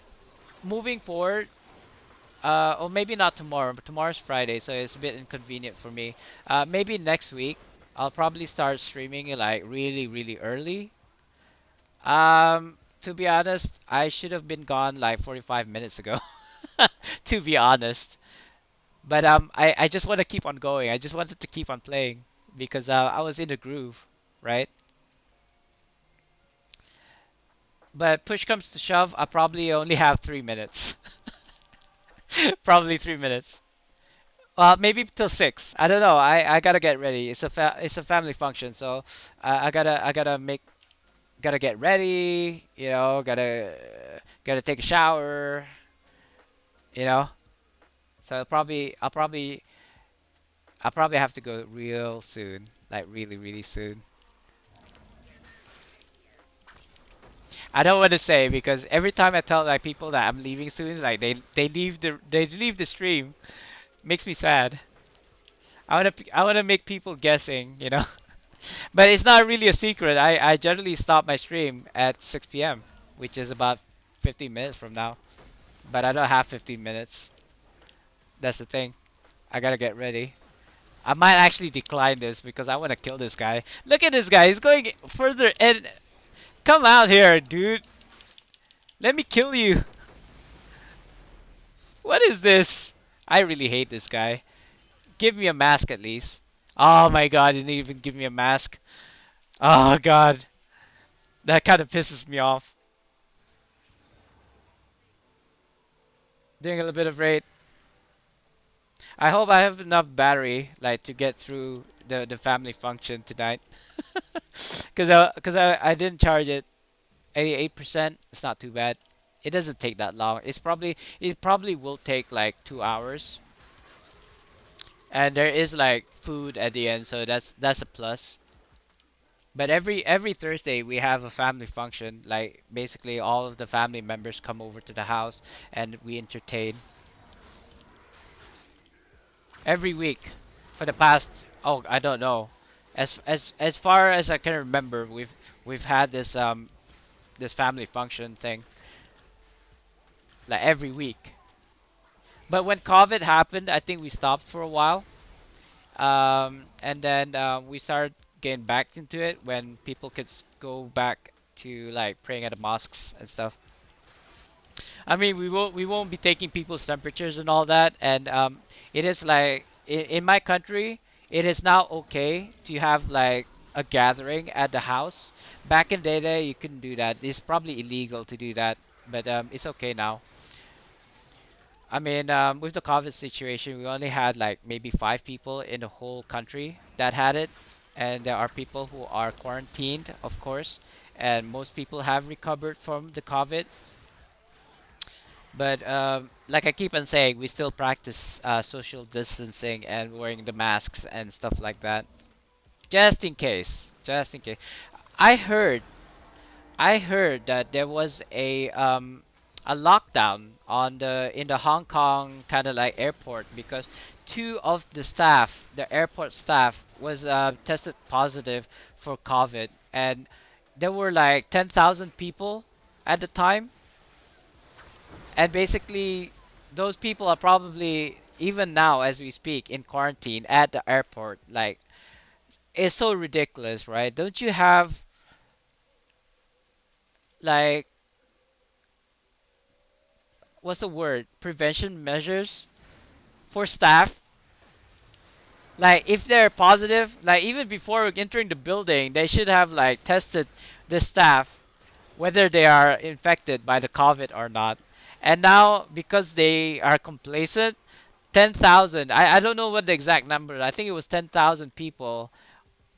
moving forward. Or maybe not tomorrow, but tomorrow's Friday, so it's a bit inconvenient for me. Maybe next week, I'll probably start streaming it like really, really early. To be honest, I should have been gone like 45 minutes ago. To be honest, but I just want to keep on going. I just wanted to keep on playing because I was in the groove, right? But push comes to shove, I probably only have 3 minutes. Probably 3 minutes. Maybe till 6. I don't know. I gotta get ready. It's a family function, so I gotta get ready. Gotta take a shower. You know. So I'll probably have to go real soon, like really really soon. I don't want to say because every time I tell like people that I'm leaving soon, like they leave the stream. Makes me sad. I wanna make people guessing. But it's not really a secret. I generally stop my stream at 6 p.m., which is about 15 minutes from now. But I don't have 15 minutes. That's the thing. I gotta get ready. I might actually decline this because I want to kill this guy. Look at this guy. He's going further and come out here, dude. Let me kill you. What is this? I really hate this guy. Give me a mask at least. Oh my god, he didn't even give me a mask. Oh god. That kind of pisses me off. Doing a little bit of raid. I hope I have enough battery like to get through the family function tonight. Cause I didn't charge it 88%. It's not too bad. It doesn't take that long. It probably will take like 2 hours. And there is like food at the end, so that's a plus. But every Thursday we have a family function. Like basically all of the family members come over to the house and we entertain every week for the past, oh, I don't know. As far as I can remember, we've had this family function thing like every week. But when COVID happened, I think we stopped for a while. And then we started getting back into it when people could go back to like praying at the mosques and stuff. I mean, we won't be taking people's temperatures and all that, and it is like in my country, it is now okay to have like a gathering at the house. Back in the day, you couldn't do that. It's probably illegal to do that, but it's okay now. I mean, with the COVID situation, we only had like maybe 5 people in the whole country that had it, and there are people who are quarantined, of course, and most people have recovered from the COVID. But like I keep on saying, we still practice social distancing and wearing the masks and stuff like that, just in case. Just in case. I heard, I heard that there was a lockdown on the in the Hong Kong kind of like airport because two of the staff, the airport staff, was tested positive for COVID, and there were like 10,000 people at the time. And basically, those people are probably even now as we speak in quarantine at the airport. Like, it's so ridiculous, right? Don't you have like what's the word? Prevention measures for staff. Like, if they're positive, like even before entering the building, they should have like tested the staff whether they are infected by the COVID or not. And now because they are complacent, 10,000. I don't know what the exact number. I think it was 10,000 people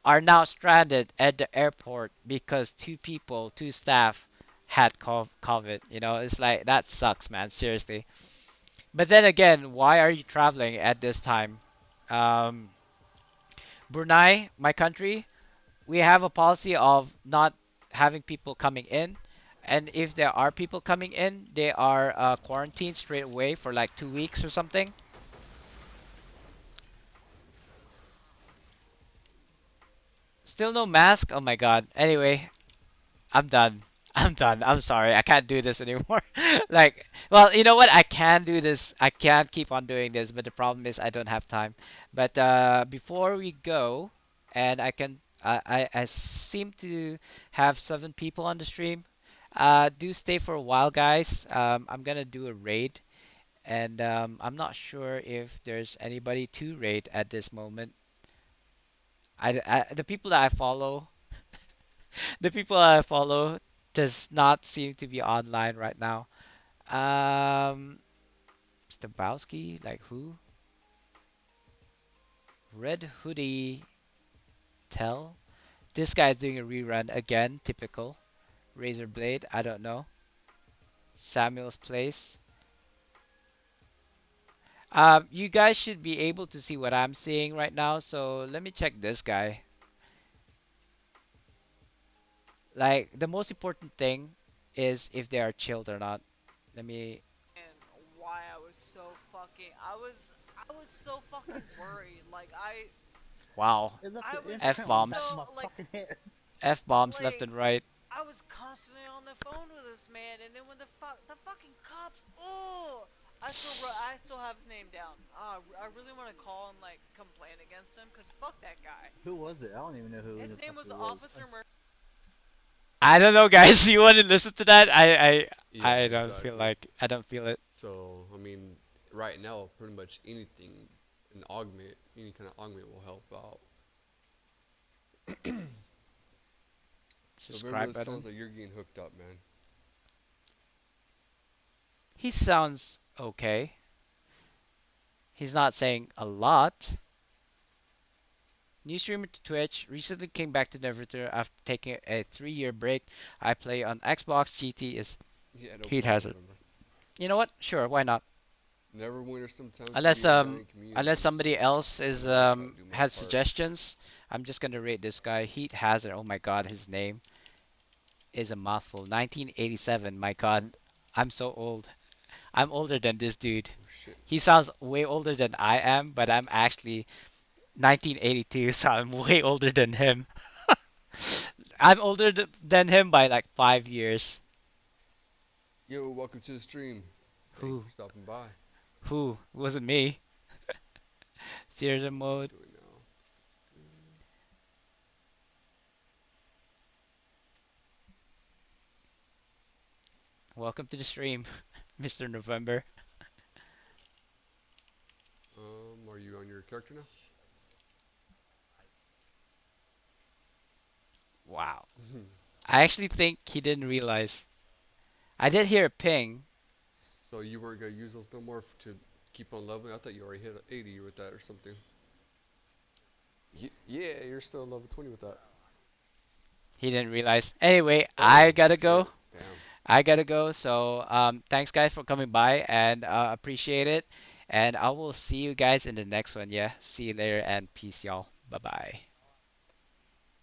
are now stranded at the airport because two people, two staff had COVID. You know, it's like that sucks, man. Seriously. But then again, why are you traveling at this time? Um, Brunei, my country, we have a policy of not having people coming in. And if there are people coming in, they are quarantined straight away for like 2 weeks or something. Still no mask? Oh my god. Anyway, I'm done. I'm done. I'm sorry. I can't do this anymore. Like, well, you know what? I can do this. I can keep on doing this, but the problem is I don't have time. But before we go, and I seem to have 7 people on the stream. Do stay for a while, guys. I'm gonna do a raid, and I'm not sure if there's anybody to raid at this moment. The people that I follow the people I follow does not seem to be online right now. Um, Stabowski, like who? Red Hoodie Tell. This guy's doing a rerun again, typical. Razor Blade, I don't know. Samuel's Place. You guys should be able to see what I'm seeing right now, so let me check this guy. Like, the most important thing is if they are chilled or not. Let me. And why I was so fucking worried. Wow. It left I an was F imprint on the back so of bombs. my fucking head. F bombs left like and right. I was constantly on the phone with this man, and then when the fucking cops, oh, I still have his name down. I really want to call and like complain against him, cause fuck that guy. Who was it? I don't even know who His the name fuck was it was. Officer Murphy. I don't know, guys. You want to listen to that? Yeah, I don't feel exactly. like I don't feel it. So, I mean, right now, pretty much anything, any kind of augment will help out. November, Subscribe it sounds button. like you're getting hooked up, man. He sounds okay. He's not saying a lot. New streamer to Twitch. Recently came back to Neverther after taking a 3 year break. I play on Xbox. GT is Yeah, no Heat problem, Hazard. November. You know what? Sure, why not? Never win, or sometimes can Unless be in dying unless communities. somebody else I'm is gonna try to do my has part. suggestions, I'm just gonna rate this guy. Heat Hazard. Oh my God, his name is a mouthful. 1987. My God, I'm so old. I'm older than this dude. Oh shit. He sounds way older than I am, but I'm actually 1982, so I'm way older than him. I'm older than him by like 5 years. Yo, welcome to the stream. Thank you Who? for stopping by. Who? It wasn't me. Theater What am I mode. doing now? Welcome to the stream, Mr. November. Are you on your character now? Wow. I actually think he didn't realize. I did hear a ping. So you weren't gonna use those no more to keep on leveling? I thought you already hit 80 with that or something. Yeah, you're still level 20 with that. He didn't realize. Anyway, I Oh gotta go. shit! Damn. I gotta go. So thanks guys for coming by and appreciate it. And I will see you guys in the next one. Yeah. See you later and peace, y'all. Bye bye.